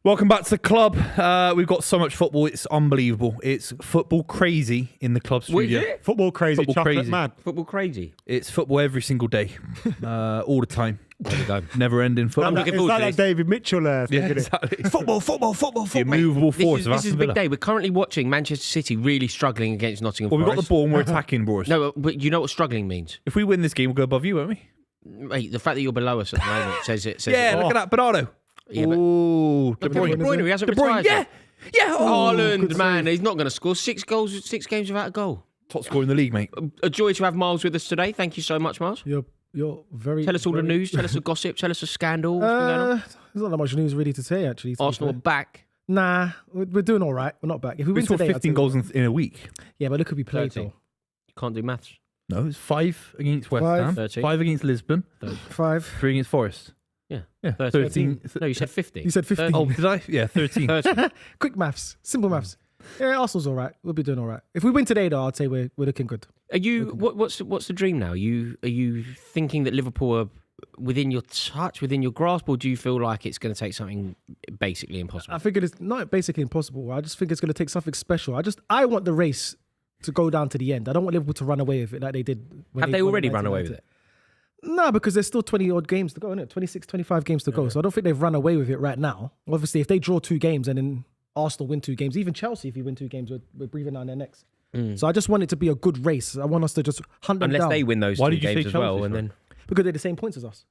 Welcome back to the club. We've got so much football. It's unbelievable. It's football crazy in the club studio. What is it? Football crazy, Football chocolate crazy. mad. Football crazy. It's football every single day, all the time. There we go. Never ending football. I'm looking It's forward like to that this. David Mitchell thing, Yeah, isn't it? exactly. Football. The immovable force of This Aston is a Villa. big day. We're currently watching Manchester City really struggling against Nottingham Well, we've got Forest. the ball and we're attacking, Boris. No, but you know what struggling means? If we win this game, we'll go above you, won't we? Mate, the fact that you're below us at the moment says it. Yeah, look at that. Bernardo. Yeah, but- Ooh, De Bruyne, he hasn't De Bruyne, retired. yeah. Oh, Haaland, good man, save. he's not going to score 6 goals, 6 games without a goal. top scorer in the league, mate. A joy to have Miles with us today. Thank you so much, Miles. You're very. Tell us all the very- news. Tell us the gossip. Tell us the scandal. What's been going on? There's not that much news really to say actually. to be Arsenal are fair. back. Nah, we're doing all right. We're not back. If we We win scored today, 15 goals in a week. Yeah, but look who we played 13. though. You can't do maths. No, it's 5 against West Five. Ham, 13. 5 against Lisbon, 5. 3 against Forest. Yeah, 13. No, you said 50. You said 15. Oh, did I? Yeah, 13. 13. Quick maths, simple maths. Yeah, Arsenal's all right. We'll be doing all right. If we win today, though, I'd say we're looking good. Are you? What's the dream now? Are you thinking that Liverpool are within your touch, within your grasp, or do you feel like it's going to take something basically impossible? I figured it's not basically impossible. I just think it's going to take something special. I want the race to go down to the end. I don't want Liverpool to run away with it like they did. Have they already run away with it? No, because there's still 20 odd games to go, isn't it? 26, 25 games to go. So I don't think they've run away with it right now. Obviously, if they draw 2 games and then Arsenal win 2 games, even Chelsea, if you win 2 games, we're breathing down their necks. So I just want it to be a good race. I want us to just hunt them Unless down. they win those Why 2 did you say games as well, Chelsea, and then Because they're the same points as us.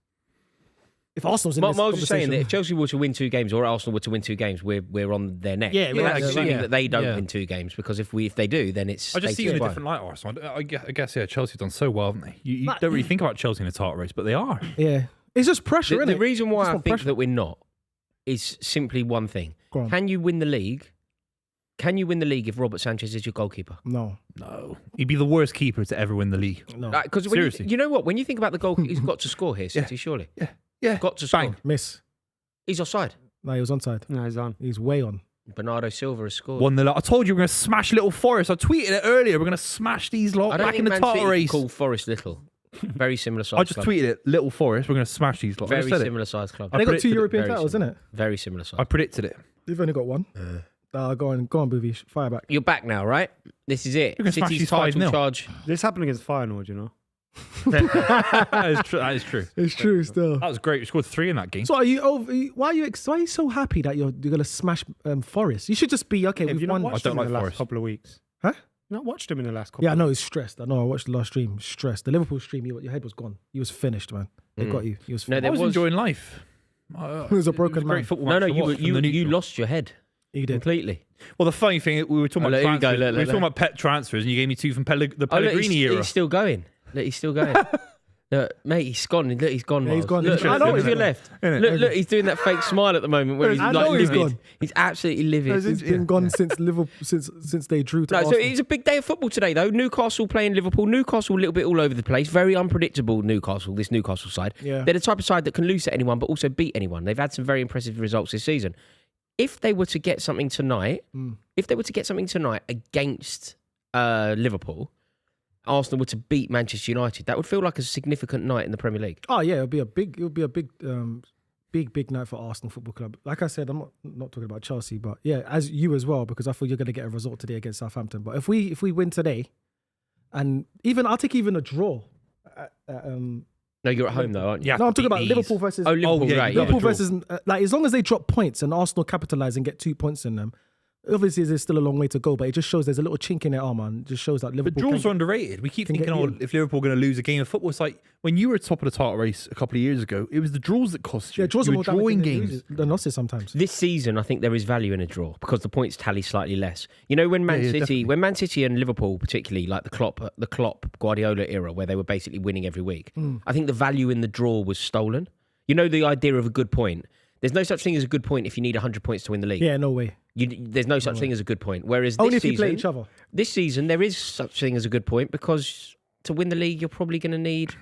If Arsenal's in this Miles was saying that if conversation- Chelsea were to win 2 games or Arsenal were to win 2 games, we're on their neck. Yeah, we're yeah, assuming yeah. that they don't Yeah. win 2 games because if they do, then it's I just see you in a status different light, Arsenal. I guess, yeah, Chelsea have done so well, haven't they? You don't really think about Chelsea in a title race, but they are. Yeah. It's just pressure, quo. innit? The reason why Just I want think pressure. that we're not is simply one thing. Go on. Can you win the league? Can you win the league if Robert Sanchez is your goalkeeper? No. No. He'd be the worst keeper to ever win the league. No. Because Seriously. you know what? When you think about the goal, he's got to score here, City, surely. Yeah. Got to score. Bang. Miss. He's offside. No, he was onside. No, he's on. He's way on. Bernardo Silva has scored. 1-0. I told you we're going to smash Little Forest. I tweeted it earlier. We're going to smash these lot I don't back think in the Man title City race. call Forest little. Very similar size I just club. tweeted it. Little Forest. We're going to smash these lot. I Very just said it. similar size club. And they got 2 predicted it. European Very titles, similar. innit? Very similar size. I predicted it. They've only got 1. Go on, Buvey. Fire back. You're back now, right? This is it. We're gonna smash City's these title 5-0. charge. This happened against Feyenoord, you know. That is true. That is true. It's true still. That was great. We scored 3 in that game. So why are you so happy that you're gonna smash Forest? You should just be okay. Have We've you not won. watched I him don't in the like last Forest. couple of weeks? Huh? You not watched him in the last couple Yeah, I of know he's stressed. I know. I watched the last stream. Stressed. The Liverpool stream. Your head was gone. You was finished, man. They got you. You was No, finished. there I was was- enjoying life. It was a broken a great man. football No, match to you watch from the you neutral. lost your head You did. completely. Well, the funny thing, we were talking Oh, about look, here we go, transfers. look, We were talking about pet transfers, and you gave me 2 from the Oh, look, Pellegrini era. he's still going. Look, he's still going. Look, mate, he's gone. Look, he's gone. Yeah, he's Miles. gone. Look, I look, know look he's to your gone. left. Innit? Look, he's doing that fake smile at the moment where he's I like know he's livid. gone. He's absolutely livid. He's been gone since Liverpool since they drew to No, so Arsenal. it's a big day of football today, though. Newcastle playing Liverpool. Newcastle a little bit all over the place. Very unpredictable, Newcastle, this Newcastle side. Yeah. They're the type of side that can lose to anyone, but also beat anyone. They've had some very impressive results this season. If they were to get something tonight, against Liverpool, Arsenal were to beat Manchester United, that would feel like a significant night in the Premier League. Oh yeah, it would be a big big night for Arsenal Football Club. Like I said, I'm not talking about Chelsea, but yeah, as you as well, because I thought you're going to get a result today against Southampton. But if we win today, and even I'll take even a draw. No, you're at home though, aren't you? Yeah. No, I'm talking about Beat Liverpool these. versus Oh, Liverpool, yeah, right. yeah. Liverpool draw. versus like as long as they drop points and Arsenal capitalise and get 2 points in them. Obviously, there's still a long way to go, but it just shows there's a little chink in their armour and just shows that But Liverpool. draws can- are underrated. We keep can thinking, get you. if Liverpool are going to lose a game of football, it's like when you were top of the title race a couple of years ago, it was the draws that cost you. yeah, draws you are were more drawing damaging games. than losses sometimes. This season, I think there is value in a draw because the points tally slightly less. You know, when Man definitely. Man City and Liverpool, particularly like the Klopp Guardiola era, where they were basically winning every week, I think the value in the draw was stolen. You know, the idea of a good point. There's no such thing as a good point if you need 100 points to win the league. Yeah, no way. There's no such thing as a good point. Whereas Only this if you play season, each other. this season there is such thing as a good point because to win the league, you're probably going to need,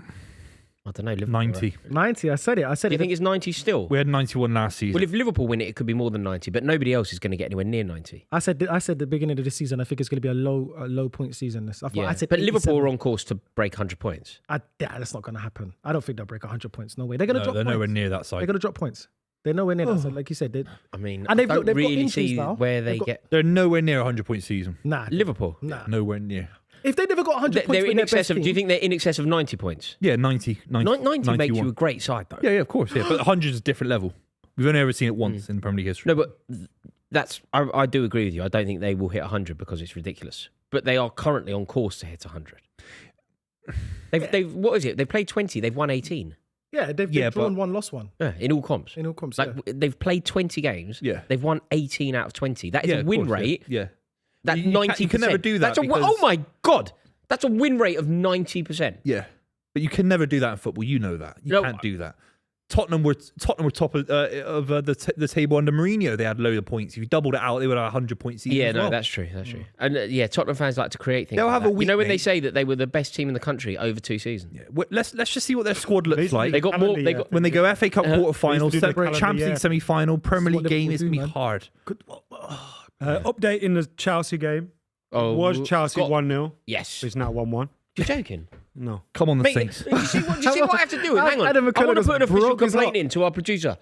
I don't know, Liverpool. 90. 90. I said it. Do you think it's 90 still? We had 91 last season. Well, if Liverpool win it, it could be more than 90, but nobody else is going to get anywhere near 90. I said at the beginning of the season, I think it's going to be a low point season. I thought, Yeah. I said But 87. Liverpool are on course to break 100 points. Yeah, that's not going to happen. I don't think they'll break 100 points. No way. They're going to No, drop they're points. nowhere near that They're side. going to drop points. They're nowhere near that. So like you said, I mean, And I they've don't got really injuries see now. where they They've got- get They're nowhere near a 100-point season. Liverpool. Nah. Nowhere near. If they never got 100 points, They're with in their excess best of. Do you team- think they're in excess of 90 points? Yeah, 90 90 makes 91. you a great side, though. Yeah, of course. Yeah, but 100 is a different level. We've only ever seen it once in Premier League history. No, but that's. I do agree with you. I don't think they will hit 100 because it's ridiculous. But they are currently on course to hit 100. They've what is it? They've played 20. They've won 18. Yeah, they've Yeah, drawn but- one, lost one. Yeah, in all comps. In all comps, Like they've played 20 games. Yeah. They've won 18 out of 20. That is Yeah, a of win course, rate. Yeah. That You can't- 90%. you can never do that That's a, because- oh my God. That's a win rate of 90%. Yeah. But you can never do that in football. You know that. You No, can't do that. Tottenham were top of the table under Mourinho. They had a load of points. If you doubled it out, they would have 100-point season. Yeah, as no, well. that's true. That's true. And Tottenham fans like to create things. They'll like have a that. week, You know when they mate. say that they were the best team in the country over 2 seasons. Yeah. Let's just see what their squad looks Basically, like. They got more. They got. When they go FA Cup quarterfinals, They used to do the calendar Champions League year. semi-final, Premier This is what League game, it's Liverpool going to do, be hard. Update in the Chelsea game. Oh, It was Chelsea 1-0. Yes. It's now 1-1. You're joking. No. Come on, the Mate, Saints. you see what I have to do? Hang on. Adam I McKola want to just put an official broke his complaint heart. in to our producer.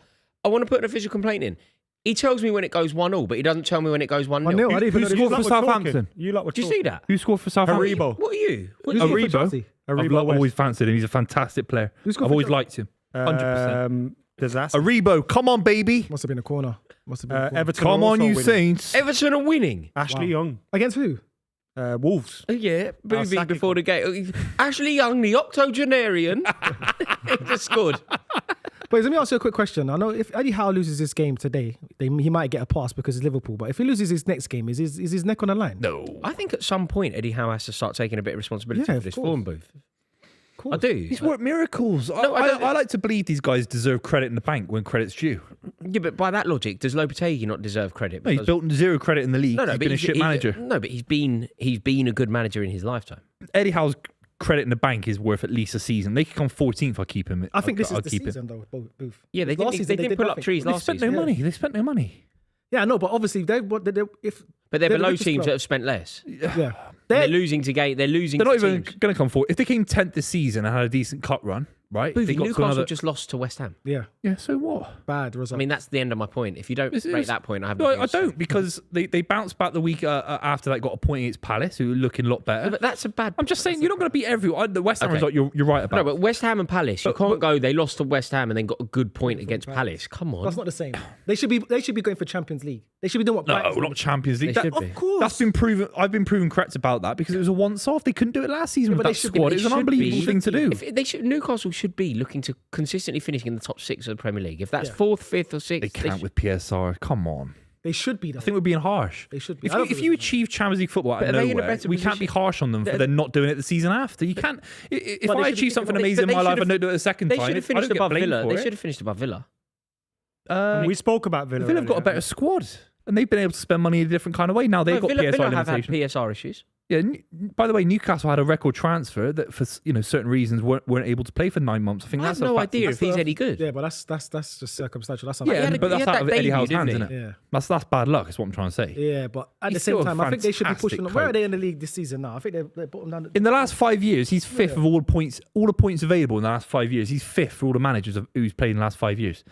I want to put an official complaint in. He tells me when it goes 1-0, but he doesn't tell me when it goes 1-0. 1-0. I didn't even Who know scored they for did Southampton? You lot were Did you see talking. that? Who scored for Southampton? Haribo. What are you? Who scored for Aribo. Chelsea? Aribo I've West. always fancied him. He's a fantastic player. Who scored I've for always Chelsea? liked him. 100%. Disaster. Aribo, come on, baby. Must have been a corner. Must have been a corner. Everton Come are on, also you winning. Saints. Everton are winning. Ashley Wow. Young. Against who? Wolves. Yeah, Buvey Saki before the game. Ashley Young, the octogenarian, just scored. But let me ask you a quick question. I know if Eddie Howe loses this game today, he might get a pass because it's Liverpool. But if he loses his next game, is his neck on the line? No. I think at some point Eddie Howe has to start taking a bit of responsibility Yeah, for of this course. form booth. Of course. I do. He's worked miracles. No, I don't- I like to believe these guys deserve credit in the bank when credit's due. Yeah, but by that logic, does Lopetegui not deserve credit? No, he's Because- built zero credit in the league. No, He's but been a shit manager. No, but he's been a good manager in his lifetime. Eddie Howe's credit in the bank is worth at least a season. They could come 14th. I keep him. I think this I'll is the keep season though. Booth. Yeah, they Last didn't. season They didn't pull up nothing. trees They last spent season. no money. They spent no money. Yeah, I know, but obviously if But they're they're the below richest teams club. that have spent less. yeah, They're losing to gate. They're losing. They're not to even teams. going to come forward. If they came 10th this season and had a decent cut run, right? Buvey, they got to Newcastle another. just lost to West Ham. yeah, Yeah, so what? bad result. I mean, that's the end of my point. If you don't It's- rate that point, I have. No, nothing I else to say. don't because they bounced back the week after that got a point against Palace, who were looking a lot better. Yeah, but that's a bad. I'm just saying you're not going to beat everyone. The West Ham Okay. result, you're right about. No, but West Ham and Palace, you can't go. They lost to West Ham and then got a good point against Palace. Come on. That's not the same. They should be going for Champions League. They should be doing what no, Brighton's doing. not Champions League. They should be. Of course. That's been proven. I've been proven correct about that because it was a once-off. They couldn't do it last season Yeah, with but that they should be- squad. they It's an should unbelievable be. thing to do. If Newcastle should be looking to consistently finish in the top 6 of the Premier League. If that's Yeah. 4th, 5th, or 6th, They can't with PSR. Come on. They should be. Though. I think we're being harsh. They should be. If I you, don't if think you they- achieve Champions League football out But of are they in a nowhere, better we can't be harsh on them for then not doing it the season after. You can't. If Well, they I should- achieve something but they- amazing but in my they life should and don't do it a second they time, should have I finished don't get above blamed Villa. for They it. should have finished above Villa. We spoke about Villa. Villa have got a earlier. better squad, and they've been able to spend money in a different kind of way. Now they've No, got Villa PSR have had limitations. PSR issues. Yeah. By the way, Newcastle had a record transfer that, for certain reasons, weren't able to play for 9 months. I think I that's have a no fact. idea if he's any good. Yeah, but that's just circumstantial. That's Yeah, He had a- but he that's had out that of Eddie debut, Howe's didn't hands, he? isn't it? Yeah. That's bad luck. Is what I'm trying to say. Yeah, but at the He's same still a time, I think they should be pushing them. fantastic Where are coach. they in the league this season now? I think they're bottom down. In the last 5 years, he's fifth of all the points available in the last 5 years. He's fifth for all the managers who's played in the last 5 years.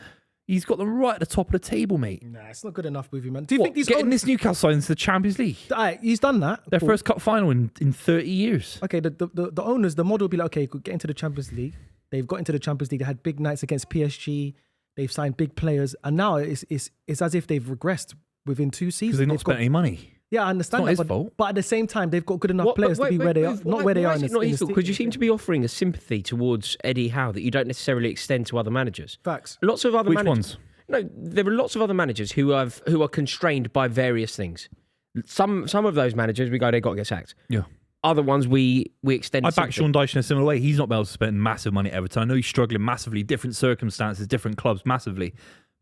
He's got them right at the top of the table, mate. Nah, it's not good enough, Buvey, man. Do you What, think these getting this Newcastle side into the Champions League? He's done that. Their Cool. first cup final in 30 years. Okay, the owners, the model will be like, okay, get into the Champions League. They've got into the Champions League. They had big nights against PSG. They've signed big players, and now it's as if they've regressed within 2 seasons. Because they've not spent any money. Yeah, I understand not that, his but, fault. but at the same time, they've got good enough What- but players to be wait, where they are, wait, not where they why are is in it not the his fault? Because you seem to be offering a sympathy towards Eddie Howe that you don't necessarily extend to other managers. Facts. Lots of other Which managers. ones? No, there are lots of other managers who are constrained by various things. Some of those managers we go, they got to get sacked. Yeah. Other ones we extend. I back Sean Dyche in a similar way. He's not been able to spend massive money at Everton. I know he's struggling massively, different circumstances, different clubs massively.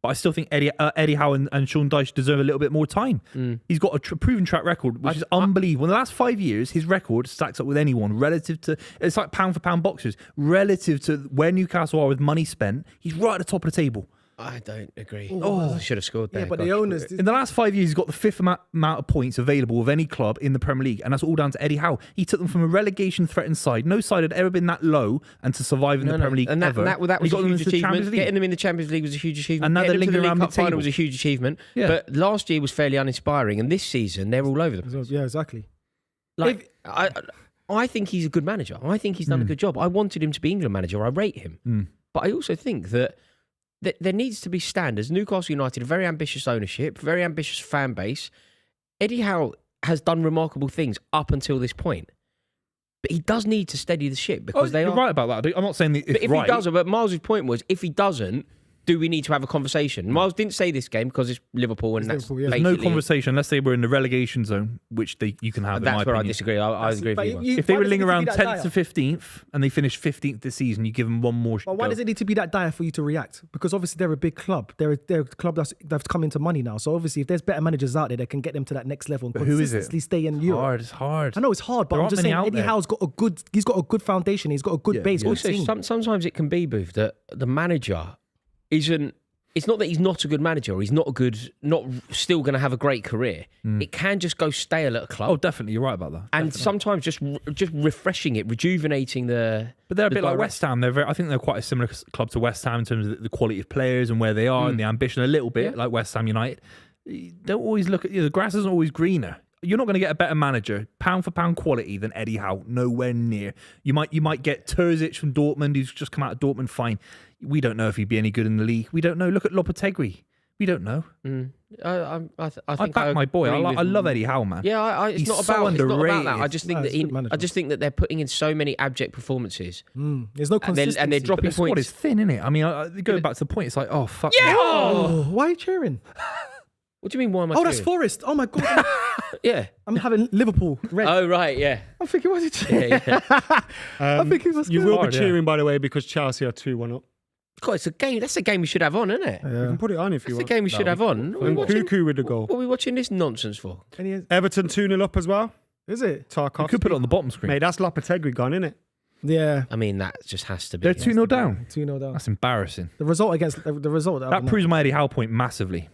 But I still think Eddie Howe and Sean Dyche deserve a little bit more time. He's got a proven track record, which is unbelievable. In the last 5 years, his record stacks up with anyone relative to, it's like pound for pound boxers, relative to where Newcastle are with money spent. He's right at the top of the table. I don't agree. Oh. Should have scored there. Yeah, but gosh. the owners. In the last 5 years, he's got the fifth amount of points available of any club in the Premier League, and that's all down to Eddie Howe. He took them from a relegation-threatened side. No side had ever been that low and to survive in the Premier League and that, ever. and that was He a got them huge into the Champions achievement. League. Getting them in the Champions League was a huge achievement. And now they're Getting them to lingering the around League Cup final mid-table. was a huge achievement. Yeah. But last year was fairly uninspiring, and this season they're all over the place. Yeah, exactly. Like, I think he's a good manager. I think he's done a good job. I wanted him to be England manager. I rate him. But I also think that there needs to be standards. Newcastle United, a very ambitious ownership, very ambitious fan base. Eddie Howe has done remarkable things up until this point. But he does need to steady the ship because they You're are... right about that. I'm not saying that it's But if right. he doesn't, but Miles' point was, if he doesn't, do we need to have a conversation? Miles didn't say this game because it's Liverpool and that's Liverpool, yeah. There's no basically- conversation unless they were in the relegation zone, which you can have. in That's my where I opinion. disagree. I agree with you. If they why were does it lingering need to around be that 10th to dire? 15th and they finished 15th this season, you give them one more. But why go. does it need to be that dire for you to react? Because obviously they're a big club. They're a club that's come into money now. So obviously if there's better managers out there that can get them to that next level and But who is it? consistently stay in Europe. It's hard. I know it's hard, but There I'm aren't just many saying out Eddie there. Howe's got a good foundation. He's got a good base. yeah. Good Also, team. sometimes it can be, Booth, that the manager isn't... It's not that he's not a good manager or he's not still going to have a great career. It can just go stale at a club. Oh, definitely. You're right about that. and Definitely. sometimes just refreshing it, rejuvenating the... But they're a the bit like direction. West Ham. I think they're quite a similar club to West Ham in terms of the quality of players and where they are and the ambition. A little bit like West Ham United. You don't always look at the grass isn't always greener. You're not going to get a better manager, pound for pound quality, than Eddie Howe. Nowhere near. You might get Terzic from Dortmund, who's just come out of Dortmund. Fine. We don't know if he'd be any good in the league. We don't know. Look at Lopetegui. We don't know. I I think back my boy. agree I with- love Eddie Howe, man. Yeah, it's He's not so about it's not about that. underrated. I just think No, that he's a good manager. I just think that they're putting in so many abject performances. There's no And they're consistency. dropping The squad points. is thin, isn't it? I mean, going back to the point, it's like, oh fuck. Yeah! Oh, why are you cheering? What do you mean? Why am I? Oh, that's cheering? Forest. Oh my god. Yeah. I'm having Liverpool red. Oh right, yeah. I'm thinking, why is he cheering? Yeah. I'm thinking, what's You going will on? be cheering, by the way, because Chelsea are 2-1 up. God, it's a game. That's a game we should have on, isn't it? You can put it on if you It's a want. game we should have on. What are we And watching- Cuckoo with the goal. what are we watching this nonsense for? Everton 2-0 up as well. Is it? Tarkovsky. You could put it on the bottom screen. Mate, that's Lopetegui gone, isn't it? Yeah. I mean, that just has to be. They're 2-0 down. 2-0 down. That's embarrassing. The result against the result. That proves my Eddie Howe point massively.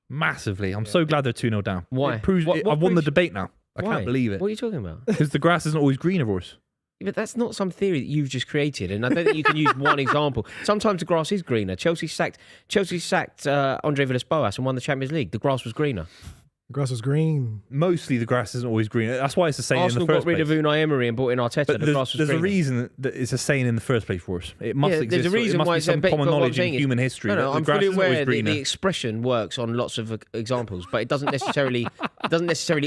Massively. I'm so glad they're 2-0 down. Why? It proves, What I've won the proves- debate now. I Why? can't believe it. What are you talking about? Because the grass isn't always greener, Royce. But that's not some theory that you've just created, and I don't think you can use one example. Sometimes the grass is greener. Chelsea sacked Andre Villas-Boas and won the Champions League. The grass was greener. The grass was green. Mostly the grass isn't always greener. That's why it's a saying Arsenal in the got first rid place. of Unai Emery and brought in Arteta. But The grass was there's a greener. reason that it's a saying in the first place for us. It must Yeah, exist. there's a reason it must why be it's some but common what I'm knowledge saying in is- human history. No, that the I'm grass fully isn't always aware that greener. the expression works on lots of examples, but it doesn't necessarily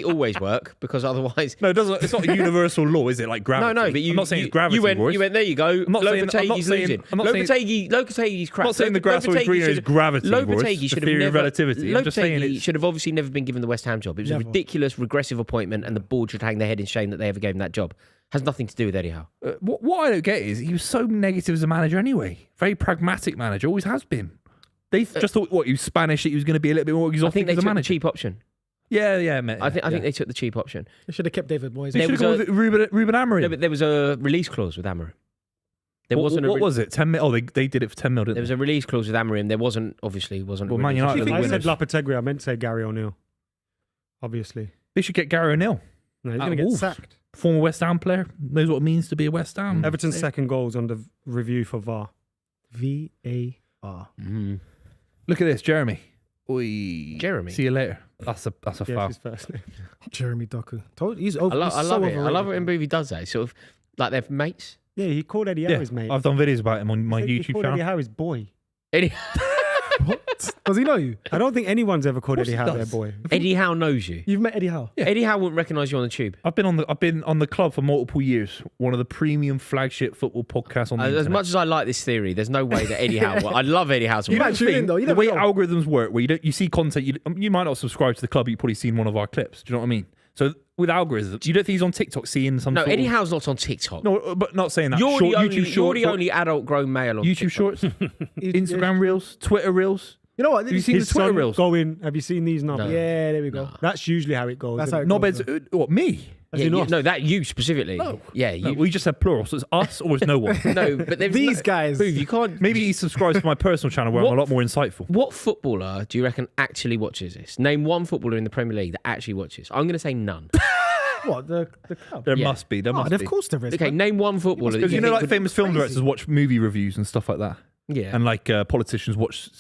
always work because otherwise. No, it doesn't. It's not a universal law, is it? Like gravity. No, but you. I'm not saying you, it's gravity. You went. Royce. You went. There you go. I'm not saying- I'm not Lopetegui's saying- losing. I'm not saying- Lopetegui's crap. I'm not saying the grass always greener is gravity, Royce. Lopetegui The should have theory of never. relativity. I'm just saying Lopetegui it's- should have obviously never been given the West Ham job. It was a Never. ridiculous, regressive appointment, and the board should hang their head in shame that they ever gave him that job. Has nothing to do with Eddie Howe. What I don't get is he was so negative as a manager anyway. Very pragmatic manager, always has been. They just thought, he was Spanish, that he was going to be a little bit more I exotic think they as a took the manager. cheap option. Yeah, mate. I think they took the cheap option. They should have kept David Moyes. They There should have was gone with Ruben Amorim. No, but there was a release clause with Amorim. There what wasn't a what was it? 10 mil? Oh, they did it for 10 mil, didn't There was a release clause with Amorim. There wasn't Well, a Man release. United I winners. said Lopetegui. I meant to say Gary O'Neill. Obviously. they should get Gary O'Neill. No, he's At going to get Wolves. sacked. Former West Ham player. Knows what it means to be a West Ham. Everton's second goal's under review for VAR. VAR. Mm. Look at this, Jeremy. Oi. Jeremy? See you later. That's a Yes, foul. his first name. Jeremy Doku. He's I over. love he's it. so I overrated. love it when Buvey does that. It's sort of like they're mates. Yeah, he called Eddie Howe Yeah, his mate. I've done videos about him on my He YouTube called Eddie channel. Howe his boy. Eddie, What? Does he know you? I don't think anyone's ever called course Eddie he Howe their does. boy. Eddie Howe knows you. You've met Eddie Howe. Yeah. Eddie Howe wouldn't recognise you on the tube. I've been on the club for multiple years. One of the premium flagship football podcasts on the As internet. much as I like this theory, there's no way that Eddie Howe. I love Eddie Howe. You might tune in though. You the never way know. algorithms work, where you see content, you might not subscribe to the club, but you've probably seen one of our clips. Do you know what I mean? So with algorithms, you don't think he's on TikTok seeing some. No, sort Eddie of, Howe's not on TikTok. No, but not saying that. You're, Short, the only, YouTube you're shorts, the only adult grown male on YouTube TikTok. shorts, Instagram reels, Twitter reels. You know what? Have you seen the His Twitter son reels? going, have you seen these knobs? No. Yeah, there we go. That's usually how it goes. That's isn't how it? it goes. Knobheads. What, me? As in us. No, that you specifically. No. Yeah, No, you. we just said plural, so it's us or it's no one. No, but there's These guys. Booth, you can't. Maybe he subscribes to my personal channel where I'm a lot more insightful. What footballer do you reckon actually watches this? Name one footballer in the Premier League that actually watches. I'm going to say none. What, the club? There Yeah. must be. There Oh, must of be. course there is. Okay, man. name one footballer. that Because you know, think like would- famous film crazy. directors watch movie reviews and stuff like that, Yeah. and like politicians watch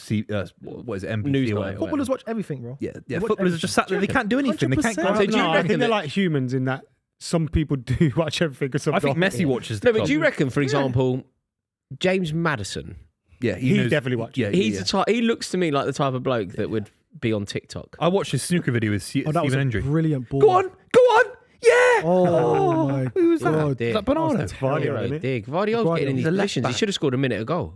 what is it, NBC News or guy. whatever. Footballers watch everything, bro. Yeah, They watch footballers are just sat there. They can't do anything. They can't 100%. grab So do you No, I reckon think they're that- like humans in that some people do watch everything. And some I think don't. Messi watches the No, but club. do you reckon, for example, James Madison? Yeah, He knows- definitely watches. Yeah, He's yeah. the type. He looks to me like the type of bloke that would be on TikTok. I watched his snooker video with Oh, that was Stephen a Hendry. brilliant ball. Go on, yeah. Oh, my Who was that? God. Is that Banana? That's Vardy, Hero isn't it? dig. Vardy's Vardy. getting in these He's a left positions. He back. should have scored a minute ago.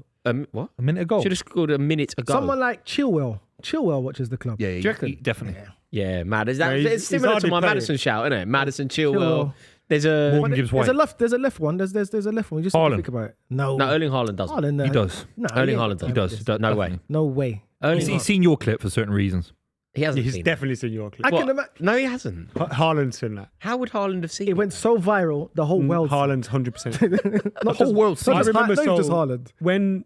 What? A minute ago. Should have scored a minute ago. Someone like Chilwell. Chilwell watches the club. Yeah, yeah, you reckon? definitely. Yeah, mad. Is that? Yeah, he's it's similar to hardly my playing. Madison shout, isn't it? Madison, Chilwell. Chilwell. There's a Morgan Gibbs There's White. a left. There's a left one. There's a left one. You just have to Haaland. think about it. No, no. Erling Haaland doesn't. Haaland. He does. No, Erling ain't Haaland got does. He does. this. Definitely. No way. Erling He's Haaland. seen your clip for certain reasons. He hasn't He's seen. definitely seen your clip. I What? can imagine. No, he hasn't. Haaland's seen that. How would Haaland have seen It went so viral. The whole world. Haaland's 100%. Not whole just- world not seen just it. I remember not just so- Haaland. When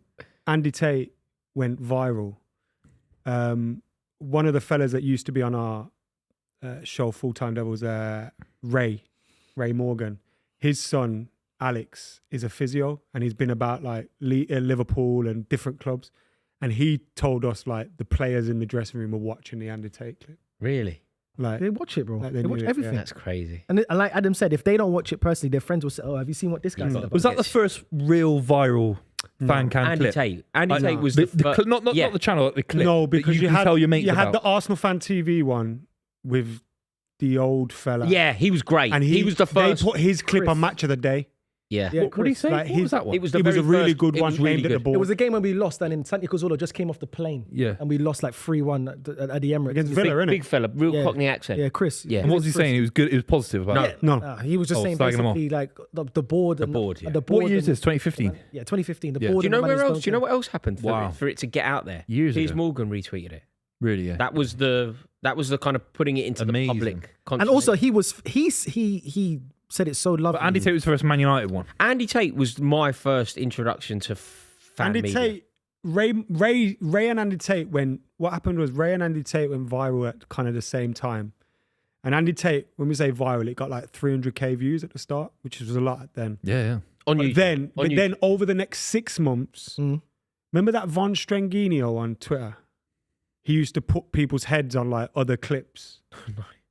Andy Tate went viral, one of the fellas that used to be on our show Full Time Devils, Ray Morgan, his son Alex is a physio, and he's been about like Liverpool and different clubs, and he told us like the players in the dressing room were watching the Andy Tate clip. Really? Like, They watch it, bro. Like they they watch knew it, everything. yeah. That's crazy. And like Adam said, if they don't watch it personally, their friends will say, "Oh, have you seen what this guy said?" Was that the first real viral fan cam Andy clip? Tate. Andy Tate was The, the, first. not the channel, the clip. no, that because you can had tell your mates you had about. the Arsenal Fan TV one with the old fella. Yeah, he was great. and he was the first. They put his clip Chris. on Match of the Day. Yeah. Yeah, what did he Chris. say? Like What was that one? It was the It was very a really first- good it one was really aimed at the good. ball. It was a game when we lost, and then Santi Cazorla just came off the plane. Yeah. And we lost like 3-1 at the Emirates. Against He- Villa, innit? Big fella, real Yeah. Cockney accent. Yeah, Chris. Yeah. And what was he saying? He was good. He was positive about No. it. No. He was just Oh, saying slagging them off. basically like the board. The board, yeah. The board. What year is and- this? 2015. Yeah, 2015. The Yeah. board. Do you know and the where managers else? Do you know don't what else happened for, Wow. for it to get out there? Years Piers ago. Morgan retweeted it. Really? Yeah. That was the kind of putting it into Amazing. the public care. consciousness. And also, he said it so lovely. But Andy Tate was the first Man United one. Andy Tate was my first introduction to fan Andy media. Tate, Ray and Andy Tate what happened was Ray and Andy Tate went viral at kind of the same time. And Andy Tate, when we say viral, it got like 300k views at the start, which was a lot then. Yeah, yeah. on But YouTube. then, On then over the next 6 months, remember that Von Strengino on Twitter? He used to put people's heads on like other clips.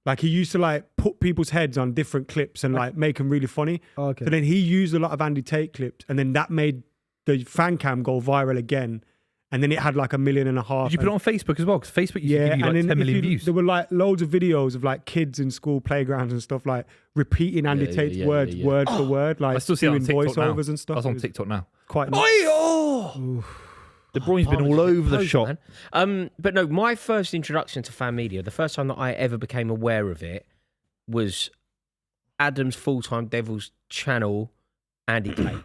Like he used to like put people's heads on different clips and like make them really funny. Oh, okay. So then he used a lot of Andy Tate clips, and then that made the fan cam go viral again. And then it had like 1.5 million. Did you put it on Facebook as well? Because Facebook used to Yeah, give you and like then 10 million views. there were like loads of videos of like kids in school playgrounds and stuff like repeating Andy Tate's words word for word, like I still see it on doing TikTok now. voiceovers and stuff. That's It on was TikTok now. Quite Oi, oh! De Bruyne's been all over the Post, shop. man. But no, my first introduction to fan media, the first time that I ever became aware of it, was Adam's Full-Time Devils channel, Andy Tate.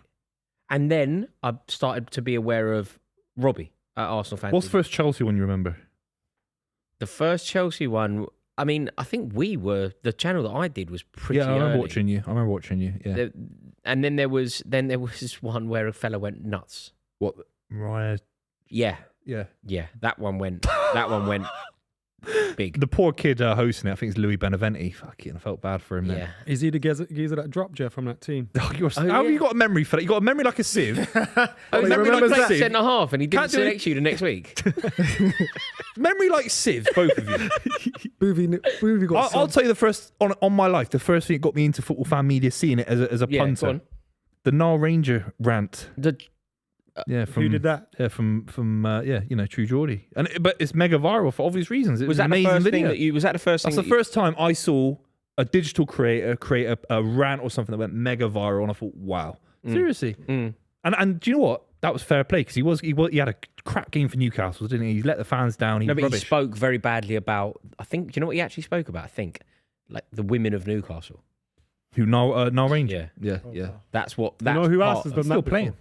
And then I started to be aware of Robbie at Arsenal Fan What's the TV. first Chelsea one you remember? The first Chelsea one, I mean, I think the channel that I did was pretty Yeah, I remember early. watching you. I remember watching you. Yeah. And then there was this one where a fella went nuts. What? Mariah. Yeah, Yeah. that one went big. The poor kid hosting it, I think it's Louis Beneventi. Fucking, I felt bad for him Yeah. there. Is he the geezer that dropped Jeff from that team? Oh, how yeah. have you got a memory for that? You got a memory like a sieve. Oh, memory remember like a played sieve. centre half and he didn't Can't do it. select you the next week. Memory like sieves, both of you. Buvey got I'll tell you the first on my life. The first thing that got me into football fan media, seeing it as a Yeah, go punter, on. the Nile Ranger rant. The- Yeah, from Who did that? Yeah, from True Geordie, but it's mega viral for obvious reasons. It was was an that the amazing first video. thing that you? Was that the first That's thing? the first time I saw a digital creator create a rant or something that went mega viral, and I thought, wow, seriously. And do you know what? That was fair play because he had a crap game for Newcastle, didn't he? He let the fans down. He No, was but he rubbish. spoke very badly about. I think. Do you know what he actually spoke about? I think like the women of Newcastle. Who Nile Ranger? Yeah. Yeah. That's what. You That's know who part else has of done Still that before? playing.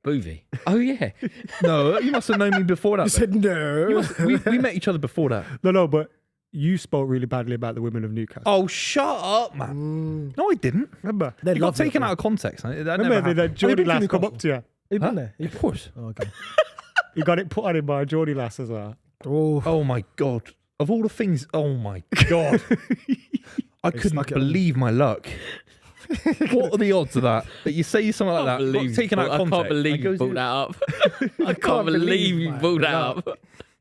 Buvey. Oh yeah. No, you must have known me before that. You said no. we met each other before that. No, but you spoke really badly about the women of Newcastle. Oh, shut up, man. No, I didn't. Remember? They You got love it, taken bro. out of context. That never Remember the happened. Geordie been to lass come Newcastle? up to you? Have you been there? Of course. Oh, okay. You got it put on him by a Geordie lass as well. Oh, Oh my God. Of all the things, oh my God. I couldn't stuck it on. believe my luck. What are the odds of that? That you say something like that, got taken out of context. I can't believe and you goes brought in- that up. I can't believe you brought that up.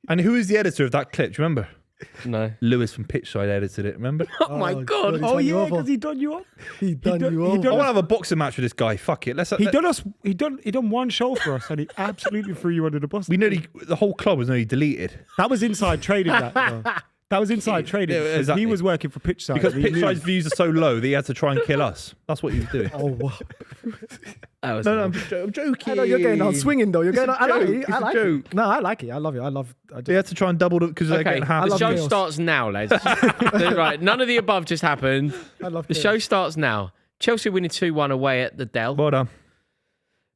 And who is the editor of that clip? Do you remember? No. Lewis from Pitchside edited it, remember? Oh my God. God, Oh He done you yeah, over. because he done you up. he done done- you he over. done I want to have a boxing match with this guy. Fuck it. He done one show for us, and he absolutely threw you under the bus. the whole club was nearly deleted. That was inside trading. That was inside trading. Yeah, because exactly. He was working for Pitchside. Because He knew. Pitchside's views are so low that he had to try and kill us. That's what he was doing. Oh, wow. That was No, I'm joking. I know you're getting on swinging though. You're It's getting a on. I like joke. it. It's I a like joke. it. No, I like it. I love it. They had to try and double it because they're Okay, getting half. the love show chaos. starts now, lads. Right, none of the above just happened. I love The chaos. show starts now. Chelsea winning 2-1 away at the Dell. Well done.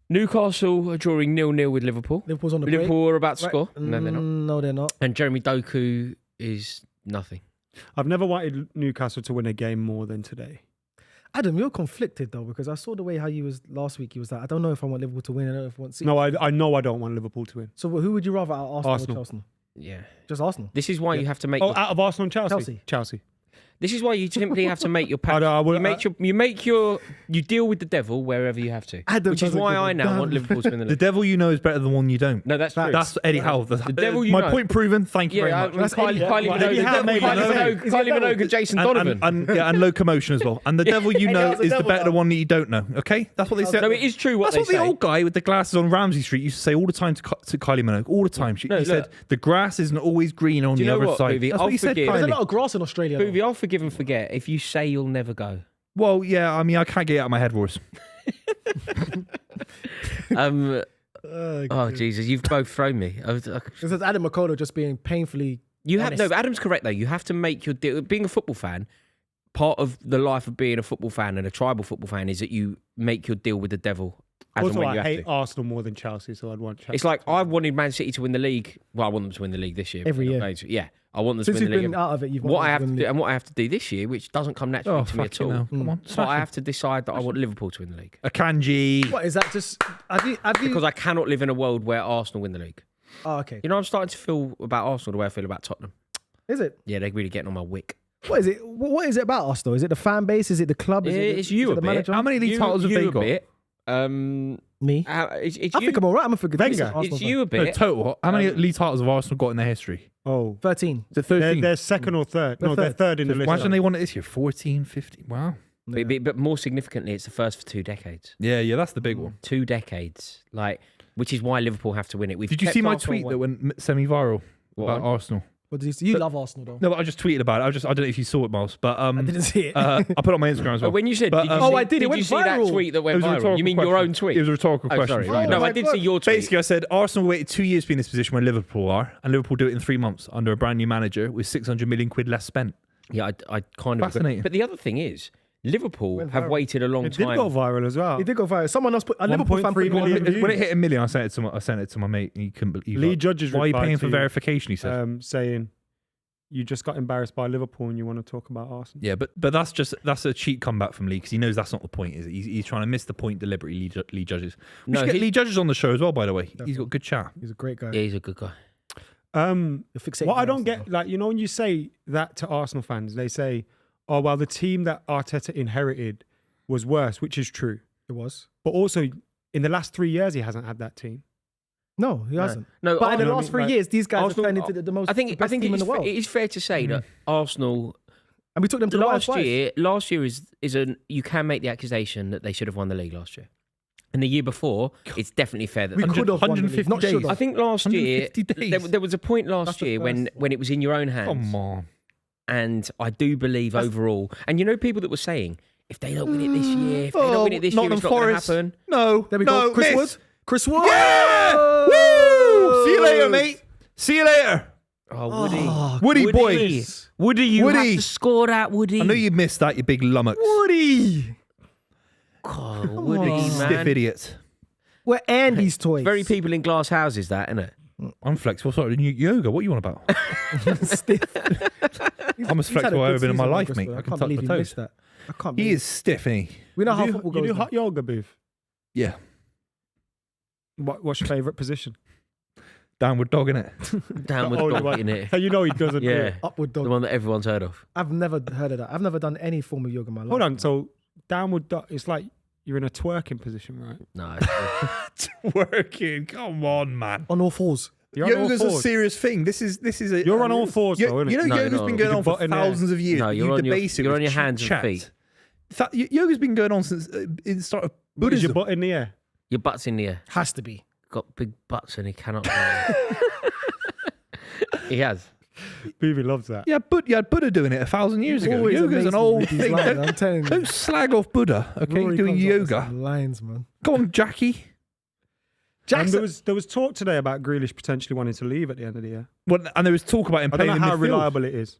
Newcastle are drawing 0-0 with Liverpool. Liverpool's on the break. Liverpool are about to Right. score. No, they're not. No, they're not. And Jeremy Doku is nothing. I've never wanted Newcastle to win a game more than today. Adam, you're conflicted though because I saw the way how you was last week. He was like, I don't know if I want Liverpool to win. I don't know if I want City. No, I know I don't want Liverpool to win. So who would you rather out of Arsenal, Arsenal. or Chelsea? Yeah. Just Arsenal. This is why you have to make. Oh, Your, out of Arsenal and Chelsea. Chelsea. this is why you simply have to make your pact. You deal with the devil wherever you have to. Adam Which is doesn't why give a I now damn. want Liverpool to win the The league. devil you know is better than the one you don't. No, that's true. That's Eddie Howe. The devil you my know. point proven. Thank you very Yeah, much. That's Kylie Eddie. Minogue, and Jason Donovan. And locomotion as well. And the devil you know Howe's a is the devil better now. the one that you don't know. Okay, that's what they said. No, it is true what That's they what the say. old guy with the glasses on Ramsey Street used to say all the time to Kylie Minogue. All the time. He No, said look. the grass isn't always green on Do you the know other what, side. Buvey? That's I'll what he said. forgive. There's a Kylie. lot of grass in Australia. though. Buvey, I'll forgive and forget if you say you'll never go. Well, yeah. I mean, I can't get it out of my head, Royce. Oh Jesus, you've both thrown me. This is Adam McKola just being painfully. You have no. honest. Adam's correct though. You have to make your deal. Being a football fan, part of the life of being a football fan and a tribal football fan is that you make your deal with the devil as and Also, when you I have hate to. Arsenal more than Chelsea, so I'd want Chelsea. It's like I wanted Man City to win the league. Well, I want them to win the league this year. Every but year. not going. Yeah, I want them Since to you've win the been league. out of it, you've What I have wanted to win do, the and what I have to do this year, which doesn't come naturally Oh, to me at fucking all. hell. Come on. So I have to decide that I want Liverpool to win the league A kanji. league. What is that? Just have you? because I cannot live in a world where Arsenal win the league. Oh, okay. You know, I'm starting to feel about Arsenal the way I feel about Tottenham. Is it? Yeah, they're really getting on my wick. What is it? What is it about us though? Is it the fan base? Is it the club? Is It's it you is a it the bit. manager? How many of these titles have you they a got? bit. Me? It's I you. think I'm all right. I'm a forget. Wenger. It's you a No, bit. total. How many league titles have Arsenal got in their history? Oh, 13. Is it they're 13? second or third. No, They're they're third in the list. Imagine they won it this year. 14, 15. Wow. But more significantly, it's the first for 2 decades. Yeah, that's the big one. 2 decades, which is why Liverpool have to win it. We've Did you kept see my Arsenal tweet away. that went semi-viral about one? Arsenal? What did you say? You love Arsenal though. No, but I just tweeted about it. I don't know if you saw it, Miles, but I didn't see it. I put it on my Instagram as well. When you said, But, did you oh, see, I did. It Did went you see that viral. tweet that It went was a viral? rhetorical You mean question. your own tweet? It was a rhetorical Oh, question. sorry. so Right. you No, know. I did see your tweet. Basically, I said Arsenal waited 2 years to be in this position where Liverpool are, and Liverpool do it in 3 months under a brand new manager with 600 million quid less spent. Yeah, I kind of Fascinating. But the other thing is, Liverpool Went have viral. waited a long It did time. go viral as well. It did go viral. Someone else put a Liverpool fan 1.3 put it on million the- When it hit 1 million, I sent it to my mate, and he couldn't believe Lee it. Judges Why are you replied paying to for verification? He said. saying you just got embarrassed by Liverpool and you want to talk about Arsenal. Yeah, but that's a cheap comeback from Lee because he knows that's not the point. Is it? He's trying to miss the point deliberately. Lee Judges. We No, should get he- Lee Judges on the show as well. By the way, he's got good chat. He's a great guy. Yeah, he's a good guy. You're fixated What on I don't Arsenal. get, when you say that to Arsenal fans, they say, "Oh, well, the team that Arteta inherited was worse," which is true. It was. But also, in the last 3 years, he hasn't had that team. No, he hasn't. No, But in the Arsenal- last 3 like, years, these guys Arsenal- have turned into the most I think best team in the world. it is fair to say that Arsenal And we took them to the last twice. year is you can make the accusation that they should have won the league last year. And the year before, it's definitely fair that We they could have won the league, 150 not days. should I have. think last year 150 days. there was a point last That's the year when first it was in your own hands. Come on. And I do believe overall, and you know people that were saying if they don't win it this year, if they don't win it this year, Nottingham it's not going to Forest. happen. No, There we no, go. Chris miss. Wood. Chris Wood. Yeah! Woo! See you later, mate. See you later. Oh, Woody, Woody boy. Woody, you Woody. have to score that, Woody. I know you missed that, you big lummox. Woody. God, Woody, on. man. Stiff idiot. We're Andy's toys. Very people in glass houses, that, isn't it? I'm flexible. Sorry, yoga. What you want about? Stiff. I'm as flexible I've ever been in my life, mate. I can touch my he toes. missed that. I can't He believe is stiff, isn't he? We know how You football do goes. hot yoga, Booth? Yeah. What's your favourite position? Downward dog, innit? Downward only dog one. in it. Hey, you know he doesn't do Yeah, it. Upward the dog. one that everyone's heard of. I've never heard of that. I've never done any form of yoga in my life. Hold on. So downward dog, it's like you're in a twerking position, right? No, Working. Come on, man. On all fours. You're on all Yoga's a fours. serious thing. This is a. You're on all fours, though, You innit? know, No, yoga's no, been no. going on With for your butt in there. thousands of years. No, you're You on your- debase it you're with on your hands and chat. feet. Yoga's been going on since it started. But is your Buddhism. butt in the air? your butt's in the air. Has to be. Got big butts and he cannot. He has. Booby loves that. Yeah, you had Buddha doing it 1,000 years ago. Always Yoga's amazes an me old with these thing. lines, I'm telling you. Don't slag off Buddha, okay? Rory Doing comes up with yoga. some lines, man. Go on, Jackie. And there was talk today about Grealish potentially wanting to leave at the end of the year. Well, and there was talk about him I don't playing know in how midfield. reliable it is.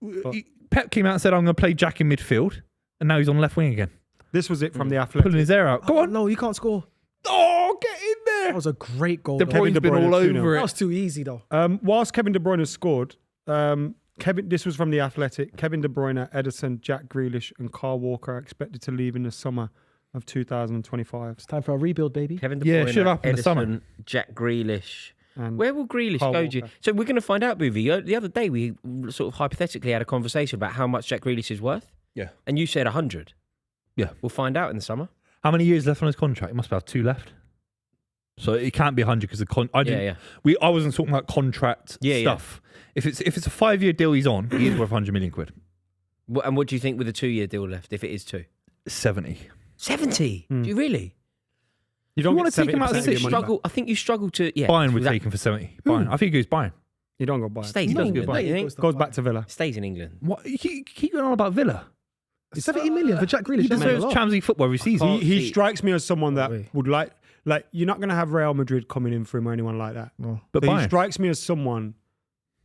But Pep came out and said, I'm going to play Jack in midfield. And now he's on left wing again. this was it from the Athletic. Pulling his hair out. Go on. No, you can't score. Oh, get in That there. was a great goal. De though. Kevin Bruyne's De been Bruyne, all 2-0. over That it. was too easy, though. Whilst Kevin De Bruyne has scored, this was from the Athletic. Kevin De Bruyne, Edison, Jack Grealish, and Carl Walker are expected to leave in the summer of 2025. It's time for a rebuild, baby. Kevin De Yeah, Bruyne, should have happened in the summer. Edison, Jack Grealish. And Where will Grealish Carl go? Walker. So we're going to find out, Buvey. The other day we sort of hypothetically had a conversation about how much Jack Grealish is worth. Yeah. And you said 100. Yeah. We'll find out in the summer. How many years left on his contract? He must have 2 left. So it can't be 100 because I wasn't talking about contract stuff. If it's a 5-year deal he's on, he is worth 100 million quid. And what do you think with a 2-year deal left, if it is 2? 70. 70? Do you really? you don't You wanna get take him out of 70% the of your money back. I think you struggle to... Yeah, Bayern would that take him for 70. Bayern. I think he goes Bayern. You don't go buy it. Stays in does England, go don't you Bayern. think? Goes back to Villa. Stays in England. What? You keep going on about Villa. 70 million for Jack Grealish. He That's not a deserves lot. Champions League football every season. can't He see- strikes me as someone that way. would like you're not going to have Real Madrid coming in for him or anyone like that. No. But So he Bayern. strikes me as someone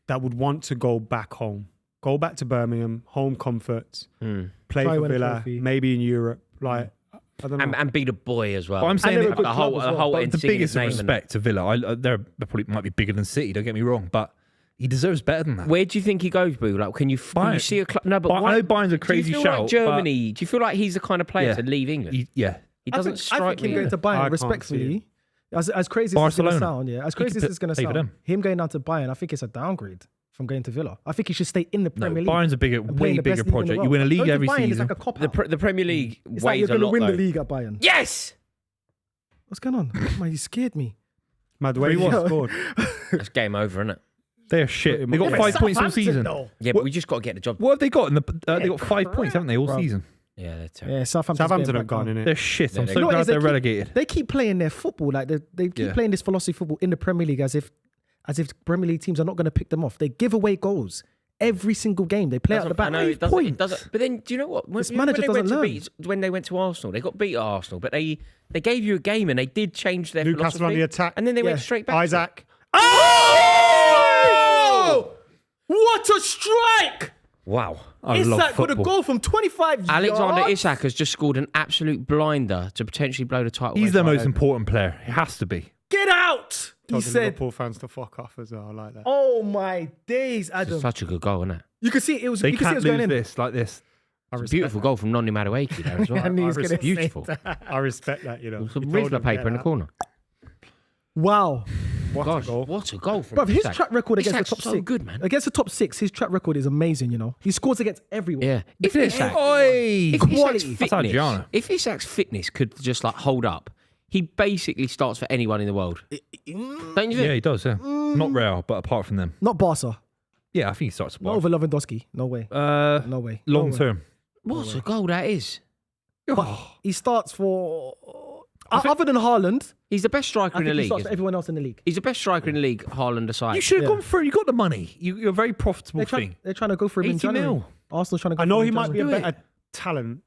that would want to go back home, go back to Birmingham, home comforts, play Try for win a Villa, trophy. maybe in Europe. Like I don't know. And be the boy as well. But I'm saying they're a that good the club whole, as the well. whole but end the singing his biggest of name and- respect to Villa. They probably might be bigger than City. Don't get me wrong, but he deserves better than that. Where do you think he goes, Boo? Like, can you Bayern. see a club? No, but I why, know Bayern's a do crazy you feel shout. like Germany? Do you feel like he's the kind of player Yeah. to leave England? He doesn't I strike think him me. going to I Bayern, can't respectfully, as crazy as it's going Barcelona. to sound, as He crazy could as it's going to pay for sound, them. him going down to Bayern, I think it's a downgrade from going to Villa. I think he should stay in the No, Premier League. Bayern's a bigger, and play in way the best bigger league in the project. You world. win a league Going to every Bayern season. is like a cop The Premier League It's like weighs you're a going to lot. win the though. league at Bayern. Yes, What's going on? Man, you scared me. Mad the way he was scored. it's game over, isn't it? They're shit. They got Yeah, 5 points all Southampton, season. though. Yeah, but we just got to get the job. What have they got? They got 5 points, haven't they, all Bro. season? Yeah, they're terrible. Yeah, Southampton's Southampton getting have gone back in on. it. They're shit. I'm Yeah, so they- glad is they they're keep- relegated. They keep playing their football like they keep Yeah. playing this philosophy football in the Premier League as if Premier League teams are not going to pick them off. They give away goals every single game. They play out the back. I know it 5 doesn't, it points. doesn't. But then, do you know what? When, This you know manager when they went doesn't to learn. beat, when they went to Arsenal, they got beat at Arsenal, but they gave you a game and they did change their Newcastle on philosophy. the attack. and then they went Yeah. straight back. to it. Isaac. Oh! What a strike! Wow. I love Isak with a football. goal from 25 Alexander yards. Isak has just scored an absolute blinder to potentially blow the title. He's race the wide most open. important player. It has to be. Get out! He Told the said, Liverpool fans to fuck off as well. I like that. "Oh my days, Adam!" It's such a good goal, isn't it? You can see it was. They You can see it can't was going lose in. this like this. I It's a respect beautiful that. goal from Nonni Madueke there as well. I knew he was I gonna say Beautiful. that. I respect that, you know. Some You told Rizzler them to paper get in the out. corner. Wow, What Gosh, a goal. what a goal from but his Isak. track record against Isak's the top so 6, good, man. Against the top 6, his track record is amazing. You know, he scores against everyone. Yeah. If This. Isak, Oi! if Isak's Quality. That's Adriano. fitness, if Isak's fitness could just like hold up, he basically starts for anyone in the world. Don't you think? Yeah, he does, yeah. Not Real, but apart from them. Not Barca. Yeah, I think he starts Not well. over Lewandowski. No way. No way. Long No way. term. What a goal that is. He starts for other than Haaland. He's the best striker I in the think he league. starts for isn't he? everyone else in the league. He's the best striker in the league, Haaland aside. You should have Yeah. gone through. You got the money. You're a very profitable They're thing. trying to go for him in 80 January. mil. Arsenal's trying to go I know for him he in might be a January. better talent,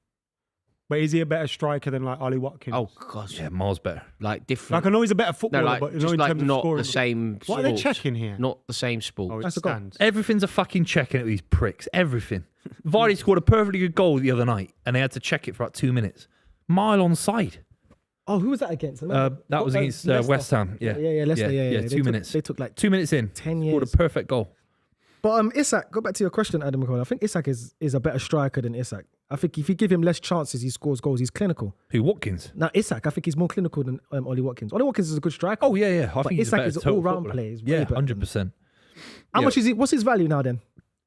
but is he a better striker than like Ollie Watkins? Oh gosh, Yeah, miles better. like different. Like I know he's a better no, footballer, like but you know, just in like terms of not scoring. the same. What are they sport. checking here? Not the same sport. Oh, it That's a goal. stands. Everything's a fucking checking at these pricks. Everything. Vardy scored a perfectly good goal the other night, and they had to check it for about 2 minutes. Mile on side. Oh, who was that against? That was against Leicester. West Ham. Yeah, Leicester. Yeah, Two minutes. They took like 2 minutes in. 10 Scored a years. perfect goal. But Isak, go back to your question, Adam McKola. I think Isak is a better striker than Isak. I think if you give him less chances, he scores goals. He's clinical. Who, Watkins? Now, Isak, I think he's more clinical than Ollie Watkins. Ollie Watkins is a good striker. Oh, yeah. I but think he's a Isak better is an total all-round footballer. player. He's way Yeah, better than- 100%. How much is he? What's his value now then?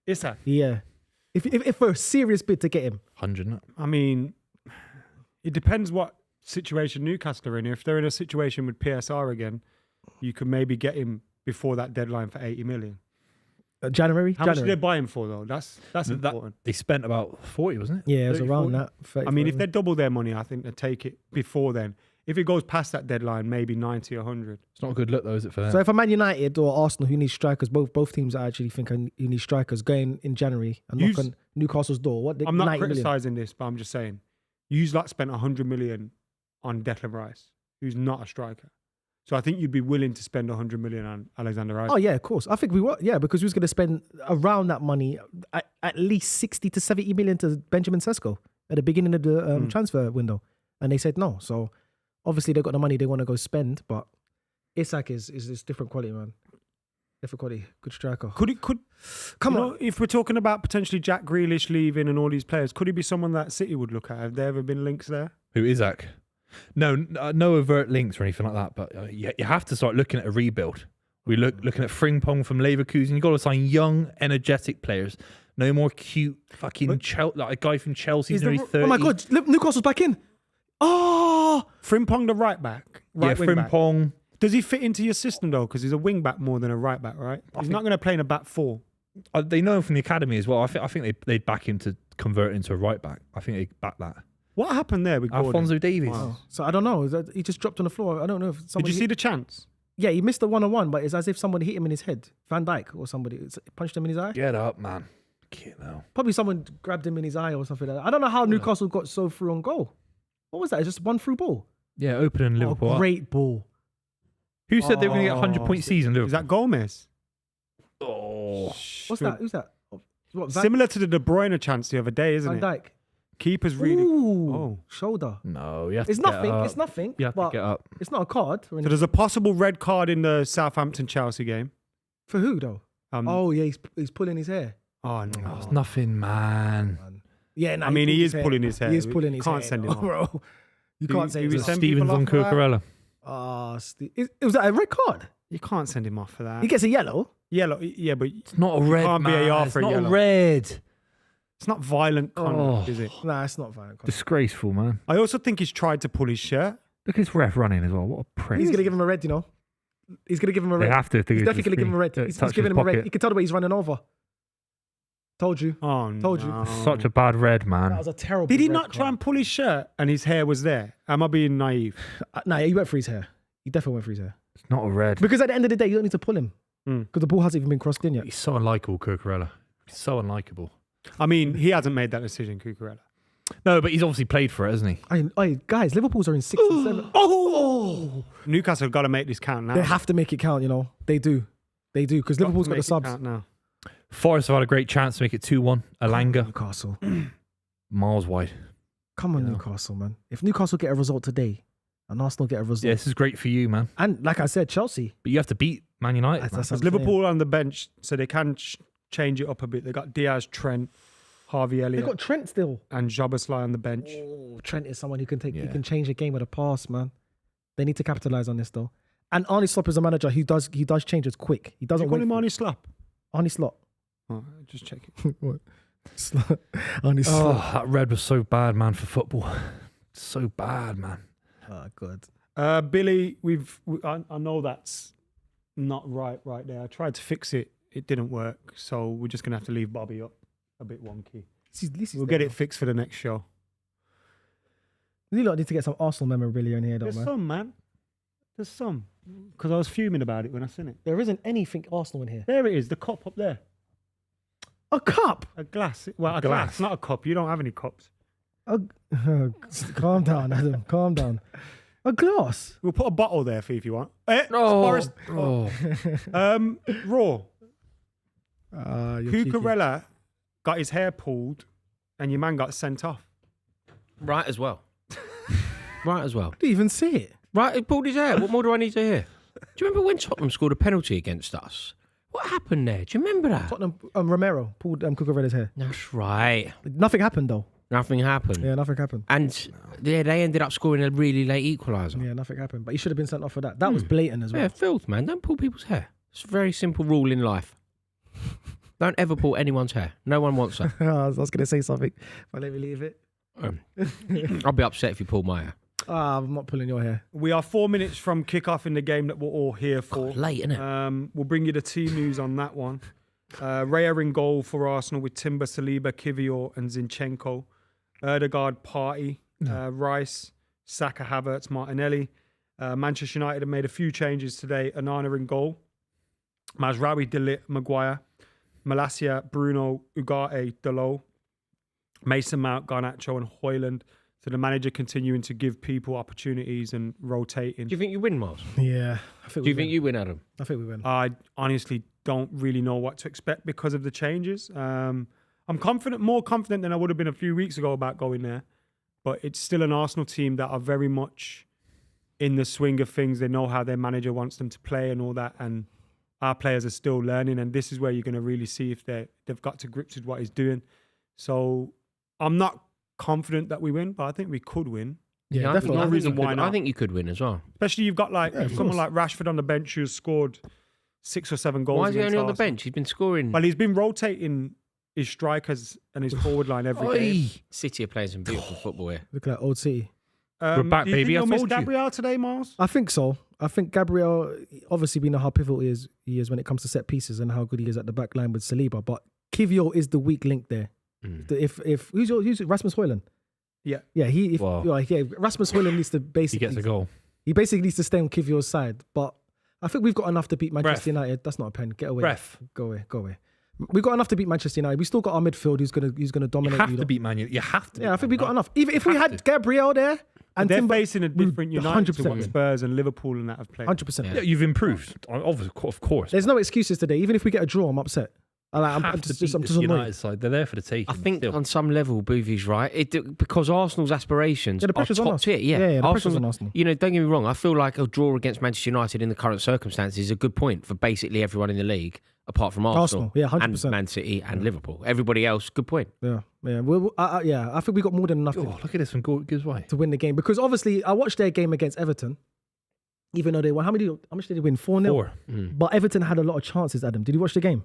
Isak. Yeah. If for a serious bid to get him. 100. No? I mean, it depends what situation Newcastle are in. If they're in a situation with PSR again, you could maybe get him before that deadline for 80 million. January? How much did January. they buy him for though? That's important. They spent about 40, wasn't it? Yeah, it was 30, around 40. that. 30, I mean, if 40. they double their money, I think they take it before then. If it goes past that deadline, maybe 90 or 100. It's not a good look, though, is it, for them? So if a Man United or Arsenal who need strikers, both teams I actually think who need strikers going in January and knock on Newcastle's door. What? I'm not 90 million? criticising this, but I'm just saying, you lot spent 100 million on Declan Rice, who's not a striker. So I think you'd be willing to spend 100 million on Alexander Rice. Oh yeah, of course. I think we were. Yeah, because we was going to spend around that money, at least 60 to 70 million to Benjamin Sesko at the beginning of the transfer window, and they said no. So obviously they got the money they want to go spend, but Isak is different quality, man. Different quality, good striker. Could Come you on. know, if we're talking about potentially Jack Grealish leaving and all these players, could he be someone that City would look at? Have there ever been links there? Who, Isaac? No, no overt links or anything like that. But you have to start looking at a rebuild. We're looking at Frimpong from Leverkusen. You've got to sign young, energetic players. No more cute fucking like a guy from Chelsea who's nearly 30. Oh my God, Newcastle's back in. Oh, Frimpong, the right back. Yeah, Wing back. Frimpong. Does he fit into your system though? Because he's a wing back more than a right back, right? He's not going to play in a back four. They know him from the academy as well. I think they'd back him to convert into a right back. I think they'd back that. What happened there with Gordon? Alphonso Davies. Wow. so I don't know. He just dropped on the floor. I don't know if Did somebody. you see the chance? Yeah, he missed the 1-on-1, but it's as if somebody hit him in his head. Van Dijk or somebody punched him in his eye. Get up, man. No. Probably someone grabbed him in his eye or something like that. I don't know how Newcastle got so through on goal. What was that? It's just one through ball. Yeah, opening Liverpool. Oh, up. great ball. Who said they were going to get a 100-point season, Liverpool? Is that Gomez? Oh. What's that? Who's that? What, Similar to the De Bruyne chance the other day, isn't Van it? Dijk. Keeper's really. Ooh, Oh. shoulder. No, you have It's to get nothing. up. It's nothing. You have to but get up. it's not a card. So there's a possible red card in the Southampton Chelsea game. For who though? Oh, Yeah, he's pulling his hair. no. Oh, it's nothing, man. Yeah, no, I mean, pulled he his is pulling his hair. He is pulling his hair. Can't send him no, off. bro. You Do can't you- say do we it's send Stevens people on off for that? Cucurella. Was that a red card? You can't send him off for that. He gets a yellow. Yellow, yeah, but It's not a red, can't man. VAR It's for a not yellow. a red. it's not violent conduct, Oh. is it? Nah, it's not violent. Disgraceful, man. I also think he's tried to pull his shirt. Look at this ref running as well. What a prick. He's gonna give him a red, you know. He's gonna give him a They red. have to. If they He's get definitely gonna give him a red. He's giving him a red. You can tell the way he's running over. Told you. Oh, Told you. no. Such a bad red, man. That was a terrible. Did he red not try card. and pull his shirt and his hair was there? Am I being naive? Nah, he went for his hair. He definitely went for his hair. It's not a red. Because at the end of the day, you don't need to pull him Mm. because the ball hasn't even been crossed in yet. He's so unlikable, Cucurella. He's so unlikable. I mean, he hasn't made that decision, Cucurella. No, but he's obviously played for it, hasn't he? Guys, Liverpool's are in 6 and 7. Oh! Newcastle have got to make this count now. They have to make it count, you know. They do. They do because Liverpool's got the subs. Now. Forest have had a great chance to make it 2-1. Alanga, Newcastle. miles wide. Come on, Yeah. Newcastle, man. If Newcastle get a result today and Arsenal get a result. Yeah, this is great for you, man. And like I said, Chelsea. But you have to beat Man United. man. That's There's what I'm saying. Liverpool on the bench, so they can change it up a bit. They got Diaz, Trent, Harvey They've Elliott, got Trent still. and Jabbersley on the bench. Oh, Trent is someone who can take. He Yeah. can change a game with a pass, man. They need to capitalize on this though. And Arnie Slot is a manager who does changes quick. He Do doesn't you call wait him for Arnie it. Slap? Arnie Slot. Oh, just check it. What? Slot. Arnie Oh, Slot. that red was so bad, man, for football. So bad, man. Oh, good. Billy, I know that's not right there. I tried to fix it. It didn't work. So we're just going to have to leave Bobby up a bit wonky. We'll get it fixed for the next show. You lot need to get some Arsenal memorabilia in here, though, There's man. some, man. There's some. Because I was fuming about it when I seen it. There isn't anything Arsenal in here. There it is, the cup up there. A cup. A glass. Well, a glass, not a cup. You don't have any cups. Calm down, Adam. Calm down. A glass. We'll put a bottle there for you if you want. Oh, Forest. oh. Raw. You're cheeky. Cucurella got his hair pulled and your man got sent off. Right as well. Right as well. Didn't even see it. Right, he pulled his hair. What more do I need to hear? Do you remember when Tottenham scored a penalty against us? What happened there? Do you remember that? Tottenham, Romero pulled Cucurella's hair. That's right. Nothing happened though. Nothing happened. Yeah, nothing happened. And they ended up scoring a really late equaliser. Yeah, nothing happened. But he should have been sent off for that. That was blatant as well. Yeah, filth, man. Don't pull people's hair. It's a very simple rule in life. Don't ever pull anyone's hair. No one wants that. I was going to say something, but let me leave it. I'll be upset if you pull my hair. I'm not pulling your hair. We are 4 minutes from kickoff in the game that we're all here for. God, late, innit? We'll bring you the team news on that one. Raya in goal for Arsenal with Timber, Saliba, Kivior and Zinchenko. Erdegaard, Partey, Rice, Saka, Havertz, Martinelli. Manchester United have made a few changes today. Onana in goal. Mazraoui, De Ligt, Maguire. Malacia, Bruno, Ugarte, Dalot. Mason Mount, Garnacho and Højlund. So the manager continuing to give people opportunities and rotating. Do you think you win, Miles? Yeah. Do you think you win, Adam? I think we win. I honestly don't really know what to expect because of the changes. I'm confident, more confident than I would have been a few weeks ago about going there. But it's still an Arsenal team that are very much in the swing of things. They know how their manager wants them to play and all that. And our players are still learning. And this is where you're going to really see if they've got to grips with what he's doing. So I'm not confident that we win, but I think we could win. Yeah, I definitely. No reason why not. I think you could win as well. Especially you've got someone like Rashford on the bench who's scored 6 or 7 goals. Why is he against only on the Arsenal. bench? He's been scoring. Well, he's been rotating his strikers and his forward line every game. City are playing some beautiful football here. Look at Old City. We're back, do you baby, I Think you'll miss told you. Gabriel today, Miles? I think so. I think Gabriel, obviously we know how pivotal he is when it comes to set pieces and how good he is at the back line with Saliba. But Kivior is the weak link there. If who's Rasmus Højlund? Yeah. Yeah, Wow. Rasmus Højlund needs to He basically gets a goal. He basically needs to stay on Kivior's side. But I think we've got enough to beat Manchester United. That's not a pen. Get away. Ref. Go away. We've got enough to beat Manchester United. We still got our midfield who's gonna You dominate. have to beat Man United. You have to. Yeah, I think we got enough. Even if we had Gabriel there and They're Timber, facing a different United to 100% what Spurs and Liverpool and that have played. 100%. Yeah, you've improved. Of course. There's no excuses today. Even if we get a draw, I'm upset. I'm Have just to beat I'm this just annoyed. United side. They're there for the taking. I think still. on some level, Buvey's right. Because Arsenal's aspirations Yeah, the are pressure's on top us. tier. Yeah, Yeah, the pressure's Arsenal's- on Arsenal. You know, don't get me wrong. I feel like a draw against Manchester United in the current circumstances is a good point for basically everyone in the league, apart from Arsenal, yeah, and 100%. Man City and Liverpool. Everybody else, good point. Yeah. I think we got more than enough Oh, look at this one. Gives way. to win the game because obviously I watched their game against Everton. Even though they won, how much did they win? 4-0. 4. But Everton had a lot of chances. Adam, did you watch the game?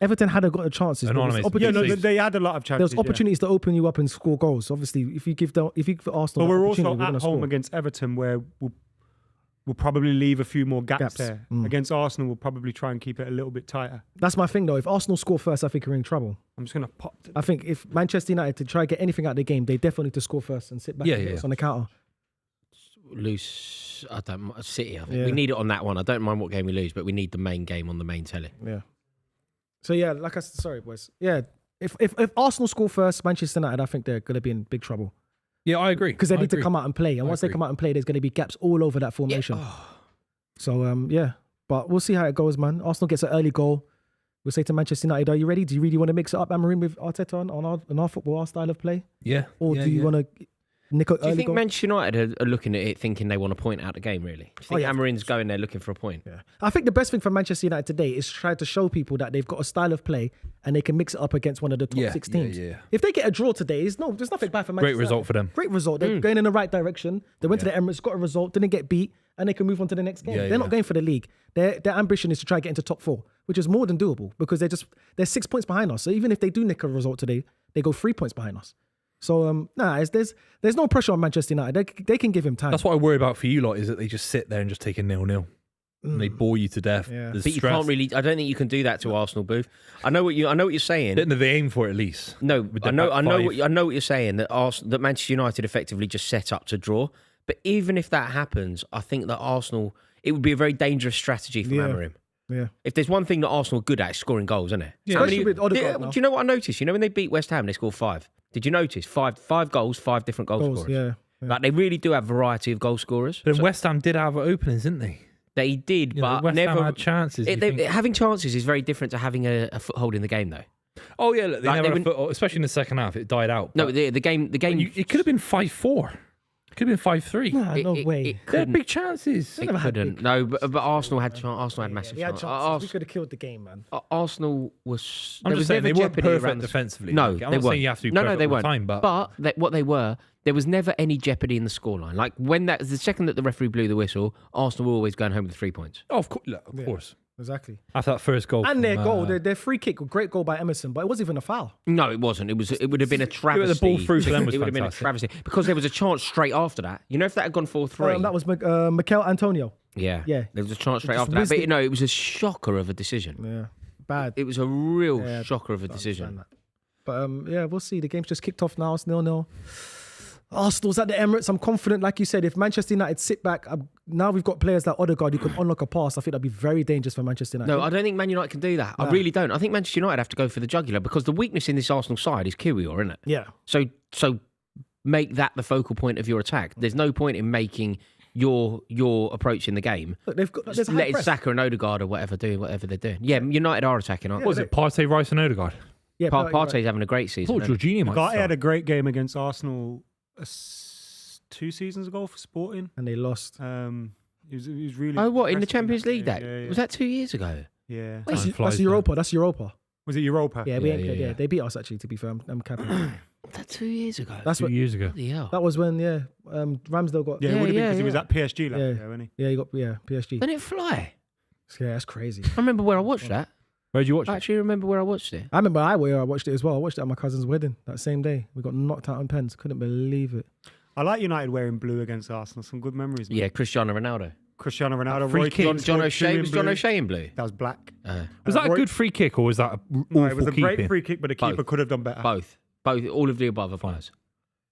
Everton had a lot of chances. There was Anonymous. Yeah, no, Please. they had a lot of chances. There's opportunities to open you up and score goals. Obviously, if you give Arsenal, But we're that also opportunity, at gonna home score. against Everton where we'll probably leave a few more gaps. there. Mm. Against Arsenal, we'll probably try and keep it a little bit tighter. That's my thing, though. If Arsenal score first, I think we're in trouble. I'm just going to pop. I think if Manchester United to try to get anything out of the game, they definitely need to score first and sit back Yeah, and get yeah. us on the counter. Lose, City. I think Yeah. we need it on that one. I don't mind what game we lose, but we need the main game on the main telly. Yeah. So yeah, like I said, sorry boys. Yeah, if Arsenal score first, Manchester United, I think they're going to be in big trouble Yeah, I agree. because they I need to agree. come out and play. And once they agree. come out and play, there's going to be gaps all over that formation. So yeah, but we'll see how it goes, man. Arsenal gets an early goal. We'll say to Manchester United, are you ready? Do you really want to mix it up, Amarim, with Arteta on our football, our style of play? Yeah. Or yeah, do you yeah. want to nick an Do you early think goal? Manchester United are looking at it thinking they want to point out the game, really? Do you think yeah. Amarin's going there looking for a point? Yeah. I think the best thing for Manchester United today is try to show people that they've got a style of play and they can mix it up against one of the top Yeah, 6 yeah, teams. yeah. If they get a draw today, there's nothing bad for Manchester Great result United. for them. Great result. They're going in the right direction. They went to the Emirates, got a result, didn't get beat, and they can move on to the next game. Yeah, They're not going for the league. Their ambition is to try to get into top 4, which is more than doable because they're 6 points behind us. So even if they do nick a result today, they go 3 points behind us. So there's no pressure on Manchester United. They can give him time. That's what I worry about for you lot is that they just sit there and just take a 0-0. And they bore you to death. Yeah. There's But you stress. can't really. I don't think you can do that to Arsenal, Booth. I know what you're saying. Didn't they aim for it at least? No, With I the know back five. what you're saying that Manchester United effectively just set up to draw. But even if that happens, I think that Arsenal it would be a very dangerous strategy for Yeah. Amarim. Yeah. If there's one thing that Arsenal are good at, it's scoring goals, isn't it? Yeah. How many- Especially with Odegaard now. do you know what I noticed? You know when they beat West Ham, they scored 5. Did you notice five goals, 5 different goal Goals, scorers? yeah. Like they really do have variety of goal scorers. But West Ham did have openings, didn't they? They did, You know, but West never Ham had chances. you think- having chances is very different to having a foothold in the game, though. oh yeah, look, they like, never they had a foothold, especially in the second half. It died out. No, but the game. it could have been 5-4. Could have been 5-3. Nah, no way. It They had couldn't. big chances. It never had couldn't. big- No, but Arsenal had massive We had chances. chances. We could have killed the game, man. Arsenal was. I'm there just was saying never they weren't jeopardy perfect around the- defensively. No, I'm they not weren't. saying you have to be no, perfect they all weren't. the time, but what they were, there was never any jeopardy in the scoreline. Like when the second that the referee blew the whistle, Arsenal were always going home with 3 points. oh, of course, look, of course. Exactly. After that first goal, And their from, goal, their free kick, great goal by Emerson, but it wasn't even a foul. No, it wasn't. It would have been a travesty. ball through for them was It would have been a fantastic. travesty because there was a chance straight after that. You know, if that had gone 4-3. That was Mikel Antonio. Yeah. Yeah. There was a chance straight Just after that. whizzed But it. no, it was a shocker of a decision. Yeah, bad. It was a real Yeah, shocker of a I understand decision. that. But yeah, we'll see. The game's just kicked off now. It's 0-0. Arsenal's at the Emirates. I'm confident, like you said, if Manchester United sit back, now we've got players like Odegaard who can unlock a pass. I think that'd be very dangerous for Manchester United. No, I don't think Man United can do that. I really don't. I think Manchester United have to go for the jugular because the weakness in this Arsenal side is Kiwior, isn't it? Yeah. So make that the focal point of your attack. There's no point in making your approach in the game. Look, they've got there's Just a high letting press. Saka and Odegaard or whatever do whatever they're doing. Yeah, United are attacking, aren't What was they? it? Partey, Rice, and Odegaard. Yeah, but you're Partey's right. having a great I season. thought Jorginho might Guy start. had a great game against Arsenal 2 seasons ago for Sporting. And they lost. He was really. Oh, what in the impressive Champions that League? game. That Yeah, yeah. was that 2 years ago. Yeah. Time That's flies, Europa. That's Europa. Was it Europa? Yeah, Yeah. they beat us actually. To be fair, I'm capping. Was that 2 years ago? That's 2 what. years ago. Bloody hell. That was when Ramsdale got. Yeah, it Yeah, would have been yeah, because he was yeah. at PSG last Yeah. year, wasn't he? Yeah, he got PSG. Didn't it fly? Yeah, that's crazy. I remember where I watched that. Where'd you watch I it? actually remember where I watched it. I remember where I watched it as well. I watched it at my cousin's wedding that same day. We got knocked out on pens. Couldn't believe it. I like United wearing blue against Arsenal. Some good memories. Man. Yeah, Cristiano Ronaldo. Cristiano Ronaldo, Free Roy kick. Keane John scored O'Shea. 2 in Was John blue. O'Shea in blue? That was black. Was that a Roy- good free kick or was that a No, awful it was a keeping? great free kick, but the Both. keeper could have done better. Both. All of the above applies.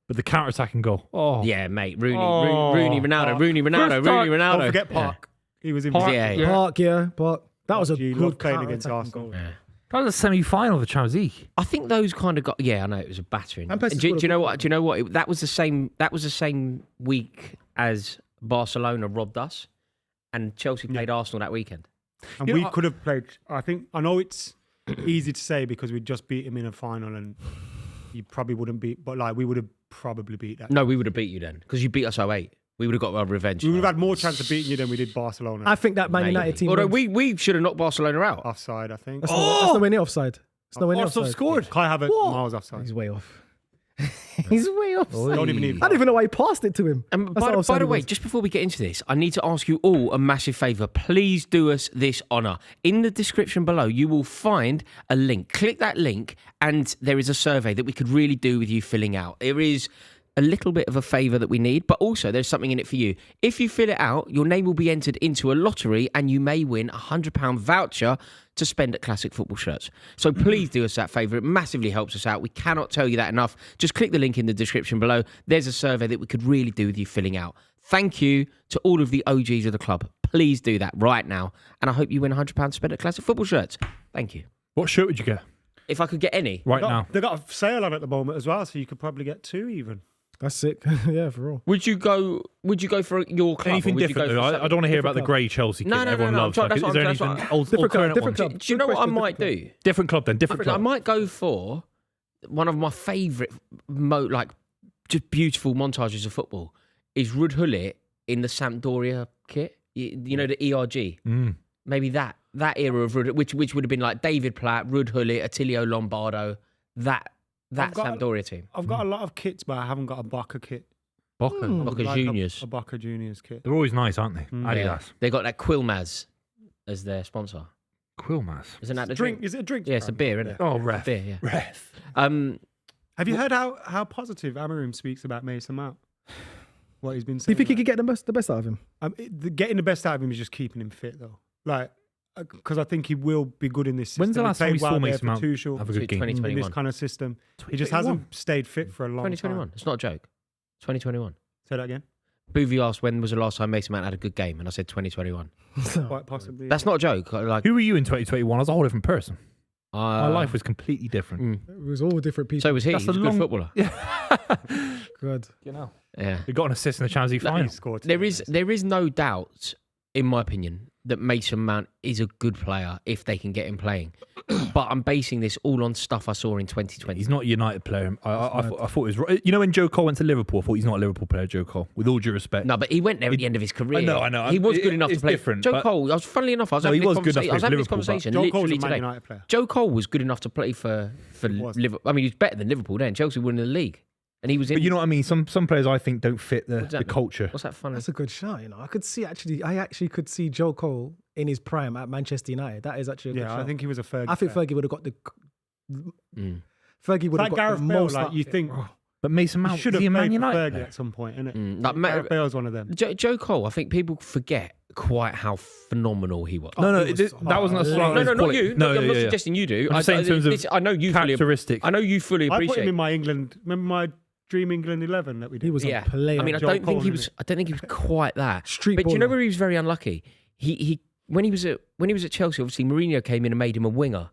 But the counter-attacking goal. Oh, Yeah, mate. Rooney, Oh, Rooney, Ronaldo, Park. Rooney, Ronaldo, First Rooney, time- Ronaldo. Don't forget Park. He was in. Park, Yeah, yeah. Park, Park. That was a He good loved playing against counter-attacking Arsenal. goal. Yeah. That was a semi-final of the Champions League. I think those kind of got. Yeah, I know it was a battering. And Pesci Do scored a you know good what? Do you know what? That was the same. That was the same week as Barcelona robbed us, and Chelsea played Arsenal that weekend. And You we know, could have played. I know it's easy to say because we just beat him in a final, and you probably wouldn't beat. But like we would have probably beat that. No, we would have beat you then because you beat us 08. We would have got our revenge. We would have had more chance of beating you than we did Barcelona. I think that Man Maybe. United team. Although wins. we should have knocked Barcelona out. Offside, I think. That's nowhere near offside. It's nowhere near Arsenal offside. scored. Kai Havertz What? miles offside. He's way off. He's way off. Don't even need. I don't even know why he passed it to him. And That's how by offside the he way, was. just before we get into this, I need to ask you all a massive favour. Please do us this honour. In the description below, you will find a link. Click that link, and there is a survey that we could really do with you filling out. There is a little bit of a favour that we need, but also there's something in it for you. If you fill it out, your name will be entered into a lottery, and you may win a £100 voucher to spend at Classic Football Shirts. So please do us that favour. It massively helps us out. We cannot tell you that enough. Just click the link in the description below. There's a survey that we could really do with you filling out. Thank you to all of the OGs of the club. Please do that right now. And I hope you win £100 to spend at Classic Football Shirts. Thank you. What shirt would you get If I could get any. right now? They got a sale on at the moment as well, so you could probably get 2 even. That's sick. Yeah, for real. Would you go for your club? Anything or would you different? go though? for I don't want to hear about the club. grey Chelsea kit No, no, everyone no, loves. no, Like, that's is what there I'm- anything that's what Different club, alternate different one? club. Do you know Good what I question, might different do? Different club then. Different I club. might go for one of my favourite, just beautiful montages of football is Ruud Gullit in the Sampdoria kit. You know, the ERG. Maybe that era of Ruud, which would have been like David Platt, Ruud Gullit, Attilio Lombardo, that I've got- Sampdoria team. I've got a lot of kits, but I haven't got a Boca kit. Boca. Boca Like Juniors. A Boca Juniors kit. They're always nice, aren't they? Mm. Adidas. Yeah. They got that Quilmaz as their sponsor. Quilmas. Isn't that the Drink? drink? Is it a drink? Yeah, it's a beer, isn't it? Oh, A ref. beer, yeah. Ref. Have you heard how positive Amarim speaks about Mason Mount? What he's been Do saying. you think he could get the best out of him? Getting the best out of him is just keeping him fit, though. Like, because I think he will be good in this system. When's the He last time played we saw well there Mason for Mount Tuchel have a good game? 2021. in this kind of system? He just hasn't stayed fit for a long 2021. time. It's not a joke. 2021. Say that again. Buvey asked when was the last time Mason Mount had a good game, and I said 2021. Quite possibly. That's not a joke. Like, Who were you in 2021? I was a whole different person. My uh, life was completely different. It was all different people. So was he. That's He was a a good long- footballer. Good. You know. Yeah. They got an assist in the Champions League Like, final. He scored. There is no doubt, in my opinion, that Mason Mount is a good player if they can get him playing. But I'm basing this all on stuff I saw in 2020. He's not a United player. I thought it was right. You know, when Joe Cole went to Liverpool, I thought he's not a Liverpool player, Joe Cole, with all due respect. No, but he went there at the end of his career. I know. He was good enough to play. Different, Joe Cole, funnily enough, I was having this conversation Joe Cole's literally a Man today. United player. Joe Cole was good enough to play for Liverpool. I mean, he was better than Liverpool then. Chelsea won the league. And he was in. But you know what I mean? Some players I think don't fit the culture. What's that funny? That's a good shot, you know. I actually could see Joe Cole in his prime at Manchester United. That is actually a good shot. I think he was a Fergie. I think Fergie would have got the. Fergie would have got Gareth the Bale, most. like you think. But Mason Mount Should have is he a Man played for United Fergie at some point, innit? Like, Gareth Bale's one of them. Joe Cole, I think people forget quite how phenomenal he was. No, that wasn't a slight. No, not you. No, I'm not suggesting you do. I'm just saying in terms of I know you characteristics. I know you fully I appreciate. put him in my England. Remember my Dream England 11 that we did? He was a player. I mean, I Joe don't think Cole, he was. I don't think he was quite that. Street but do you know baller. where he was very unlucky? He when he was at Chelsea, obviously Mourinho came in and made him a winger,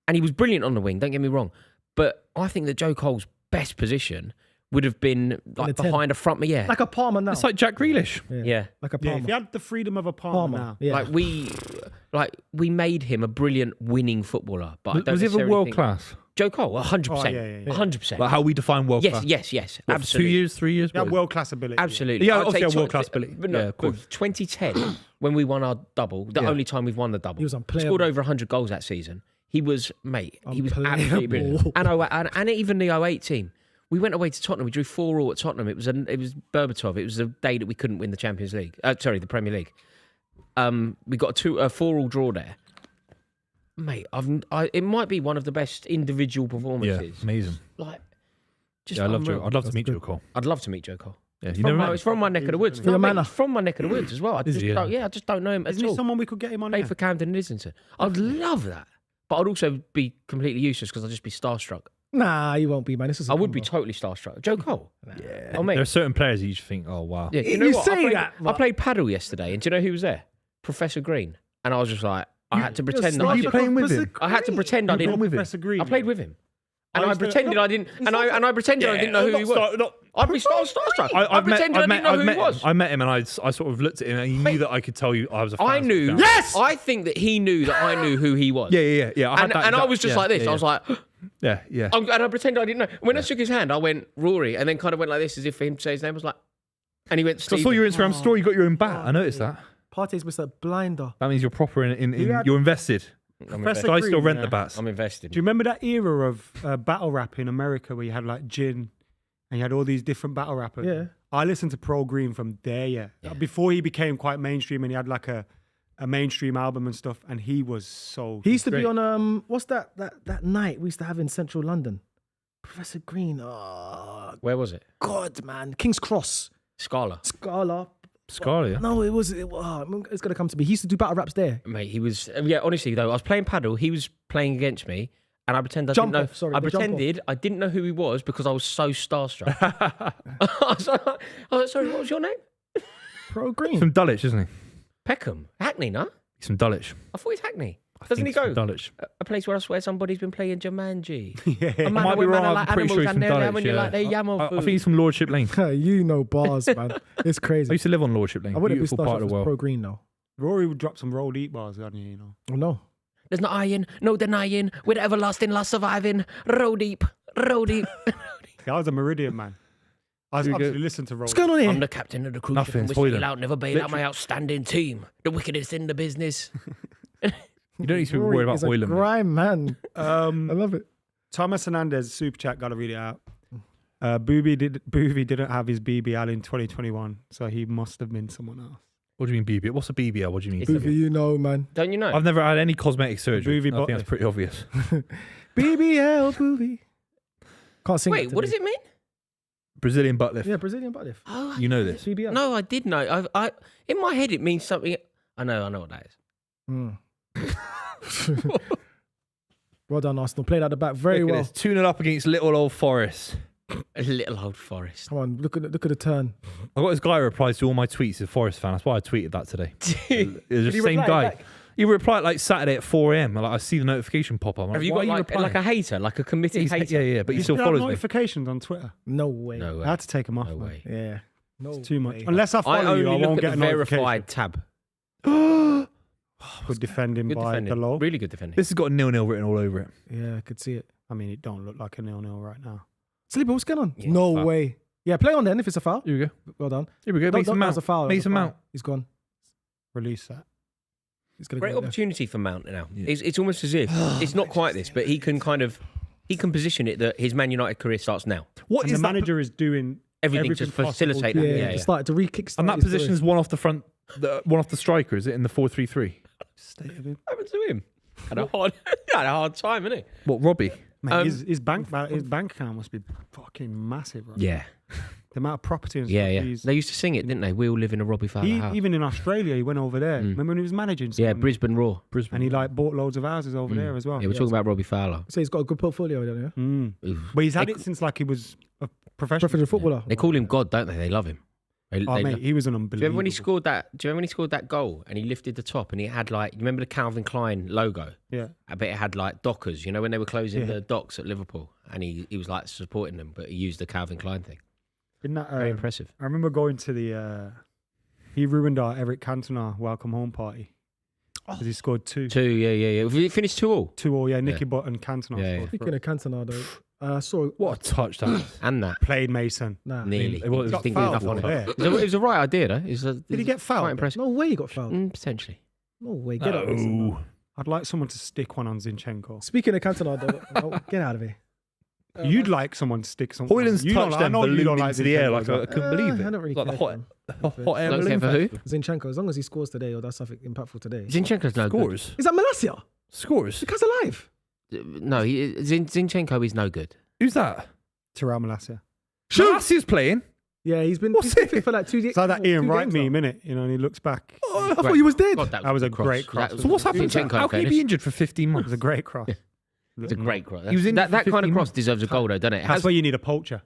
and he was brilliant on the wing. Don't get me wrong, but I think that Joe Cole's best position would have been like behind a front man. Yeah, like a Palmer now. It's like Jack Grealish. yeah. Like a Yeah, Palmer. if he had the freedom of a Palmer now. Yeah. Like we made him a brilliant winning footballer. But I don't Was he ever necessarily world think- class? Joe Cole, 100%. Oh, yeah. 100%. Like how we define world class? Yes, What, absolutely. 2 years, 3 years? He had What? world class ability. Absolutely. Yeah, I'd obviously say had world-class ability. But no, Yeah, of course. 2010, when we won our double, the Yeah. only time we've won the double. He was unplayable. Scored over 100 goals that season. He was, mate, he was absolutely Unplayable. brilliant. And even the 08 team. We went away to Tottenham. We drew 4-4 at Tottenham. It was Berbatov. It was the day that we couldn't win the Champions League. The Premier League. We got a 4-4 draw there. Mate, it might be one of the best individual Yeah, performances. amazing. Like, just Yeah, I love unreal. Joe. I'd love to meet Joe Cole. I'd love to meet Joe Cole. Yeah, you From never my, met it's from my neck of the woods. From your mate, manor. it's from my neck of the woods as well. I just he? don't, I just don't know him at Isn't he all. someone we could get him on Played here? for Camden and Islington. I'd love that. But I'd also be completely useless because I'd just be starstruck. Nah, you won't be, man. This is. I would be totally starstruck. Joe Cole. Yeah. Oh, mate. There are certain players that you just think, oh, wow. Yeah, you know You what? say I that, I played paddle yesterday, and do you know who was there? Professor Green. And I was just like, I had to pretend that I you didn't. playing with him? I had to pretend I You played didn't. with him? Professor Green. I played with him. And Oh, I he's the- pretended I didn't. And I pretended I didn't know who he was. I'd be starstruck. I pretended I didn't know who he was. I met him and I sort of looked at him and he knew that I could tell you I was a fan. I knew. fan. Yes. I think that he knew that I knew who he was. Yeah. And I was just like this. I was like, yeah. and I pretended I didn't know. When I shook his hand, I went Rory, and then kind of went like this, as if for him to say his name. I was like, and he went. So I Stephen. saw your Instagram story. You got your own bat. I noticed that. Partey's Mr. Blinder. That means you're proper in had- you're invested. I'm Professor So I Green, still rent yeah. the bats. I'm invested. Do you remember that era of battle rap in America where you had like Gin and you had all these different battle rappers? Yeah. I listened to Pro Green from there, yeah. Before he became quite mainstream and he had like a mainstream album and stuff, and he was so. He used to be Great. on what's that night we used to have in Central London? Professor Green. Oh Where was it? God, man. King's Cross. Scala. Scala. Scalia. No, it's gonna come to me. He used to do battle raps there. Mate, he was. Yeah, honestly though, I was playing paddle. He was playing against me, and I pretended I Jump didn't know. off, sorry, I the jump pretended I didn't know who he was because I was so starstruck. I was like, sorry, what was your name? Pro He's Green. from Dulwich, isn't he? Peckham, Hackney, no? He's from Dulwich. I thought he's Hackney. I Doesn't think he he's go? from Dulwich. A place where I swear somebody's been playing Jumanji. Yeah. A man might that be went wrong, man I'm like pretty sure animals he's and from they're Dulwich, when you're yeah. like they're YAML I food. think he's from Lordship Lane. You know bars, man. It's I crazy. used to live on Lordship Lane. I wouldn't be Beautiful part of the starstruck world. Pro Green though. Rory would drop some roll deep bars on you, you know. Oh no. There's no iron, no denying, with everlasting last surviving. Row deep, row deep. I was a Meridian man. I was obviously listened to roll. What's going on I'm here? the captain of the crew. Nothing, From it's whiskey Hoyland. out, never bail out my outstanding team. The wickedest in the business. You don't need to be Rory worried about is a Hoyland. grime man. I love it. Thomas Hernandez super chat, gotta read it out. Buvey didn't have his BBL in 2021, so he must have been someone else. What do you mean BBL? What's a BBL? What do you mean? It's a- Buvey, you know, man. Don't you know? I've never had any cosmetic surgery. Buvey I think bought that's it. pretty obvious. BBL Buvey. Can't sing. Wait, what does it mean? Brazilian butt lift. Yeah, Brazilian butt lift. Oh, You know this. BBL. no, I did know. I in my head it means something. I know what that is. Mm. Well done, Arsenal. Played out the back very Look at well. this. 2-0 up against little old Forest. A little old forest. Come on, look at the turn. I got this guy who replies to all my tweets. He's a Forest fan. That's why I tweeted that today. It was the he same reply guy. back? He replied like Saturday at 4 a.m. Like I see the notification pop up. I'm Have like, you why got are like, replying? a hater, like a committed He's- hater? yeah, but he You still still have follows me. notifications on Twitter. No way. No I way. had to take them off, No man. way. Yeah. No It's too much. way. Unless I I follow only you, I look won't at get the a notification. verified tab. Good defending Good by defending. Delo. Really good defending. This has got a 0-0 written all over it. Yeah, I could see it. I mean, it don't look like a 0-0 right now. Sleeper, what's going on? Yeah, No foul. way. Yeah, play on then if it's a foul. Here we go. Well done. Here we go. Don't- Mason don't- Mount. that's a foul. That's Mason a foul. Mount. He's gone. Release that. He's gonna Great go there. opportunity for Mount now. Yeah. It's almost as if it's not quite this, but he can position it that his Man United career starts now. What And is the that? manager is doing Everything to possible facilitate to- that. Yeah, Yeah, just started to re-kickstart. And that his position career. is one off the front, one off the striker. Is it in the 4-3-3? State of him. What happened to him? Had a hard time, didn't he? What, Robbie? Mate, his bank account must be fucking massive, right? Yeah, The amount of property and stuff. yeah. he's- They used to sing it, didn't they? We all live in a Robbie Fowler house. Even in Australia, he went over there. Remember when he was managing? Yeah, someone? Brisbane Raw. And he like bought loads of houses over there as well. Yeah, we're talking about Robbie Fowler. So he's got a good portfolio, don't you? Mm. But he's had it since like he was a professional. Professional footballer. They call him God, don't they? They love him. They Oh, lo- mate, he was an Do unbelievable. you remember when he scored that? Do you remember when he scored that goal and he lifted the top and he had like? You remember the Calvin Klein logo? Yeah. I bet it had like Dockers. You know when they were closing Yeah. the docks at Liverpool and he was like supporting them, but he used the Calvin Klein thing. Isn't that, Very impressive. I remember going to the. He ruined our Eric Cantona welcome home party because he scored two. 2, yeah. We finished 2-2. 2-2, yeah. Nicky Butt and Cantona Yeah, scored. Speaking of Cantona, though, I saw What a touch that was. And that Played Mason. nearly. it was- Just didn't got get enough fouled on it. there. It was a right idea though. Did he get fouled? Quite impressive. No way he got fouled. Potentially. No way. Get out of here. Oh. I'd like someone to stick one on Zinchenko. Speaking of Cantona, though, oh, get out of here. You'd like someone to stick someone. Hoyland's you don't touched like- I them know you ballooned don't like into the air Zinchenko like as well. I couldn't believe it. I don't really like the care hot air Don't balloon care for who? festival. Zinchenko, as long as he scores today or does something impactful today. Zinchenko's no Scores. Is that Malacia? Scores. The guy's alive. good. No, Zinchenko is no good. Who's that? Terrell Malacia. Malassia's playing. Yeah, he's been What's fit it? for like 2 years. It's like that Ian Wright meme, innit? You know, and he looks back. It I thought he was dead. God, That was a great cross. That So what's happened to him? Zinchenko, How can he be fairness. injured for 15 months? was a great cross. It's a great cross. He was in that for kind of 15 cross months. deserves a goal, though, doesn't it? That's where you need a poacher.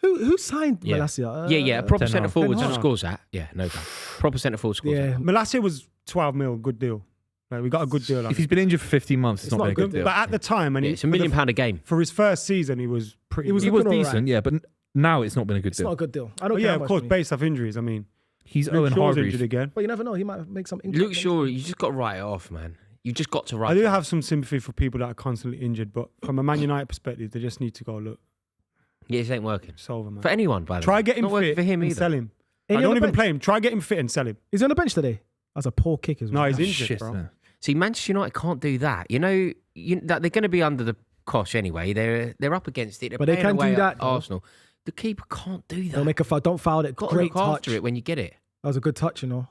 Who signed Yeah. Malacia? Yeah. A proper Ten centre Hag. forward Ten Hag. scores that. Yeah, no doubt. Proper centre forward scores Yeah. that. Malacia was 12 mil, good deal. Like, we got a good deal on If he's been injured for 15 months, it's, It's not not been a good good, deal. But at the time, and Yeah, he, it's £1 million a game. for his first season, he was pretty. He was He good. was looking all decent, right. yeah, but now it's not been a good It's not deal. a good deal. I don't Oh, care yeah, how of much course, money. based off injuries. I mean, He's Luke Owen Shaw's Hargreaves. injured again. But you never know. He might make some. Luke Shaw, you just got to write it off, man. You've just got to write I do it off. have some sympathy for people that are constantly injured, but from a Man United perspective, they just need to go look, Yeah, it ain't working. solve him. Man. For anyone, by the way. Try get him Not working fit for him and either. sell him. Ain't I he on don't the even bench? play him. Try get him fit and sell him. Is he on the bench today? That's a poor kick as well. No, he's Oh, injured, shit, bro. no. See, Manchester United can't do that. You know, that they're going to be under the cosh anyway. They're up against it. They're But they playing can do away that, at though. Arsenal. The keeper can't do that. Don't make a foul. Don't foul it. Got to Great look after touch. it when you get it. That was a good touch, you know.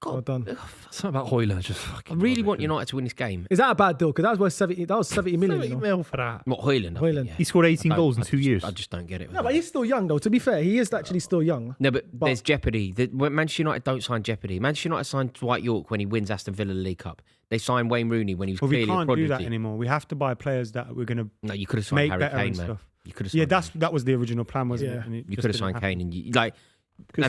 God, Well done. Something about Hoyland just I fucking. really rubbish, want isn't it? United to win this game. Is that a bad deal? Because that was worth 70. That was 70 million. You know? mil for that. What, Hoyland? I think, Hoyland. yeah. He scored 18 I don't- goals in 2 years. I just don't get it. No, but he's still young though. To be fair, he is actually still young. No, but there's jeopardy. When Manchester United don't sign jeopardy. Manchester United signed Dwight York when he wins Aston Villa League Cup. They signed Wayne Rooney when he was But we clearly a can't do prodigy. that anymore. We have to buy players that we're going to No, you could have signed make Harry better Kane, and man. stuff. You could have. Yeah, signed that was the original plan, wasn't Yeah. it? And it You just could have didn't signed happen. Kane, and Could've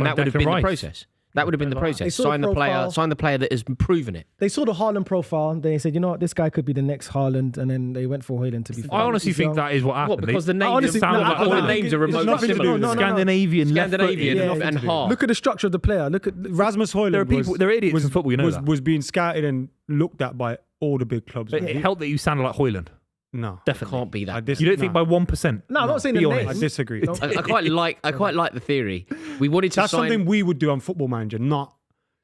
that signed would have been Declan the Rice. process. That would have been the They process. saw the Sign the player, profile. sign the player that has proven it. They saw the Haaland profile. And they said, you know what, this guy could be the next Haaland, and then they went for Hoyland to be. I honestly He's think young. that is what happened. What? Because the names honestly- sound no, like I all the don't names think are it's remotely nothing to do similar. with No, no, no. Scandinavian, Scandinavian Yeah, and yeah. hard. Look at the structure of the player. Look at Rasmus Højlund There are people. They're idiots was, in football. You know that. was being scouted and looked at by all the big clubs. But it helped that you sounded like Hoyland. No, Definitely. Can't be that. I You don't think by 1%? No, I'm not saying be the honest. I names. disagree. No. I quite like the theory. We wanted to That's sign. something we would do on Football Manager, not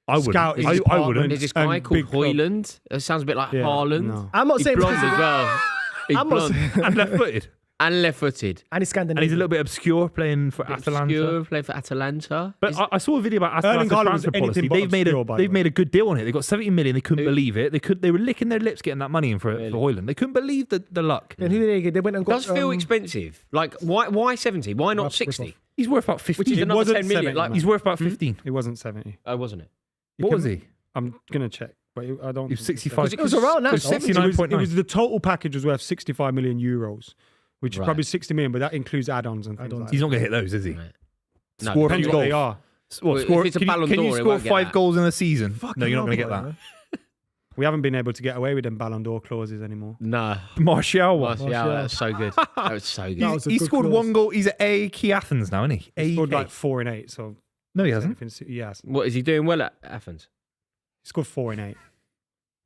I wouldn't. scouting I wouldn't. department There's this guy and called big club. Hoyland. It sounds a bit like Yeah, Haaland. no. I'm not He's saying blonde as well. He's I'm not blonde saying, And left-footed. and left-footed. and he's Scandinavian. And he's a little bit obscure playing for Atalanta. Obscure, played for Atalanta. But I saw a video about Atalanta Haaland was transfer policy. anything but They've made obscure, by the they've way. made a good deal on it. They got 70 million. They couldn't Who? believe it. They were licking their lips getting that money in for Really? Hoyland. They couldn't believe the luck. And who did they get? They went and got. Does feel expensive. Like why 70? Why not 60? He's worth about 15. Which is It another wasn't 10 million. 70, Like, man. He's worth about 15. It wasn't 70. oh, wasn't it? You What can- was he? I'm gonna check, but I don't. He was think it's 65. 70. It was around that. It was though. 69.9. It was the total package was worth 65 million euros, which is Right. probably 60 million, but that includes add-ons and things Add-ons. like He's that. not going to hit those, is he? Right. No, Score a Depends few what they goals. are. What, Well, if score, it's a can you, Ballon can you d'Or, it score won't get 5 that. goals in a season? Fucking No, you're not hell, going to get boy, that. We haven't been able to get away with them Ballon d'Or clauses anymore. No. Martial one. Yeah, that's so good. That was so good. That was a He good scored clause. 1 goal. He's at AEK Athens now, isn't he? He scored AEK. like 4 in 8, so No, he hasn't. Yes, What is he doing well at Athens? he scored 4 in 8.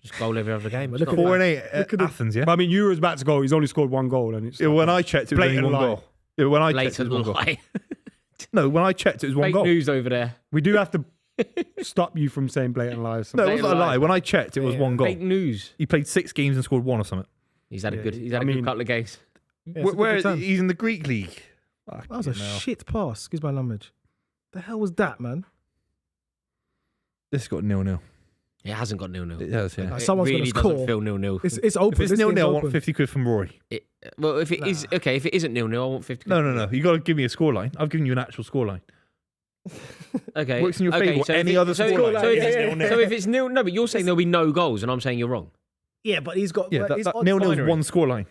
Just goal every other game. But It's look not at 4 bad. and 8 at Athens, yeah? But I mean, Euro's about to go. He's only scored 1 goal, and it's Yeah, when I checked, it was only blatant 1 lie. goal. Yeah, when I checked, it Blatant was 1 goal. lie. No, when I checked, it was 1 Fake goal. news over there. we do have to stop you from saying blatant lies. No, it Blatant wasn't a lie. lie. When I checked, it was 1 goal. Fake news. He played 6 games and scored 1 or something. He's had a Yeah, good. He's I had a good mean- couple of games. Yeah, it's a Where good return. he's in the Greek league. That was a Fucking hell. shit pass. Excuse my language. The hell was that, man? This has got 0-0. It hasn't got 0-0. It has, yeah. Like, It someone's really gonna doesn't score. feel 0-0. It's open. If it's This 0-0, game's I want open. 50 quid from Rory. Well, if it is okay, if it isn't 0-0, I want 50. No. You got to give me a scoreline. I've given you an actual scoreline. Okay. Works in your okay, favour. so Any if it- other so, scoreline? so if Yeah, it's yeah, yeah. so if it's 0, no, but you're saying there'll be no goals, and I'm saying you're wrong. Yeah, but he's got. Yeah, his that odds 0-0 is binary. 1 scoreline.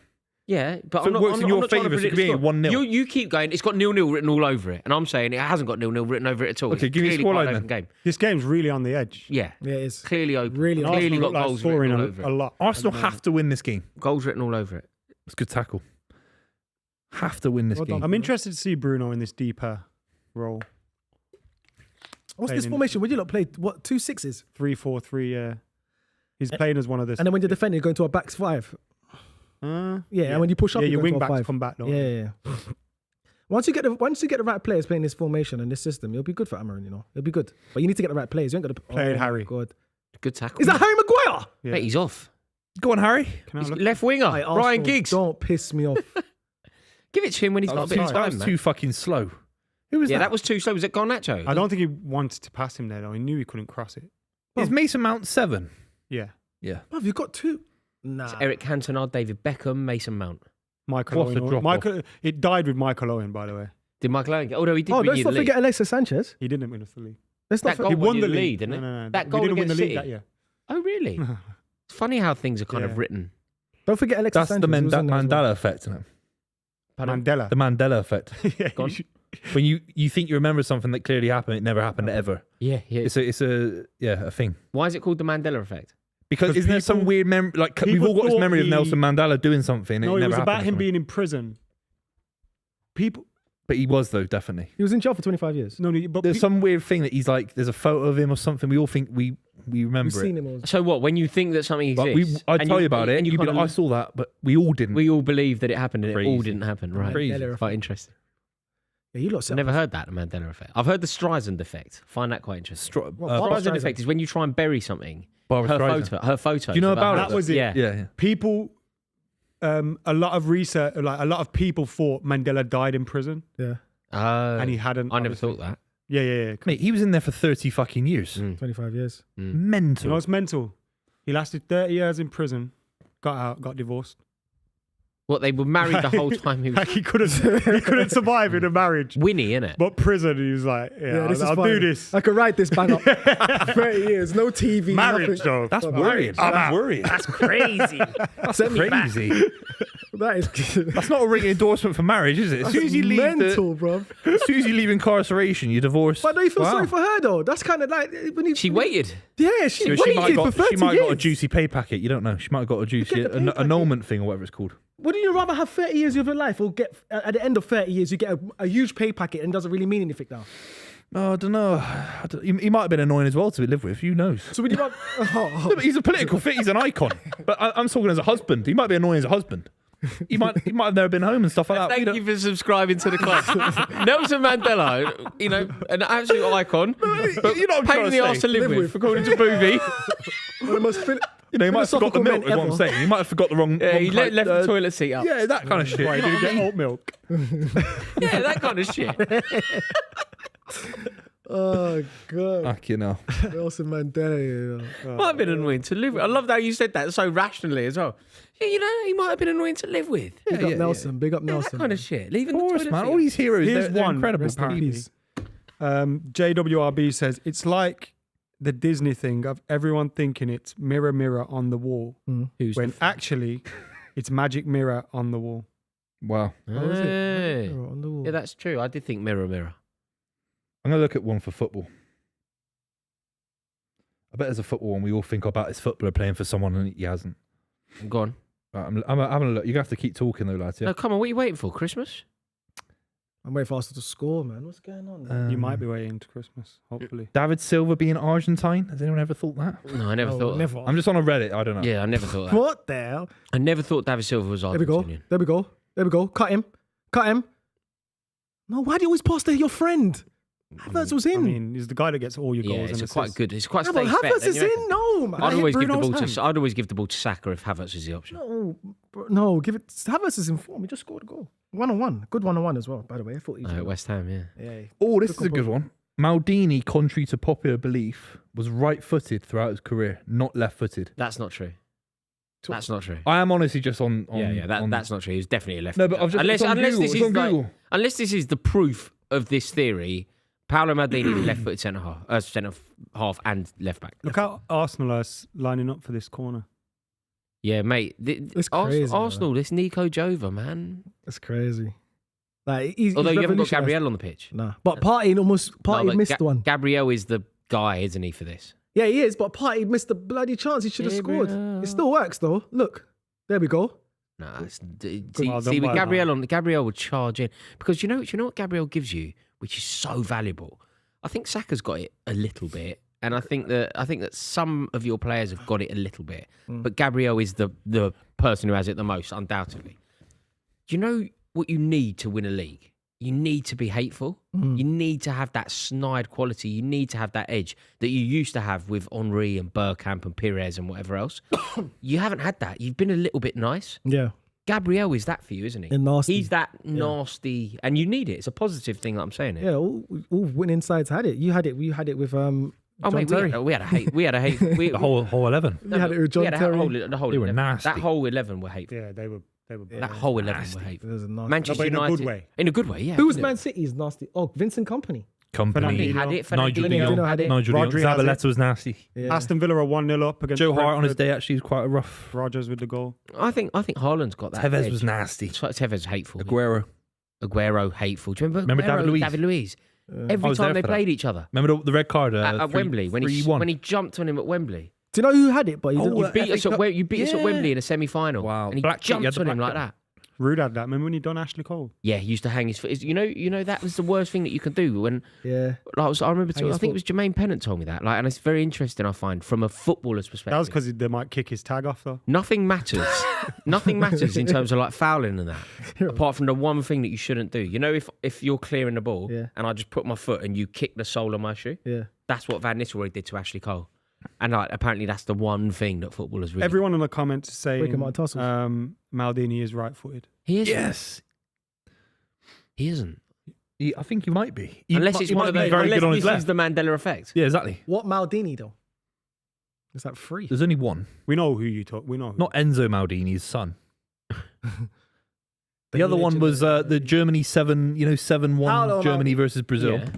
Yeah, but So I'm it not. works I'm in not, your I'm not trying to favour, so it predict could be the score. 1-0. You keep going. It's got 0-0 written all over it, and I'm saying it hasn't got 0-0 written over it at all. Okay, It's give me a clearly quite scoreline an then. open game. This game's really on the edge. Yeah, Yeah, it is. clearly open. Really And clearly Arsenal got look like goals scoring written all over a it. lot. Arsenal have to win this game. Goals written all over it. It's a good tackle. Have to win this Well done. game. I'm interested to see Bruno in this deeper role. What's Playing this in- formation? Would you not play what 2 6s? 3-4-3. He's playing as one of the. And then when you're defending, you go into a back 5. Uh, Yeah, and when you push up, yeah, you your go wing into a backs 5. come back. Don't Yeah, they? yeah, yeah. Once you get the right players playing this formation and this system, it'll be good for Amarin. You know, it'll be good. But you need to get the right players. You ain't got to Played Harry. God, Good tackle. is that Harry Maguire? Yeah. Mate, he's off. Go on, Harry. Can I He's look? left winger. Hey, Ryan Arsenal, Giggs. Don't piss me off. Give it to him when he's got a bit of That time, was man. too fucking slow. Who was Yeah, that? that was too slow. Was it Garnacho? I don't think he wanted to pass him there though. He knew he couldn't cross it. Is Mason Mount 7? Yeah. Yeah. Bruv, you've got 2. Nah. It's Eric Cantona, David Beckham, Mason Mount. Michael What a Owen. drop-off. It died with Michael Owen, by the way. Did Michael Owen get? Although he did Oh, win let's you not the league. forget Alexis Sanchez. He didn't win us the league. Let's not That goal forget. He won the lead, league, didn't it? No. That We goal didn't win the against league City. that year. Oh, really? It's funny how things are kind of Yeah. written. Don't forget Alexis That's Sanchez. the he was in there as Mandela well. effect, isn't it? Pardon? Mandela. The Mandela effect. Yeah, Go on. you should- When you think you remember something that clearly happened, it never happened ever. Yeah. It's a thing. Why is it called the Mandela effect? Because 'Cause isn't there some people- weird memory? Like we've people all got this thought memory of he- Nelson Mandela doing something. And No, it it never was happened about or him something. being in prison. People. But he was though, definitely. He was in jail for 25 years. No, but There's some weird thing that he's like. There's a photo of him or something. We all think we remember We've seen it. him all. So what? When you think that something But exists, I'd and tell you about it, and and you'd be kinda- like, I saw that, but we all didn't. we all believe that it happened, and it all Crazy. didn't happen. Right? Crazy. Mandela Quite interesting. Yeah, you lot I've set never up- heard that, the Mandela effect. I've heard the Streisand effect. Find that quite interesting. Barbra Streisand Streisand. effect is when you try and bury something. Barbra Streisand. Her photo. Do you know about it? That was it. Yeah. Yeah. people. A lot of research, like a lot of people thought Mandela died in prison, Yeah, Oh, and he hadn't. I never obviously. thought that. Yeah. Mate, he was in there for 30 fucking years. 25 years. Mental. You know, it's mental. He lasted 30 years in prison, got out, got divorced. What, they were married the whole time he was Like he couldn't survive in a marriage. Winnie, innit? But prison, he was like, yeah, this is I'll fine. do this. I could write this bang up. 30 years, no TV. Marriage, nothing. though. That's Fuck, worrying. I'm That's out. worrying. That's crazy. That's Send me back. crazy. That is That's not a ringing endorsement for marriage, is it? As soon as you leave, mental, bro. as soon as you leave incarceration, you divorce. But don't you feel Wow. sorry for her though? That's kind of like when you, She waited. Yeah, she Yeah, waited for 30 she might have got a years. juicy pay packet. You don't know. She might have got a juicy get the pay packet. annulment thing or whatever it's called. Wouldn't you rather have 30 years of your life or get at the end of 30 years you get a huge pay packet and it doesn't really mean anything now? Oh, I don't know. He might have been annoying as well to live with. Who knows? So would you rather? No, but he's a political fit. He's an icon. But I'm talking as a husband. He might be annoying as a husband. He might have never been home and stuff like that. Thank you for subscribing to the club. Nelson Mandela, you know, an absolute icon. But you know what I'm pain trying in to the say. arse to live Live with, with. according to Buvey. One of the most You know, he might have forgot the philosophical milk. men Is what I'm ever. saying. He might have forgot the wrong. Yeah, he wrong left the toilet seat up. Yeah, that kind of shit. Why, did he get oat milk? Yeah, that kind of shit. Oh god, Fuck you know. Nelson Mandela. You know. Might have been annoying to live with. I love how you said that so rationally as well. Yeah, you know, he might have been annoying to live with. Big up Nelson. Big up Yeah, Nelson. that kind of shit. Leaving Of the course, toilet man. seat All up. these heroes, Here's they're one. incredible. Rest in apparently. peace. JWRB says it's like the Disney thing of everyone thinking it's mirror, mirror on the wall, Who's when actually it's magic mirror on the wall. Wow. Oh, is it? Hey. Oh, on the wall. Yeah, that's true. I did think mirror, mirror. I'm going to look at one for football. I bet there's a football one we all think about this footballer playing for someone and he hasn't. Go on. Right, I'm having a look. You're going to have to keep talking though, lads. Yeah? No, come on. What are you waiting for? Christmas? I'm waiting for Arsenal to score, man. What's going on? Man? You might be waiting to Christmas, hopefully. David Silva being Argentine. Has anyone ever thought that? No, I never thought. Never. I'm just on a Reddit. I don't know. Yeah, I never thought that. What the hell? I never thought David Silva was There we go. Argentinian. There we go. There we go. Cut him. Cut him. No, why do you always pass to your friend? Havertz was in. I mean, he's the guy that gets all your Yeah, goals. it's and quite assists. good. It's quite Yeah, but safe bet. Havertz then, is you reckon? in. No, man. I'd hit always give the Bruno's ball hand. to. I'd always give the ball to Saka if Havertz is the option. No, no, give it. Havertz is in form. He just scored a goal. 1-on-1. Good 1-on-1 as well, by the way. I thought he was West Ham, yeah. Yeah. Oh, this Good is a good one. Maldini, contrary to popular belief, was right-footed throughout his career, not left-footed. That's not true. That's not true. I am honestly just on That's not true. He was definitely a left. No, but I've just unless it's on Google. this It's is on like, Google. unless this is the proof of this theory. Paolo Maldini, left-footed centre half and left back. Look how Arsenal are lining up for this corner. Yeah, mate. It's crazy, Arsenal, this Nico Jova, man. That's crazy. Like, he's Although you haven't got revolutionised. Gabriel on the pitch. Nah, but Partey missed one. Gabriel is the guy, isn't he, for this? Yeah, he is, but Partey missed the bloody chance. He should have scored. It still works though. Look, there we go. Nah, Well see done with by Gabriel would charge in because you know what Gabriel gives you, which is so valuable. I think Saka's got it a little bit, and I think that some of your players have got it a little bit, but Gabriel is the person who has it the most, undoubtedly. Do you know what you need to win a league? You need to be hateful. You need to have that snide quality. You need to have that edge that you used to have with Henry and Bergkamp and Pires and whatever else. You haven't had that. You've been a little bit nice. Yeah. Gabriel is that for you, isn't he? And nasty. He's that nasty, and you need it. It's a positive thing that I'm saying. Yeah, all winning sides had it. You had it with John Mate, Terry. we had a hate. The whole 11. You had it with John we had Terry. the whole They were 11. nasty. That whole 11 were hateful. Yeah, they were. That whole 11 were It hateful. was a nasty. Manchester No, but in a United. good way. In a good way, yeah. Who was Man City's nasty? Oh, Vincent Company. Company. He had it. Nigel Fernandinho de Jong. had it. Nigel de Jong. Rodri has it. Zabaleta was nasty. Yeah. Aston Villa are 1-0 up against Joe Hart on his Brentford. day actually was quite a rough. Rogers with the goal. I think Haaland's got that. Tevez edge. was nasty. Tevez hateful. Aguero. Hateful. Do you Remember Aguero, David Luiz? Every I was time there they for that. played each other Remember the red card at Wembley when he 3-1. when he jumped on him at Wembley. Do you know who had it? But he didn't. You beat us at Cup. Wembley in a semi-final. Wow. And he Black kit, you had jumped the on him black like kit. that. Rude had that. Remember when he done Ashley Cole? Yeah, he used to hang his foot. You know that was the worst thing that you can do when. Yeah. Like, I remember. Hang his I think it foot. was Jermaine Pennant told me that. Like, and it's very interesting. I find from a footballer's perspective. That was because they might kick his tag off though. Nothing matters. Nothing matters in terms of like fouling and that. Apart from the one thing that you shouldn't do. You know, if you're clearing the ball Yeah. and I just put my foot and you kick the sole of my shoe, Yeah. that's what Van Nistelrooy did to Ashley Cole. And like, apparently that's the one thing that footballers really. Everyone in the comments is saying Breaking my tassels. Maldini is right-footed. He isn't. Yes. He isn't. I think he might be. Unless it's one of those. very Unless good on his this left. is the Mandela effect. Yeah, exactly. What Maldini though? Is that free? There's only one. We know who you talk. We know. Who. Not Enzo Maldini's son. The other one legend was of- the Germany 7-1 Paolo Germany Maldini. versus Brazil. Yeah.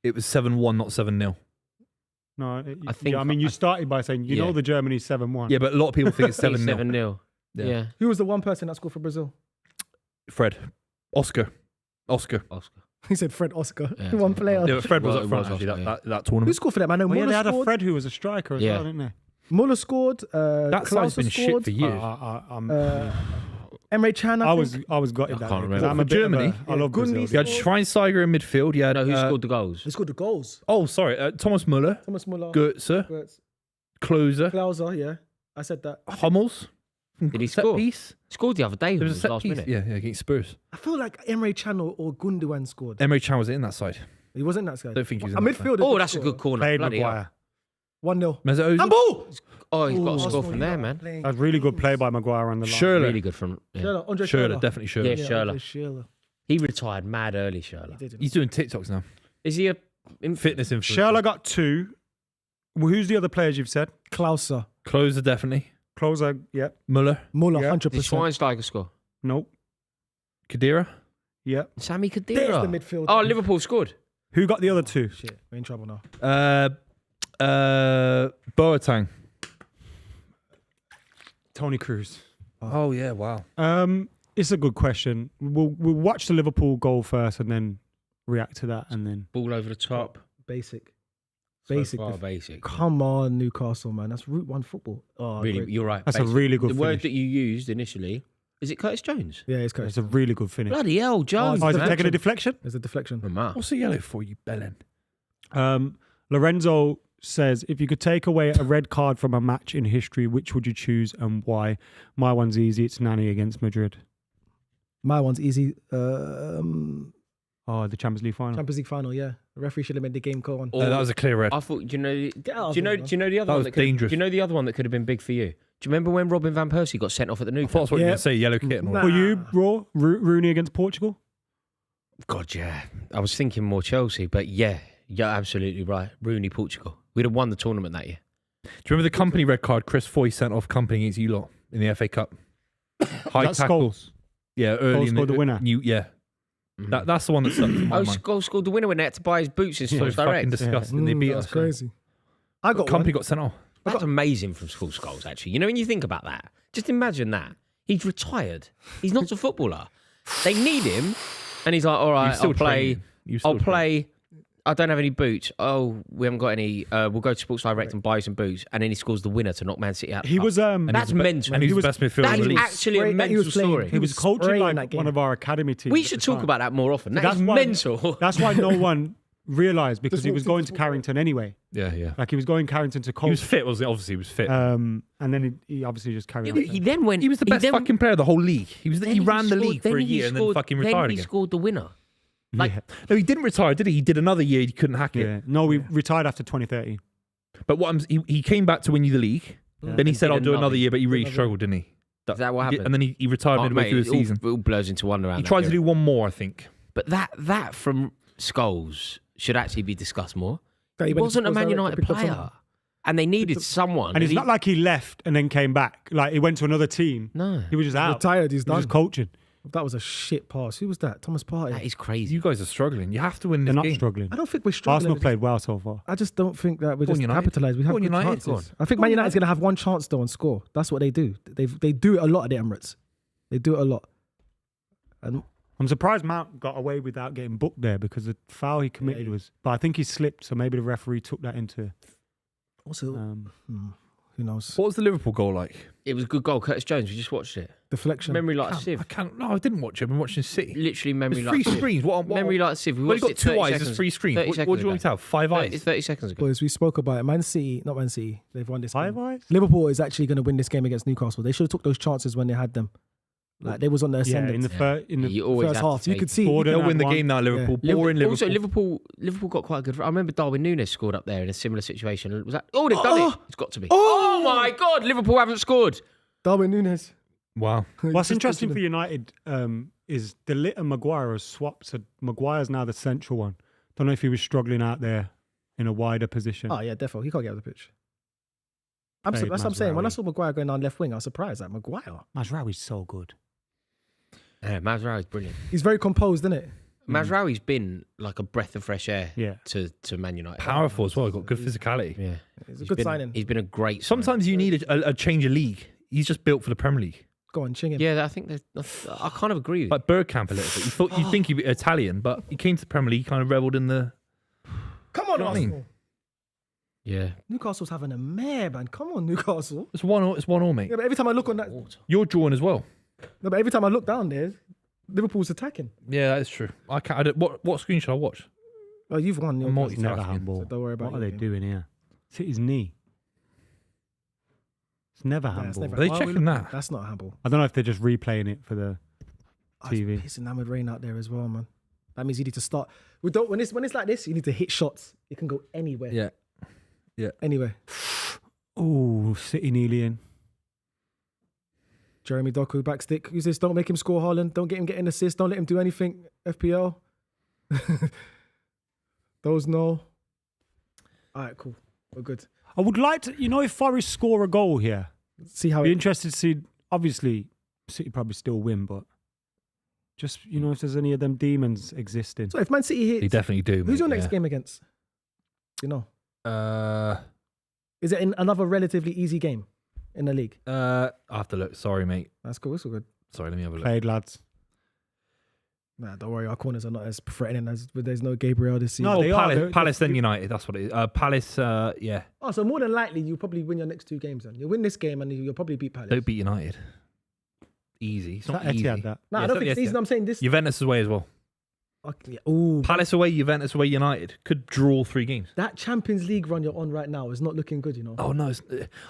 It was 7-1, not 7-0. No, I think- I mean, you started by saying you Yeah. know the Germany 7-1. Yeah, but a lot of people think it's 7-0. 7-0. Yeah. Yeah. Who was the one person that scored for Brazil? Fred. Oscar. Oscar. He said Fred Oscar. Yeah, One player. Yeah, but Fred was Well, up it front was actually, Oscar, that Who tournament. scored for them? I know Oh, yeah, Muller they had a scored. Fred who was a striker as Yeah. well, didn't they? Muller scored. That side's Klauser been shit scored. for years. Emre Can. I was gutted I that can't day, 'cause remember. I'm For a bit of Germany? I love Gundy Brazil. You had Schweinsteiger in midfield. You had, No, who scored the goals? He scored the goals. Oh, sorry. Thomas Muller, Thomas Muller. Goetze, Gertz, Klose, Klauser, yeah. I said that. Hummels. Did he set score? piece. Scored the other day. There It was a was set last piece. minute. Yeah, against Spurs. I feel like Emre Can or Gundogan scored. Emre Can was in that side. He wasn't that guy. Don't think he was A in that side. midfielder. Oh, did that's a score. good corner. Played Bloody hell. Maguire. 1-0. Mesut Ozil. Handball! Oh, he's got a Ooh, score Arsenal, from you there, lot man. playing. That's really good play by Maguire on the line. Schürrle. Really good from. Yeah. Schürrle, Andre Schürrle, definitely Schürrle. Yeah, Yeah, Schürrle. Andre Schürrle. He retired mad early, He Schürrle. did. He's doing TikToks now. Is he a Fitness influencer. Schürrle got 2. Well, who's the other players you've said? Klauser. Klose definitely. Closer, yep. Muller. Muller, Yeah. 100%. Did Schweinsteiger score? Nope. Kadira. Yep. Sammy There's Khedira. the midfield. Oh, Liverpool scored. Who got the other 2? Shit, we're in trouble now. Boateng. Tony Cruz. Oh yeah, wow. It's a good question. We'll watch the Liverpool goal first and then react to that and then. Ball over the top. Basic. So Basic. far basic. Come on, Newcastle, man. That's Route 1 football. Oh, Really, great. you're right. That's a basic. really good The word finish. that you used initially Is it Curtis Jones? Yeah, it's It's a really good finish. Bloody hell, Jones. Oh, is it man. taking a deflection? There's a deflection. Man. What's the yellow for, you bellend? Lorenzo says, if you could take away a red card from a match in history, which would you choose and why? My one's easy. It's Nani against Madrid. My one's easy. Oh, the Champions League final. Champions League final, yeah. The referee should have made the game go on. Or- That was a clear red. I thought, do you know the Get out other of here, one was that could dangerous. Do you know the other one that could have been big for you? Do you remember when Robin van Persie got sent off at the I thought that's Newcastle? what you were Yeah. going to say, yellow kit and all Nah. that. For you, Raw, Rooney against Portugal? God, yeah. I was thinking more Chelsea, but yeah, you're absolutely right. Rooney, Portugal. We'd have won the tournament that year. Do you remember the company red card Chris Foy sent off company against you lot in the FA Cup? High That's tackles. Scholes. Yeah, early in scored the winner. Yeah. That's the one that stuck in my Oh, mind. Scholes scored the winner when they had to buy his boots in So Sports fucking Direct. disgusting. They beat that's us. crazy. I got Company one. got sent off. That's amazing from Scholes, actually. You know, when you think about that, just imagine that. He's retired. He's not a footballer. They need him, and he's like, all right, still I'll play. training. You still I'll play. I don't have any boots. Oh, we haven't got any. We'll go to Sports Direct and buy some boots. And then he scores the winner to knock Man City out. He was That's mental. And he was the best midfielder That in is the league. actually a Spraying- he mental was playing- story. he was coaching spraying like that game. one of our academy teams. We at should the talk time. about that more often. That's That's why- mental. That's why no one realised because he was going to Carrington anyway. Yeah. Like he was going Carrington to He coach. was fit, wasn't he? Obviously, he was fit. And then he obviously just carried on. He then went. he was the best then- fucking player of the whole league. He then ran the scored- league for then a he year and then scored- fucking then retired he again. scored the winner. Like, No, he didn't retire, did he? He did another year. He couldn't hack it. Yeah. No, we retired after 2013. But he came back to win you the league. Then he And said, did "I'll do another. another year," but he really struggled, didn't he? Is that what happened? And then he retired Oh, midway mate, through the it all- season. It all blurs into one around. He that tried to period. do one more, I think. But that from Scholes should actually be discussed more. That He went to wasn't a Sports Man Direct, United picked up player, something. and they needed someone. And it's he- not like he left and then came back. Like he went to another team. no, He was just out. Retired, he's He was done. just coaching. That was a shit pass. Who was that? Thomas Partey. that is crazy. You guys are struggling. You have to win They're this not game. struggling. I don't think we're struggling. Arsenal played well so far. I just don't think that we're Go on, just United. capitalised. We have Go on, good United. chances. Go on. I think Man United's going to have one chance though and score. That's what they do. They do it a lot at the Emirates. They do it a lot. And I'm surprised Mount got away without getting booked there because the foul he committed was. But I think he slipped, so maybe the referee took that into. also, who knows? What was the Liverpool goal like? It was a good goal, Curtis Jones. We just watched it. Deflection. Memory like a sieve. I can't. No, I didn't watch it. I've been watching City. Literally memory It's like three a sieve. screens. What? Memory like a sieve. We Well, you watched got it 2 30 eyes. seconds- There's 3 screens. 30 What do seconds you want me ago. to have? 5 30 eyes. 30 seconds ago. Boys, we spoke about it. Man City, not Man City. They've won this Five game. eyes? Liverpool is actually going to win this game against Newcastle. They should have took those chances when they had them. Like they was on the Yeah, ascendant. in the Yeah. You always first have to half. You take could it. see. Gordon They'll had win the one. game now. Liverpool. Boring Liverpool. Also, Liverpool got quite a good. I remember Darwin Núñez scored up there in a similar situation. Was that? Oh, they've done it. It's got to be. Oh my God! Liverpool haven't scored. Darwin Núñez. Wow. What's Just interesting mention for United is De Ligt and Maguire are swapped. So Maguire's now the central one. Don't know if he was struggling out there in a wider position. Oh yeah, definitely. He can't get out of the pitch. Played That's what I'm saying. When I Mazraoui. saw Maguire going down left wing, I was surprised. Like Maguire, Mazraoui's so good. Yeah, Mazraoui's brilliant. he's very composed, isn't it? Mazraoui's been like a breath of fresh air Yeah. to Man United. Powerful as well. Got good physicality. Yeah, It's a good signing. He's been a great. signing. Sometimes you need a change of league. He's just built for the Premier League. Go on, ching him. Yeah, I think I kind of agree with Like Bergkamp a little bit. You thought you'd think he'd be Italian, but he came to the Premier League, kind of reveled in the. Come on, You know what I mean? Arsenal. you. Yeah. Newcastle's having a mare, man. Come on, Newcastle. It's 1-1. It's 1-1, mate. Yeah, but every time I look on that, You're drawing as well. no, but every time I look down there, Liverpool's attacking. Yeah, that is true. I can't. What screen should I watch? Oh, you've won. You're multi- It's never Multitasking. handball. So don't worry about What are your they game. doing here? It's hit his knee. It's never Yeah, it's handball. never- Are they why checking we that? That's not handball. I don't know if they're just replaying it for the TV. It's pissing down with rain out there as well, man. That means you need to start. When it's like this, you need to hit shots. It can go anywhere. Yeah. Anywhere. Oh, City nearly in. Jeremy Doku backstick. Who's this? Don't make him score, Haaland. Don't get him getting assists. Don't let him do anything. FPL. Those no. All right, cool. We're good. I would like to, if Forest score a goal here, See how I'd be it. interested to see. Obviously, City probably still win, but just if there's any of them demons existing. So if Man City They hits, definitely do. who's your mate, next yeah. game against? You know, Uh, is it in another relatively easy game in the league? I have to look. Sorry, mate. That's cool. It's all good. Sorry, let me have a look. Played, lads. Nah, don't worry. Our corners are not as threatening as there's no Gabriel this season. No, Oh, they are. Palace, They're- Palace then United. That's what it is. Palace, yeah. Oh, so more than likely you'll probably win your next 2 games then. You'll win this game and you'll probably beat Palace. Don't beat United. easy. It's Not not easy. Etihad, that. No, Yeah, I don't it's think not it's easy. Etihad. I'm saying this. Juventus away as well. Okay, ooh, Palace away, Juventus away, United. Could draw 3 games. that Champions League run you're on right now is not looking good, you know. Oh, no.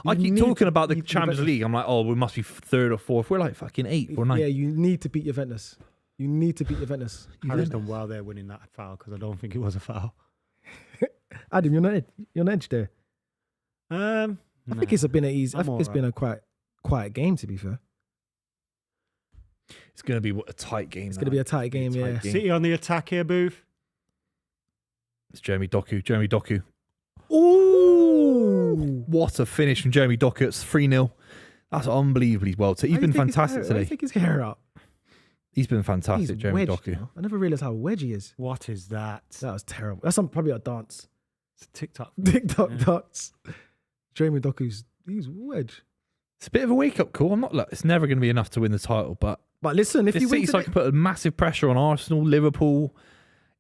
I keep need talking to about the beat Champions Juventus. League. I'm like, oh, we must be 3rd or 4th. We're like fucking 8th or 9th. Yeah, you need to beat Juventus. You need to beat Juventus. Harry's done well there winning that foul because I don't think it was a foul. Adam, you're on edge there. I think it's been an easy. I I'm think it's been a quite quiet game, to be fair. It's going to be a tight game. It's going to be a tight game, yeah. game. City on the attack here, Booth. It's Jeremy Doku. Jeremy Doku. Ooh! What a finish from Jeremy Doku. It's 3-0. That's unbelievably well. He's been fantastic I today. think his hair up. He's been fantastic, He's Jeremy wedged, Doku. you know? I never realised how wedge he is. What is that? That was terrible. That's probably a dance. It's a TikTok. TikTok Yeah. dance. Jeremy Doku's he's wedge. It's a bit of a wake-up call. I'm not. Look, it's never going to be enough to win the title, but But listen, if this you win City today, side can put a massive pressure on Arsenal, Liverpool.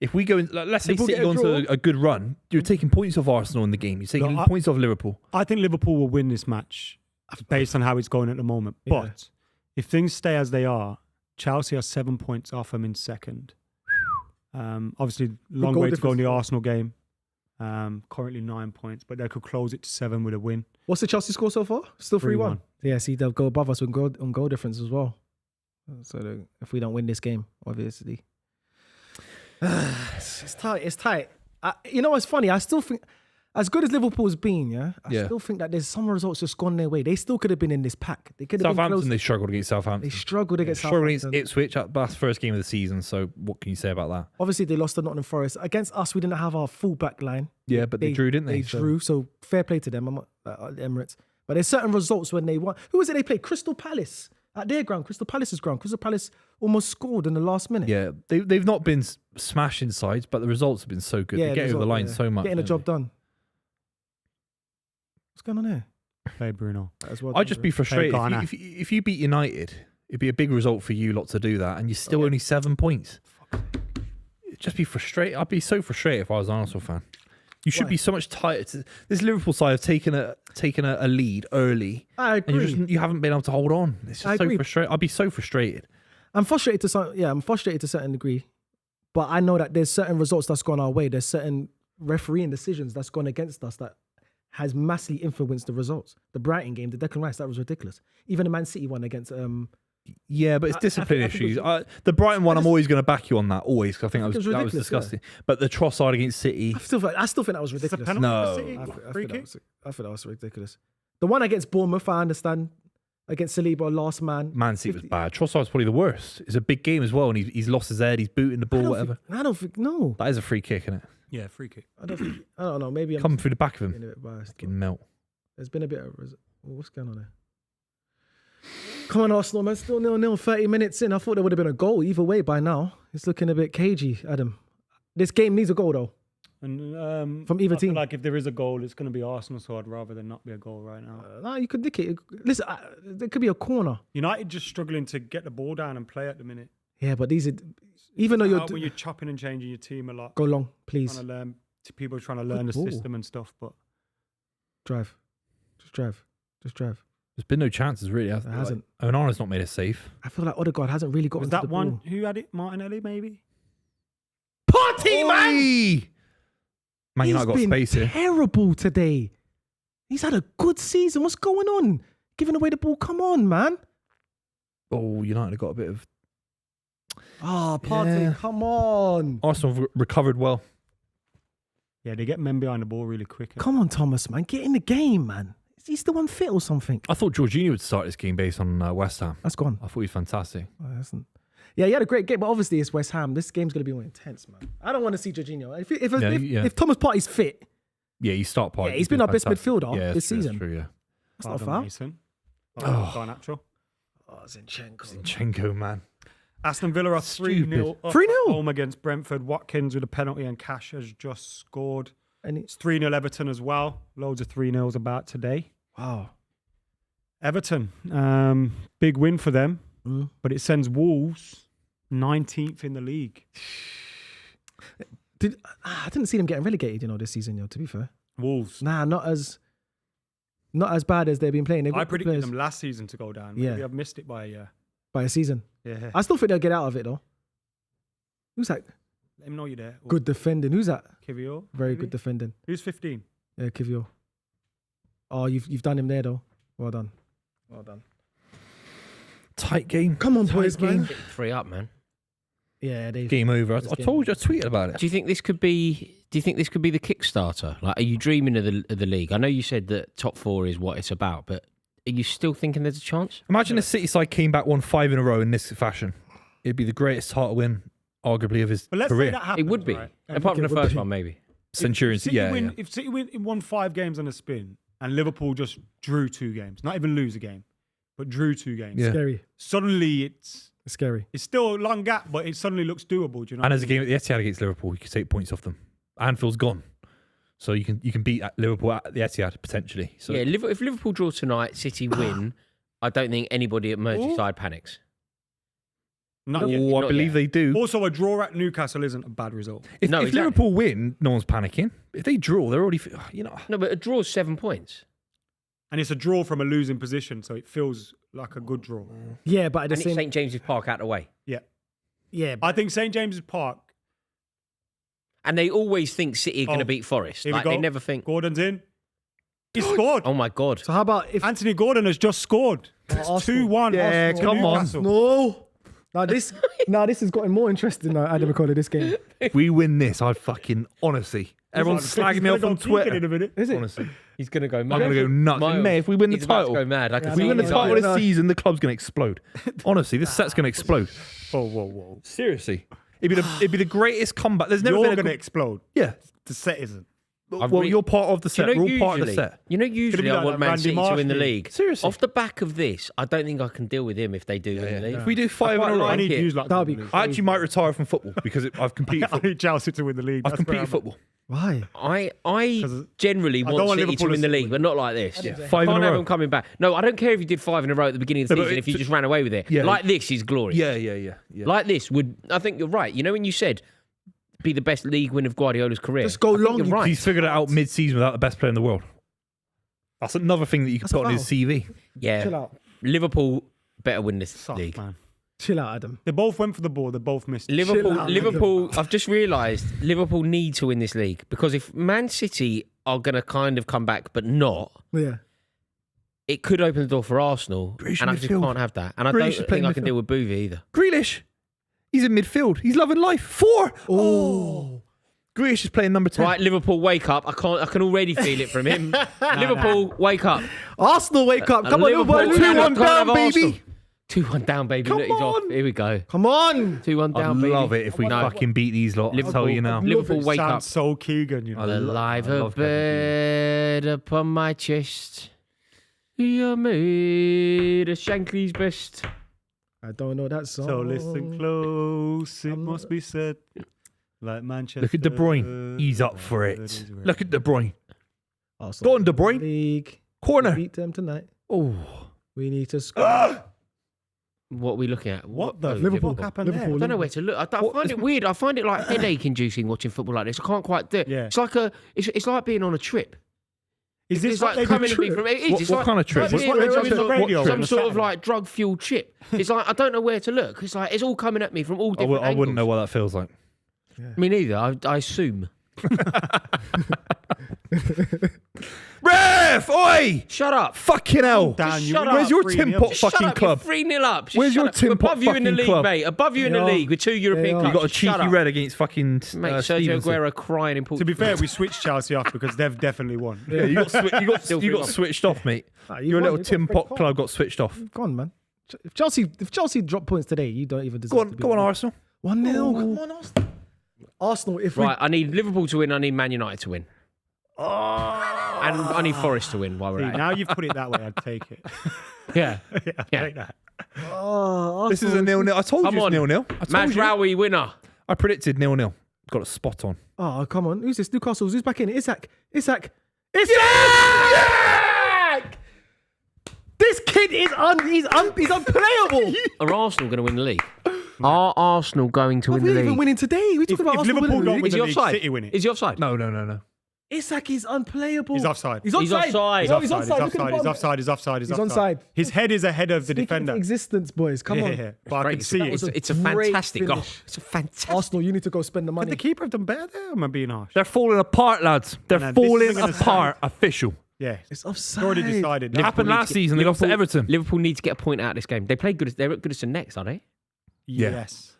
If we go in, let's say Liverpool City get a go into draw. a good run, you're taking points off Arsenal in the game. You're taking No, points off Liverpool. I think Liverpool will win this match based on how it's going at the moment. Yeah. But if things stay as they are, Chelsea are 7 points off them in second. Obviously, long goal way to go in the difference. Arsenal game. Currently 9 points, but they could close it to 7 with a win. what's the Chelsea score so far? Still 3-1. 3-1. Yeah, see, they'll go above us on goal difference as well. So if we don't win this game, obviously, it's tight. It's tight. You know what's funny? I still think, as good as Liverpool's been, I still think that there's some results just gone their way. They still could have been in this pack. They could have been Southampton, close. they struggled against Southampton. They struggled against Struggled against Southampton. Ipswich. That's first game of the season. So what can you say about that? Obviously, they lost to Nottingham Forest. Against us, we didn't have our full back line. Yeah, but they drew, didn't they? They drew, so fair play to them. I'm not, at the Emirates. But there's certain results when they won. Who was it they played? Crystal Palace. At their ground, Crystal Palace's ground. Crystal Palace almost scored in the last minute. Yeah, they've not been smashing sides, but the results have been so good. They get over the line so much. Getting the don't job they? done. What's going on there? Play Bruno. As well, I'd just be frustrated. Ghana. If you beat United, it'd be a big result for you lot to do that, and you're still only 7 points. It'd just be frustrated. I'd be so frustrated if I was an Arsenal fan. You should Why? be so much tighter. This Liverpool side have taken a lead early, I and agree. you haven't been able to hold on. It's I just so agree. frustrating. I'd be so frustrated. I'm frustrated I'm frustrated to a certain degree. But I know that there's certain results that's gone our way. There's certain refereeing decisions that's gone against us that has massively influenced the results. The Brighton game, the Declan Rice, that was ridiculous. Even the Man City one against Yeah, but it's discipline I think issues. it was- The Brighton one, I'm just- always going to back you on that, always, because I think it was that was ridiculous, disgusting. But the Trossard against City, I still think that was It's a ridiculous. penalty No. for City. I Free think kick. that was ridiculous. The one against Bournemouth, I understand. Against Saliba, last man. Man City was 50 bad. Trossard's probably the worst. It's a big game as well, and he's lost his head. He's booting the ball, whatever. I don't think, no. That is a free kick, isn't it? Yeah, free kick. I don't know. Maybe I'm Coming through the back of getting him. a bit biased. Fucking melt. There's been a bit of what's going on there? Come on, Arsenal, man. Still 0-0, 30 minutes in. I thought there would have been a goal either way by now. It's looking a bit cagey, Adam. This game needs a goal, though. And From either I feel team. like if there is a goal, it's going to be Arsenal, so I'd rather than not be a goal right now. No, you could nick it. Listen, there could be a corner. United just struggling to get the ball down and play at the minute. Yeah, but these are... Even though you're... When you're chopping and changing your team a lot, Go long, please. trying to learn, people are trying to learn the ball. system and stuff. But Drive. Just drive. Just drive. There's been no chances, really. It hasn't. Onana's not made it safe. I feel like Odegaard hasn't really got was into that the one? ball. Who had it? Martinelli, maybe? Party, man! Oi! Man He's United got been space here. terrible today. He's had a good season. What's going on? Giving away the ball. Come on, man. Oh, United got a bit of... Ah, Partey, Yeah. come on. Arsenal have recovered well. Yeah, they get men behind the ball really quick. Come on, Thomas, man. Get in the game, man. Is he still unfit or something? I thought Jorginho would start this game based on West Ham. That's gone. I thought he was fantastic. Oh, yeah, he had a great game, but obviously it's West Ham. This game's going to be more intense, man. I don't want to see Jorginho. If Thomas Partey's fit, Yeah, you start part. Yeah, he's been our best midfielder yeah, this that's season. True, yeah. that's not a Pardon, foul. Mason. Oh. Garnacho. Oh, Zinchenko. Zinchenko, man. Aston Villa are 3-0 Stupid. up 3-0? at home against Brentford. Watkins with a penalty and Cash has just scored. And It's 3-0 Everton as well. Loads of 3-0s about today. wow. Everton, big win for them, Mm. but it sends Wolves 19th in the league. I didn't see them getting relegated, this season, to be fair. Wolves. Nah, not as bad as they've been playing. They've I got good predicted players. them last season to go down. Yeah. Maybe I've missed it by a year. by a season. Yeah. I still think they'll get out of it though. Who's that? Let him know you're there. Good defending. Who's that? Kivior. Very maybe? good defending. Who's 15? Yeah, Kivior. Oh, you've done him there though. Well done. Well done. Tight game. Come on, Tight boys, game. man. 3 up, man. Yeah, they. Game over. I This game told you. I tweeted about it. Do you think this could be? Do you think this could be the Kickstarter? Like, are you dreaming of the league? I know you said that top 4 is what it's about, but are you still thinking there's a chance? Imagine the City side came back, won 5 in a row in this fashion. It'd be the greatest title win, arguably, of his But let's say career. that happens. It would be, right? apart from it the would first be. one, maybe. Centurions, City yeah, win, yeah. If City won 5 games on a spin and Liverpool just drew 2 games, not even lose a game, but drew 2 games. Yeah. Scary. Suddenly it's Scary. still a long gap, but it suddenly looks doable. Do you know? And what as I a mean? game at the Etihad against Liverpool, you could take points off them. Anfield's gone, so you can beat Liverpool at the Etihad potentially. So Yeah, if Liverpool draw tonight, City win, I don't think anybody at Merseyside panics. Not oh, yet. I Not believe yet. they do. Also, a draw at Newcastle isn't a bad result. If, No, if exactly. Liverpool win, no one's panicking. If they draw, they're already. No, but a draw's 7 points. And it's a draw from a losing position, so it feels like a good draw. Yeah, but at the And it's same. St James's Park out the way. Yeah. Yeah, I think St James's Park, And they always think City are going to Oh, beat Forest. here we Like, they go. never think, Gordon's in. He scored. oh my God. So how about if Anthony Gordon has just scored. It's Arsenal. 2-1. Yeah, Arsenal to come on. Newcastle. no? Now this has gotten more interesting now. Adam McKola, this game If we win this, I'd fucking honestly. Everyone's He's slagging me gonna off go on peaking in Twitter. a minute. is it? Honestly, He's going to go I'm mad. going to go nuts. Miles, Mate, if we win the he's about to title, go mad. I can Yeah, if see we win the his title eyes. this season, the club's going to explode. Honestly, this set's going to explode. Whoa. Seriously, it'd be the greatest comeback. There's never You're been a going to good, explode. yeah. The set isn't. Well, you're part of the set. We're all part of the set. Usually be I like want that Man Randy City to Marsh win the thing. league. Seriously. Off the back of this, I don't think I can deal with him if they do win the league. If we do 5 in quite a row, I like need it. views like That'd be that. I actually might retire from football because I've competed. I need Chelsea to win the league. I've That's where competed I'm football. Why? I generally don't want want City to Liverpool win to the win. league, but not like this. Yeah, Can't 5 in a have row. them coming back. No, I don't care if you did 5 in a row at the beginning of the No, but season if you it- just ran away with it. Yeah. Like this is glorious. Yeah. Like this would, I think you're right. You know when you said be the best league win of Guardiola's career? Just go I think long, You're you right. He's figured it out mid-season without the best player in the world. That's another thing that you can That's put a on his CV. Yeah. Chill out. Liverpool better win this soft, league. man. Chill out, Adam. They both went for the ball. They both missed. Liverpool, out, Liverpool. I've just realised Liverpool need to win this league because if Man City are going to kind of come back, but not, Yeah. it could open the door for Arsenal, Grealish and I in just midfield. can't have that. And I Grealish don't is think playing I can midfield. deal with Buvey either. Grealish, he's in midfield. He's loving life. 4. Oh. Grealish is playing number 10. Right, Liverpool, wake up! I can already feel it from him. Liverpool, wake up! Arsenal, wake up. Come on, Liverpool, Liverpool. can't 2-1 down, have Arsenal. baby. 2-1 down, baby. Come Look, he's off. on. Here we go. Come on. 2-1 I'd down, baby. love it if we No. fucking beat these lot. I'll Liverpool- tell you now. Liverpool, wake Sounds up! so Keegan, you know. Alive I a love Kevin bed upon my chest. You're made of Shankly's best. I don't know that song. So listen close, it must be said. Like Manchester. Look at De Bruyne. He's up for it. Look at De Bruyne. Arsenal Go on, De Bruyne. League. Corner. Beat them tonight. Oh. We need to score. What are we looking at? What the Liverpool. fuck happened Liverpool. I don't know where to look. I find it weird. I find it like headache inducing watching football like this. I can't quite do it. Yeah. It's like it's like being on a trip. Is this It's what like they coming do? at me from it is. What- It's what like, kind of trip? like What being they on do on the radio some on a sort of Saturday? like drug fueled trip. It's like I don't know where to look. It's like it's all coming at me from all different I wouldn't know angles. what that feels like. Me neither. I assume. Ref! Oi! Shut up. Fucking hell! Dan, you Shut were up. Where's your 3-0. Tin Pot Just shut fucking up. club? You're 3-0 up. Just Where's shut your up. Tin Pot Above you in the fucking league, club? mate. Above you in the Yeah. league with 2 European Yeah. clubs. You got a Just shut cheeky up. red against fucking Mate, Sergio Stevenson. Aguero crying in To Portugal. be fair, we switched Chelsea off because they've definitely won. Yeah, you got Still you got 3-1. switched off, mate. Nah, Your won. little Got Tin red Pot card. club got switched off. Go on, man. If Chelsea drop points today, you don't even deserve Go to on, be go on, Arsenal. 1-0. Come on, Arsenal. Arsenal, if Right, I need Liverpool to win. I need Man United to win. And I need Forest to win while we're See, at it. now you've put it that way, I'd take it. Yeah. yeah, I'd Yeah. take that. This is a 0-0. I told Come you it's on. 0-0. I told you. Mazraoui winner. I predicted 0-0. Got a spot on. Oh, come on. Who's this? Newcastle. Who's back in? Isak. This kid is he's unplayable. Are Arsenal going to win the league? Are Arsenal going to win We're the even league? winning today. We're talking about if Arsenal Liverpool winning the don't league. win Is he the league, offside? City win it. Is he offside? No. Isak is unplayable. He's offside. He's onside. offside. No, he's onside. Look at the He's bottom. offside. He's offside. He's onside. His head is ahead of the Speaking defender. of existence, boys. Come on. Yeah, but I can see That it. was It's a great fantastic goal. finish. It's a fantastic. Arsenal, you need to go spend the Could money. the keeper have done better there? Or am I being harsh? They're falling apart, lads. They're No, this falling isn't gonna apart. Official. Yeah, It's offside. already decided. It happened last season. They lost to Everton. Liverpool need to get a point out of this game. They played good. They're at Goodison next, are they? Yes.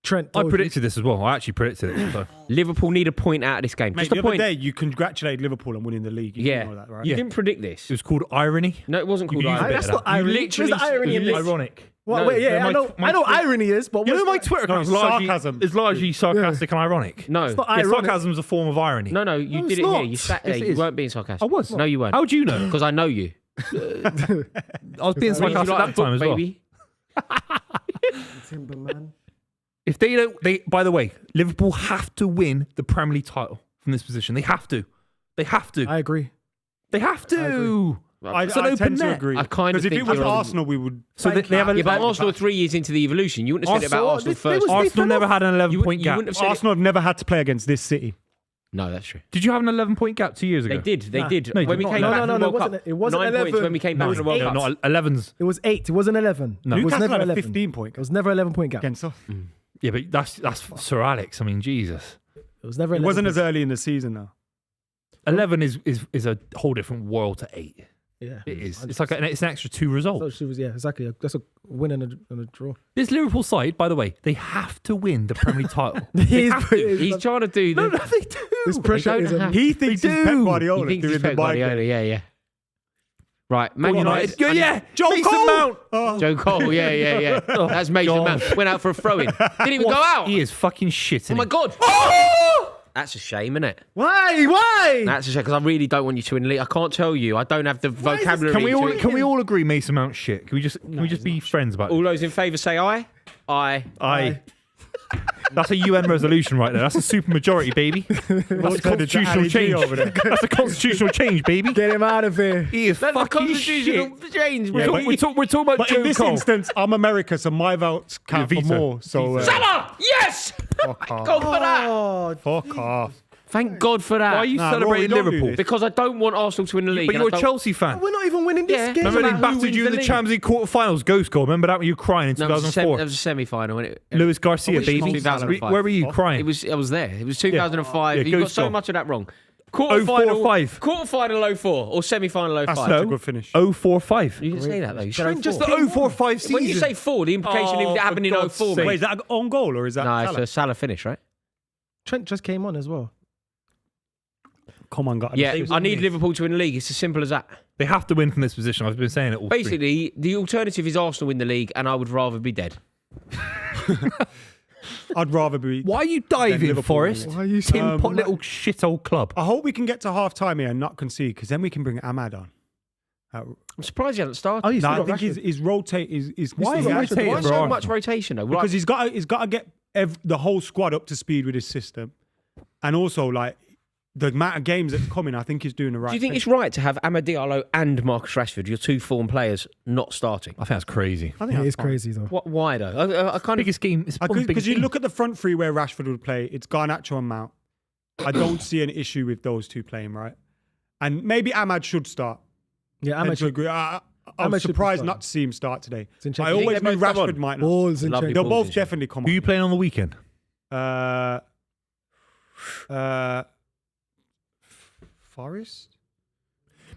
Trent. I predicted this as well. I actually predicted it. So. Liverpool need a point out of this game. Mate, Just the a other point. day you congratulated Liverpool on winning the league. You Yeah. know that, right? You Yeah. didn't predict this. It was called irony. No, it wasn't called You use irony. a bit That's of not that. irony. You Where's literally- the irony in you this? Ironic. Well, No, wait, yeah, my- I know. my I know Twitter- irony is, but You know, what's my the- Twitter account is No, largely, sarcasm. is largely sarcastic and ironic. No. It's not Yeah, ironic. sarcasm is a form of irony. No, you No, did it's it here. not. You sat Yes, there. it You is. weren't being sarcastic. I was. No, you weren't. How would you know? Because I know you. I was being Would you sarcastic like that a book, time as well. baby? Timber, man. If they don't, by the way, Liverpool have to win the Premier League title from this position. They have to. They have to. I agree. They have to. I It's an open tend to net. agree. I kind of Because if think it was you're on- Arsenal, we would. So they have a. Yeah, but Arsenal are 3 years into the evolution. You wouldn't have said it about Arsenal- Arsenal they first. was- Arsenal never had an 11-point you gap. wouldn't have said it. Arsenal have never had to play against this City. No, that's true. Did you have an 11-point gap 2 years ago? They did. They Nah. did. No, you when did we not. came No, back no, from no, the no, World it wasn't- Cup. it wasn't 9 points 11. when we came No, back from the World no, Cup. not 11s. It was 8. It wasn't 11. No. It was Newcastle never had a 11. 15-point It was never 11-point gap. against us. Yeah, but that's Sir Alex. I mean, Jesus. It was never. It 11. wasn't as early in the season though. 11 is a whole different world to 8. Yeah, It is. It's like it's an extra 2 results. So she was. Yeah, exactly. That's a win and a draw. This Liverpool side, by the way, they have to win the Premier League title. They have to. He's trying to do No, the. they do. This pressure don't is. have- He thinks They he's Pep do. Guardiola He thinks doing he's the Pep mind Guardiola. game. Yeah. Right, Man Man United. United. Yeah, Joe Mason Cole! Mount. Oh. Joe Cole. Yeah. That's Mason God. Mount. Went out for a throw-in. Didn't even go out. He is fucking shitting. Oh my it. God. That's a shame, isn't it? Why? Why? That's a shame because I really don't want you to win the league. I can't tell you. I don't have the is this- vocabulary. Can we all agree Mason Mount shit? Can we just be friends about All it? those in favour say aye. Aye. Aye. That's a UN resolution right there. That's a super majority, baby. That's a Said it's constitutional Ali G change. over there. That's a constitutional change, baby. Get him out of here. He is That's a fucking constitutional shit. change. Yeah, bro. but We're talking about But Joe in this Cole. instance, I'm America, so my votes count for veto. more. So Salah! Yes! fuck off. God for that. Oh, Fuck off. Thank God for that. Why are you Nah, celebrating Rory, don't do Liverpool? this. Because I don't want Arsenal to win the league. But and you're I a don't- Chelsea fan. we're not even winning this Yeah. game. Remember they Doesn't matter who battered you wins in the the league. Champions League quarterfinals, ghost goal. Remember that when you were crying in No, it was a 2004? semi-final. When it, Lewis Garcia, which baby. 2005. Where were you Oh, crying? I was there. It was 2005. Yeah, you got ghost so goal. much of that wrong. 0-4-5. Quarterfinal 04 or semi-final 05. That's such a good finish. 0-4-5. You didn't say that though. You said Trent 04. just the 0-4-5 season. When you say 4, the implication Oh, is it happened in for God's 04. sake. mate. Wait, is that an own goal or is that No, it's Salah? a Salah finish, right? Trent just came on as well. Come on, guys. Yeah, I need Liverpool to win the league. It's as simple as that. They have to win from this position. I've been saying it all three. Basically, the alternative is Arsenal win the league, and I would rather be dead. I'd rather be. Why are you diving, Liverpool Forrest? win Why are you Tin pot little shithole club. I hope we can get to half time here and not concede because then we can bring Ahmad on. I'm surprised he hasn't started. Oh, you No, still I got think Rashford. his rotate is Why he is he has to- rotating Why for so Arsenal? much rotation though? because he's got to get the whole squad up to speed with his system, and also like the amount of games that's coming. I think he's doing the right. Do you think thing. it's right to have Amad Diallo and Marcus Rashford, your two form players, not starting? I think that's crazy. I think Yeah, that's it's fine. crazy though. Why though? I kind of. Biggest game. It's one of the Because biggest you games. look at the front three where Rashford would play, it's Garnacho and Mount. I don't see an issue with those two playing, right? And maybe Ahmad should start. Yeah, I Ahmed should. agree. I'm Ahmad should be surprised starting. not to see him start today. Zinchenko. I You think always they knew both come Rashford on? might not. Balls and Lovely They'll balls, both Zinchenko. definitely come Who are you on. playing on the weekend? Forest?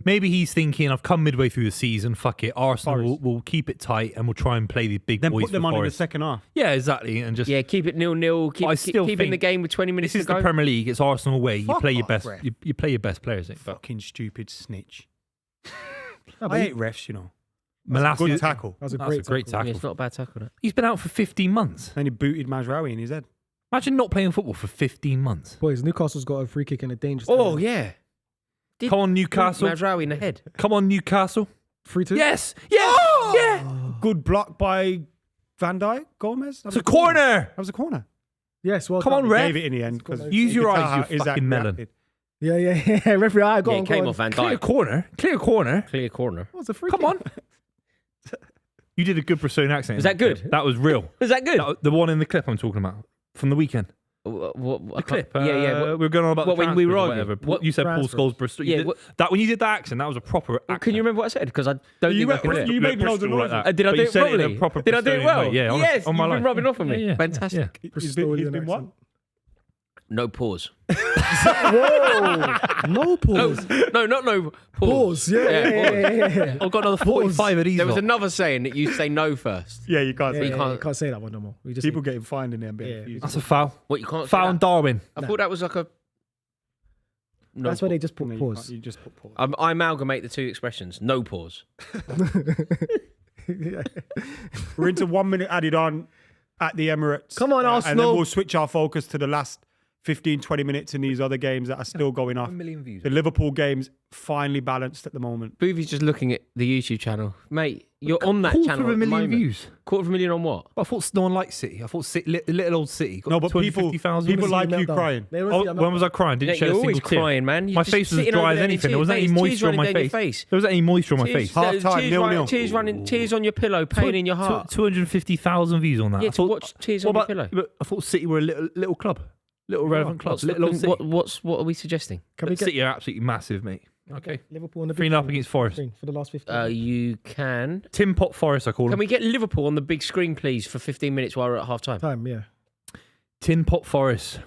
Maybe he's thinking, I've come midway through the season. Fuck it. Arsenal Forest. will keep it tight and we'll try and play the big Then boys put them for on in the Forest. second half. Yeah, exactly. And just Yeah, keep it 0-0. I Keep, still keep in the think game with 20 minutes this is to go. the Premier League. It's Arsenal away. You Fuck play your off, best. ref. You play your best players. I think. But Fucking stupid snitch. No, but I he- hate refs, you know. Molasses, Good tackle. That was a That's great, a great Yeah, tackle. it's not a bad tackle. That. He's been out for 15 months. Then he booted Mazraoui in his head. Imagine not playing football for 15 months. Boys, Newcastle's got a free kick in a dangerous. Oh area. yeah, Come on, Newcastle. Mazraoui in the head. Come on, Newcastle. 3-2. Yes. Yes. Yeah. Good block by Van Dijk, Gomez. That It's was a corner. That was a corner. Yes. Well. Come done. on, ref. Gave it in the end because Use your eyes, you fucking melon. Yeah, yeah. Referee, I got Yeah, on. it came go off on. Van Clear Dijk. corner. Clear corner. Clear corner. What's a free Come kick? on. You did a good Brazilian accent. Was that good? That was real. Was that good? The one in the clip I'm talking about from the weekend. The clip. Yeah. We're going on about What, the when we were transfers or arguing? whatever. You said Paul transfer? Scholes, Bristol. Yeah, That when you did that accent, that was a proper accent. Can you remember what I said? Because I don't think I can do it. You made loads of Bristol like noises. that. Did I But do you it said in a properly? proper Did I do it Bristolian well? way. Yeah, yes, on my you've been life. rubbing off on me. Yeah. Fantastic. He's been what? No pause. Whoa. No pause. No, not no pause. Pause. Yeah. I've got another 45 of these. There was lot. another saying that you say no first. Yeah, you can't say You that. can't say that one no more. We just People getting fined in there. That's a foul. What, you can't say Foul on that? Darwin. I thought that was like a... No, that's why they just put pause. You just put pause. I amalgamate the two expressions. No pause. We're into 1 minute added on at the Emirates. Come on, And then Arsenal. we'll switch our focus to the last 15, 20 minutes in these other games that are still going off. 1 million views. The Liverpool game's finally balanced at the moment. Buvey's just looking at the YouTube channel. Mate, you're on that Quarter channel of a at the million moment. views. Quarter of a million on what? I thought no one liked City. I thought little old City. Got No, but people 250,000. like you meltdown. crying. They always see a When was I crying? Didn't Yeah, shed you're a always single tear. crying, man. You're My just face was as sitting over dry as there in anything. There tears, wasn't any tears moisture on running my down your face. There wasn't any moisture on my face. Half time, tears 0-0. running, tears on your pillow, pain in your heart. 250,000 views on that. Yeah, I to thought, watch tears what on your about- pillow. but I thought City were a little club, little relevant club, What's little old City. what are we suggesting? Can we get City are absolutely massive, mate. Okay, Liverpool on the 3-0 against Forest. for the last 15? You can. Tim Pot Forest, I call Can him. we get Liverpool on the big screen, please, for 15 minutes while we're at half time? Time, yeah. Tin Pot Forest.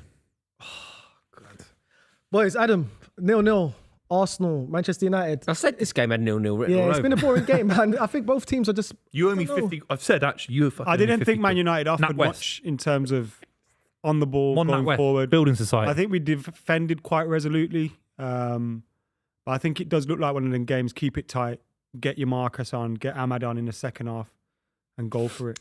Boys, Adam, 0-0. Arsenal, Manchester United. I said this game had 0-0 written Yeah, all it's over. been a boring game, man. I think both teams are just. You owe me I don't know. 50. I've said actually, you. I didn't think Man United offered NatWest. much in terms of on the ball One going NatWest, forward. Building Society. I think we defended quite resolutely. But I think it does look like one of them games. Keep it tight, get your Marcus on, get Ahmad on in the second half, and go for it.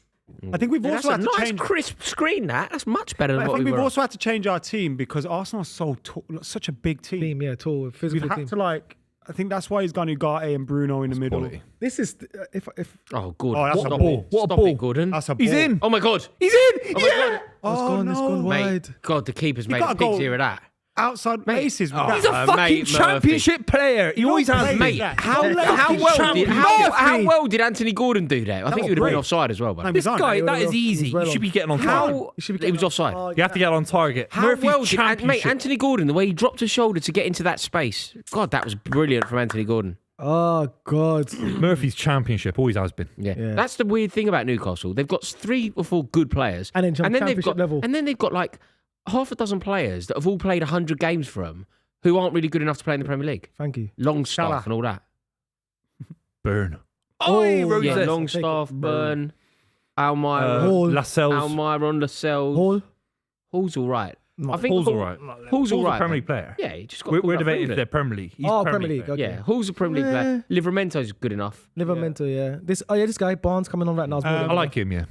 I think we've That's also a had to nice change. crisp screen. That's much better than I what think we we've were. also had to change our team because Arsenal's such a big team. Team, yeah, tall, We've physical had team. to I think that's why he's gone Ugarte and Bruno in the middle. Quality. This is if Oh, Gordon. Oh, that's Stop a ball. it. What a Stop ball. it, Gordon. That's a He's ball. in. Oh, my God. He's in. Oh, my God. it's Oh, gone, it's gone no. Mate, wide. God, the keeper's made gotta a big go. deal of that. Outside Mate. bases. with Oh, that. He's a fucking Mate Murphy. championship player. He always don't has, play mate. that. How Fucking well did Anthony Gordon do there? I think was he would have been great. offside as well. But No, This He's on. guy, He that is easy. He's well You should on. be getting on target. how He should be he was getting offside. Oh, You have to get on target. How Murphy's well did championship. mate Anthony Gordon, the way he dropped his shoulder to get into that space? God, that was brilliant from Anthony Gordon. Oh God. Murphy's championship always has been. Yeah. Yeah. That's the weird thing about Newcastle. They've got 3 or 4 good players, And then they've championship got level. and then they've got like half a dozen players that have all played 100 games for them who aren't really good enough to play in the Premier League. Thank you. Longstaff Salah. and all that. Burn. Oh, Roses. Yeah, Take it. Longstaff, Burn, Almiron, Hall. Lascelles. Almiron, Lascelles. Hall. Hall's all right. No, I think Hall's Hall- all right. Hall's all Hall's right. a Premier man. League player. Yeah, he just got We're called up for debating if England. they're Premier League. He's Premier League. player. Okay. Yeah, Hall's a Premier League player. Yeah. Livermento's good enough. Livermento, yeah. This guy Barnes coming on right now. Is more than I like him, yeah.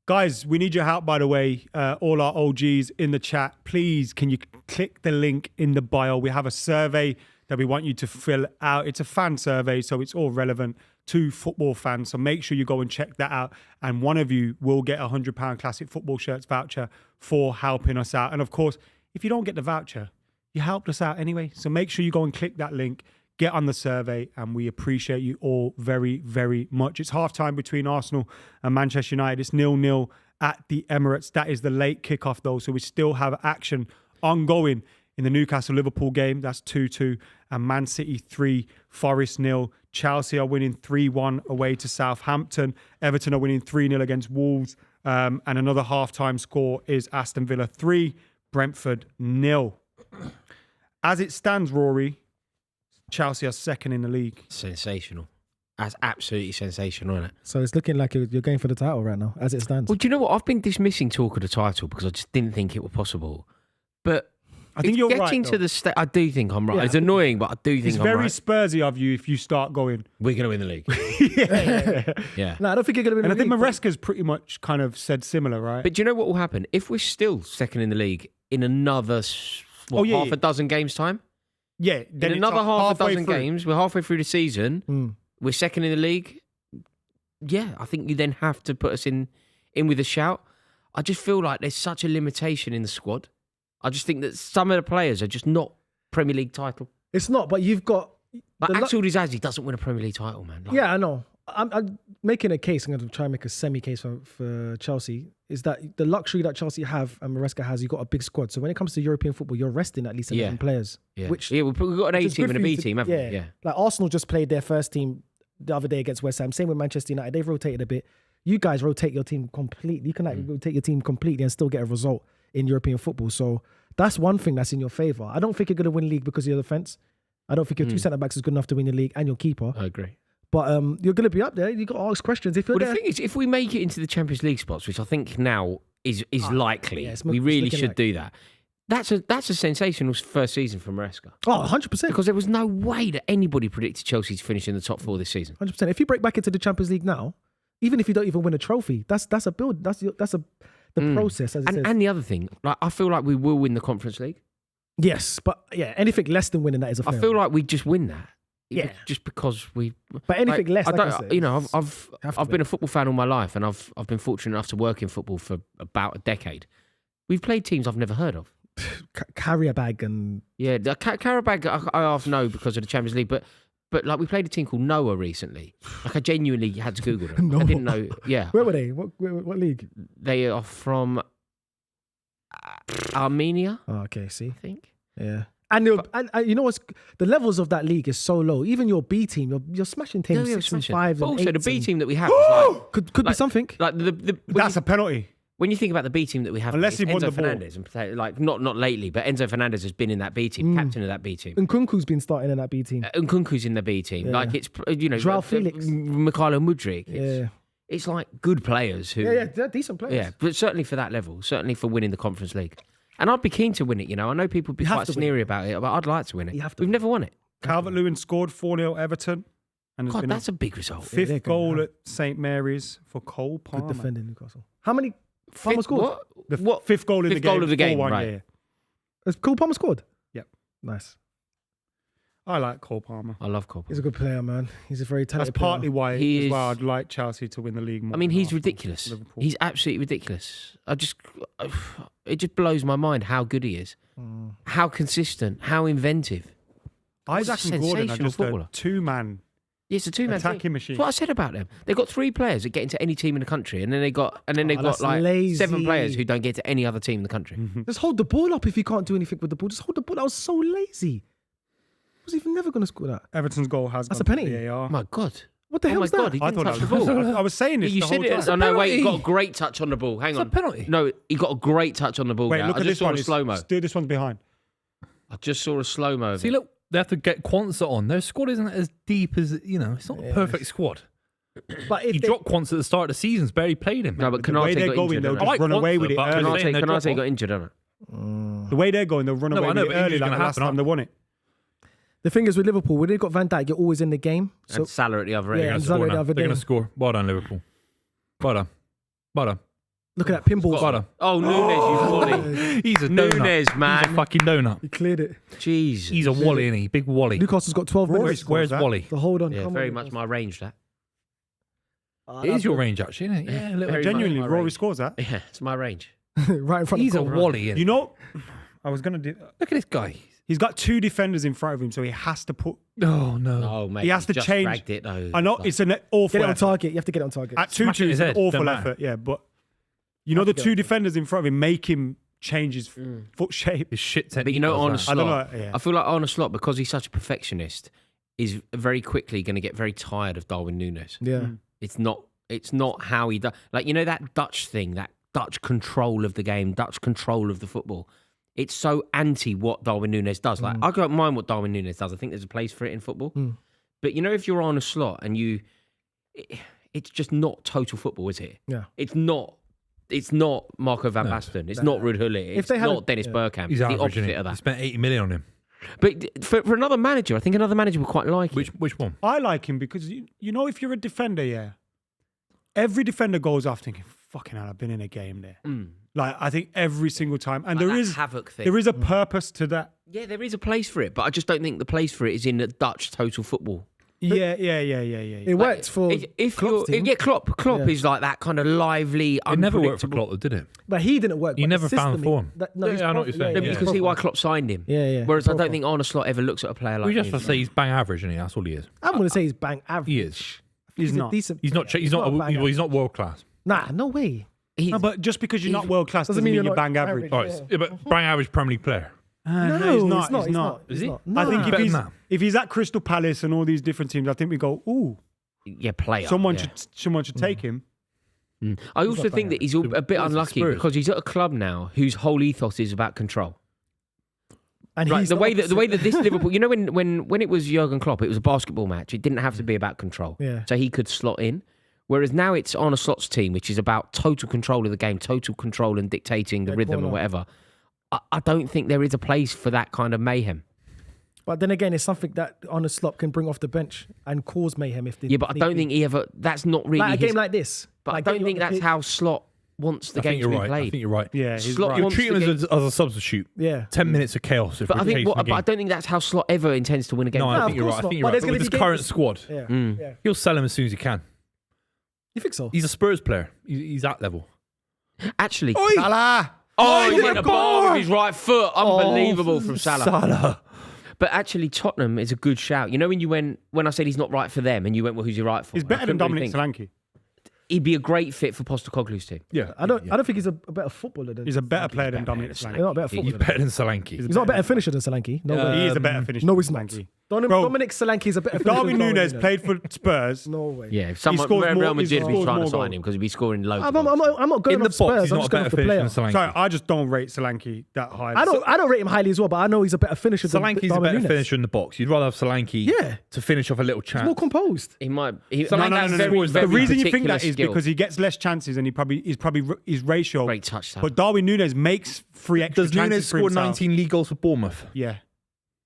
Guys, we need your help, by the way. All our OGs in the chat, please, can you click the link in the bio? We have a survey that we want you to fill out. It's a fan survey, so it's all relevant to football fans. So make sure you go and check that out. And one of you will get a £100 Classic Football Shirts voucher for helping us out. And of course, if you don't get the voucher, you helped us out anyway. So make sure you go and click that link, get on the survey, and we appreciate you all very, very much. It's halftime between Arsenal and Manchester United. It's 0-0 at the Emirates. That is the late kickoff, though, so we still have action ongoing in the Newcastle-Liverpool game. That's 2-2. And Man City 3, Forest 0. Chelsea are winning 3-1 away to Southampton. Everton are winning 3-0 against Wolves. And another halftime score is Aston Villa 3, Brentford 0. As it stands, Rory, Chelsea are second in the league. Sensational. That's absolutely sensational, isn't it? So it's looking like you're going for the title right now, as it stands. Well, do you know what? I've been dismissing talk of the title because I just didn't think it was possible. But I think it's you're getting right, to the state. I do think I'm right. Yeah. It's annoying, but I do think It's I'm very right. Spursy of you if you start going. We're going to win the league. Yeah. No, I don't think you're going to win And I the think league, Maresca's pretty much kind of said similar, right? But do you know what will happen? If we're still second in the league in another half a dozen games' time? yeah, then In it's another half a halfway dozen through. games, we're halfway through the season, Mm. we're second in the league. Yeah, I think you then have to put us in with a shout. I just feel like there's such a limitation in the squad. I just think that some of the players are just not Premier League title. It's not, but you've got. Like the Axel Disasi doesn't win a Premier League title, man. Like, Yeah, I know. I'm making a case. I'm going to try and make a semi case for Chelsea. is that the luxury that Chelsea have and Maresca has, you've got a big squad. So when it comes to European football, you're resting at least 11 players. Yeah. Which we've got an A which is team good and a for you B to- team, haven't we? Yeah. Like Arsenal just played their first team the other day against West Ham. Same with Manchester United. They've rotated a bit. You guys rotate your team completely. You can rotate your team completely and still get a result in European football. So that's one thing that's in your favour. I don't think you're going to win the league because of your defence. I don't think your two centre-backs is good enough to win the league and your keeper. I agree. But you're going to be up there. You've got to ask questions. If you're Well, there, the thing is, if we make it into the Champions League spots, which I think now is likely, yeah, it's we really looking should like- do that. That's a sensational first season for Maresca. 100%. Because there was no way that anybody predicted Chelsea to finish in the top 4 this season. 100%. If you break back into the Champions League now, even if you don't even win a trophy, that's a build. That's the process, as it says. And the other thing, like I feel like we will win the Conference League. Yes, but yeah, anything less than winning that is a fail. I feel like we just win that. Yeah. Just because we. But anything less, I like I don't. said, You know, have to I've be. been a football fan all my life, and I've been fortunate enough to work in football for about a decade. We've played teams I've never heard of. Carrier bag and Yeah, the Karabag, I half know because of the Champions League, but like we played a team called Noah recently. Like I genuinely had to Google them. I didn't know. Yeah, where were they? What league? they are from Armenia, Oh, okay, see, I think. yeah. And you know what's the levels of that league is so low. Even your B team, you're smashing teams Yeah, 6 and smashing. 5 But and also, 8s the B and- team that we have is could be like- something. like That's a penalty. when you think about the B team that we have, Unless it's he won Enzo the ball. Fernandez, and like not lately, but Enzo Fernandez has been in that B team, captain of that B team. And Kunku's been starting in that B team. Nkunku's in the B team. Yeah. Like it's Joao Felix. McKola Mudryk. Yeah, It's like good players who. yeah, they're decent players. Yeah, but certainly for that level, certainly for winning the Conference League. And I'd be keen to win it, you know. I know people be You have quite to win sneery about it, but I'd like to win it. You have to We've win. never won it. Calvert-Lewin scored 4-0 Everton. And there's God, been that's a a big result. fifth they're good, goal yeah. at St Mary's for Cole Good Palmer. defending Newcastle. How many Palmer scored? What? The What? fifth goal in Fifth the game. goal of the game, 4-1, right. yeah. Has Cole Palmer scored? Yep. Nice. I like Cole Palmer. I love Cole. He's a good player, man. He's a very That's talented partly player. why He as is- well I'd like Chelsea to win the league more. I mean, than he's Arsenal, ridiculous. Liverpool. He's absolutely ridiculous. It just blows my mind how good he is, how consistent, how inventive. Isaac He's a and Gordon are sensational just footballer. a two-man. Yeah, it's a two-man Attacking team. machine. That's what I said about them. They've got 3 players that get into any team in the country, and then they've got that's like lazy. 7 players who don't get to any other team in the country. Just hold the ball up if you can't do anything with the ball. Just hold the ball. That was so lazy. I was even never going to score that. Everton's goal has That's gone a penalty. to VAR. Oh my God. What the Oh hell my was God, that? he I didn't thought touch the that was, ball. I was saying this You the said whole it. time. Oh no, wait, he penalty. got a great touch on the ball. Hang It's on. a penalty. No, he got a great touch on the ball. Wait, there. look I at just this saw one. a It's- slow mo. Still, this one's behind. I just saw a slow mo. See, look, they have to get Quansah on. Their squad isn't as deep as, you know, it's not a perfect squad. But if He they- dropped Quansah at the start of the season's barely played him. No, but The way Canate they're got going, injured. they'll didn't just he? run away with it but early. saying no Canate drop-off. got injured, didn't it? The way they're going, they'll run No, away I know, with it but early injury's like the gonna last happen, time they won it. The thing is with Liverpool, when they've got Van Dijk, you're always in the game. So And Salah at the other end. Yeah, They're and going to score Salah the now. other They're going day. to score. Well done, Liverpool. Well done. Well done. look at that pinball. Well done. Oh, Nunes, you wally. He's a donut. Nunes, He's a man. fucking donut. He cleared it. Jesus. He's a wally, isn't he? Big wally. Newcastle's got 12 Rory minutes. scores Where's that. Wally? So hold on. Yeah, come very on, much Newcastle. my range, that. It is your range, actually, isn't it? Yeah, a little Very bit. Genuinely, much my Rory range. scores that. Yeah, it's my range. right in front He's of a goal. wally, isn't he? You know, I was going to do... Look at this guy. He's got 2 defenders in front of him, so he has to put... Oh, no. Oh, mate. He has to just change- dragged it, though. I know, Like, it's an awful Get it on effort. target. You have to get it on target. At Smash it 2-2, in it's his an head, awful don't matter. effort, yeah, but... You know the to 2 get defenders in front of him make him change his foot shape. His shit technique. But you know, does on a that. slot, I don't know, yeah. I feel like on a slot, because he's such a perfectionist, is very quickly going to get very tired of Darwin Núñez. Yeah. It's not how he does. Like, you know, that Dutch thing, that Dutch control of the game, Dutch control of the football. It's so anti what Darwin Núñez does. Like, I don't mind what Darwin Núñez does. I think there's a place for it in football. But you know, if you're on a slot and it's just not total football, is it? Yeah. It's not. It's not Marco van Basten. It's not Ruud Gullit. It's they had not a- Dennis yeah. Bergkamp. He's It's the average, isn't opposite he? of They that. spent 80 million on him. But for another manager, I think another manager would quite like him. Which one? I like him because, you know, if you're a defender, yeah, every defender goes off thinking, fucking hell, I've been in a game there. Like, I think every single time. And Like there that is havoc thing. there is a purpose to that. Yeah, there is a place for it, but I just don't think the place for it is in the Dutch total football. Yeah. It worked for if Klopp's you're, team. yeah, Klopp Yeah. is like that kind of lively, It never worked for unpredictable. Klopp, though, did it? But he didn't work. He but the never found system- form. No, Yeah, his I know what profile- you're saying, No, but you can see why Klopp signed him. Yeah. Whereas I Profile. don't think Arne Slot ever looks at a player like We just him. have to say he's bang average, isn't he? That's all he is. I'm going to say he's bang average. He is. He's a not. decent. He's not. player. He's not. a bang He's not world class. Nah, no way. He- No, but just because you're not world class doesn't mean you're bang average. All right, but bang average Premier League player. No, he's not. He's not. Is he? not. I think Better than that. if he's at Crystal Palace and all these different teams, I think we go, ooh, yeah, player. someone yeah. should take him. I also think that he's a bit Spurs. unlucky because he's at a club now whose whole ethos is about control. And Right, he's the way that this Liverpool, you know, when it was Jurgen Klopp, it was a basketball match. It didn't have to be about control, Yeah. so he could slot in. Whereas now it's Arne Slot's team, which is about total control of the game, total control and dictating the rhythm or whatever. I don't think there is a place for that kind of mayhem. But then again, it's something that on a slot can bring off the bench and cause mayhem if they. Yeah, but I don't think he ever. That's not really like a his, game like this. But like I don't getting think on the that's pitch. how Slot wants the I think game you're to be right. played. I think you're right. Yeah, he's Slot right. You wants treat the him game- as a substitute. Yeah. 10 minutes of chaos. If But I we're think, chasing the but I game. don't think that's how Slot ever intends to win a game. No, I No, think of you're right. course I think not. you're But right. there's But gonna with be this games- current squad, Yeah. Mm. Yeah. he'll sell him as soon as he can. You think so? He's a Spurs player. He's that level. Actually, Salah. oh, he he's hit in the the bar bar. with his right foot. Unbelievable from Salah. Salah. But actually, Tottenham is a good shout. You know, when I said he's not right for them, and you went, well, who's he right for? He's I better than couldn't really Dominic think. Solanke. He'd be a great fit for Postecoglou's team. Yeah. I don't think he's a better footballer than. He's a better player than Dominic He's Solanke. not a better He's footballer. better than Solanke. He's not a better finisher than Solanke. No way. He is a better finisher. No, than he's not. Solanke. Bro, Dominic Solanke is a better finisher. Darwin than Núñez played for Spurs. No way. Yeah, if someone scores Real more- Madrid he would be scores trying to more sign goals. him because he'd be scoring loads. I'm of goals. not going In the off Spurs. box, he's I'm not just a going better off the finisher player. than Solanke. Sorry, I just don't rate Solanke that high. I don't rate him highly as well, but I know he's a better finisher than Solanke's a Darwin better Núñez. finisher in the box. You'd rather have Solanke Yeah. to finish off a little He's chance. more composed. He might. He, So like no, that's no, no, very, no. very The reason you think particular that is skill. because he gets less chances and his ratio. Great touch. Sam. But Darwin Núñez makes 3 extra Does chances Núñez for score himself. 19 league goals for Bournemouth? Yeah,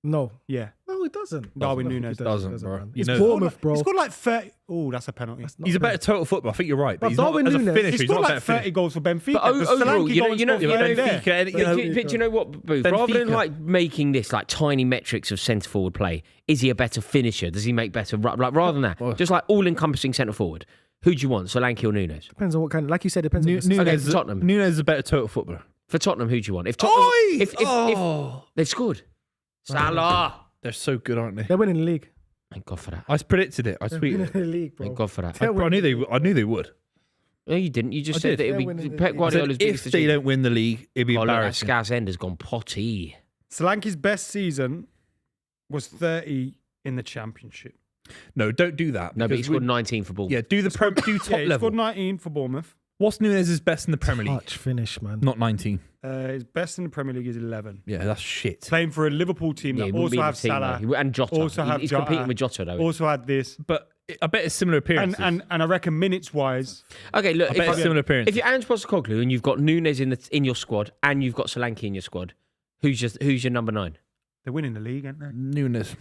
No. yeah. No, he doesn't. Darwin I don't think Núñez he doesn't, bro. man. You It's know that. Bournemouth, bro. He scored like 30. Oh, that's a penalty. That's not He's a fair. better total footballer. I think you're right. But But he's Darwin not, as a Núñez- finisher, He he's scored not a like better 30 goals for Benfica. But The overall, Solanke you know- goals you know- scored you know- right there. Benfica, But do you know what, Booth? Rather than Benfica. like making this like tiny metrics of centre forward play, is he a better finisher? Does he make better? Like rather than that, just like all encompassing centre forward. Who do you want, Solanke or Núñez? Depends on what kind. Like you said, depends on. Núñez, Okay, for Tottenham. Núñez is a better total footballer. For Tottenham, who do you want? If Tottenham, if they've scored, Salah. They're so good, aren't they? They're winning the league. Thank God for that. I predicted it. I They're winning tweeted it. the league, bro. Thank God for that. They're I knew they would. No, you didn't. You just I said did. that it'd They're be winning the Pep league. Guardiola's If biggest they achievement. don't win the league, it'd be Oh, look, that embarrassing. Scouse end has gone potty. Solanke's best season was 30 in the Championship. No, don't do that. No, but he because scored we- 19 for Bournemouth. Yeah, do top Yeah, he level. scored 19 for Bournemouth. What's Núñez's best in the Premier League? Touch finish, man. Not 19. His best in the Premier League is 11. Yeah, that's shit. Playing for a Liverpool team Yeah, he that wouldn't be also in have the team, Salah, though. And Jota. also have He's Jota, competing with Jota, though. also had this. But I bet it's similar appearances. And I reckon minutes-wise, Okay, look. I bet it's similar appearances. If you're Ange Postecoglou and you've got Núñez in your squad and you've got Solanke in your squad, who's your number 9? they're winning the league, aren't they? Núñez.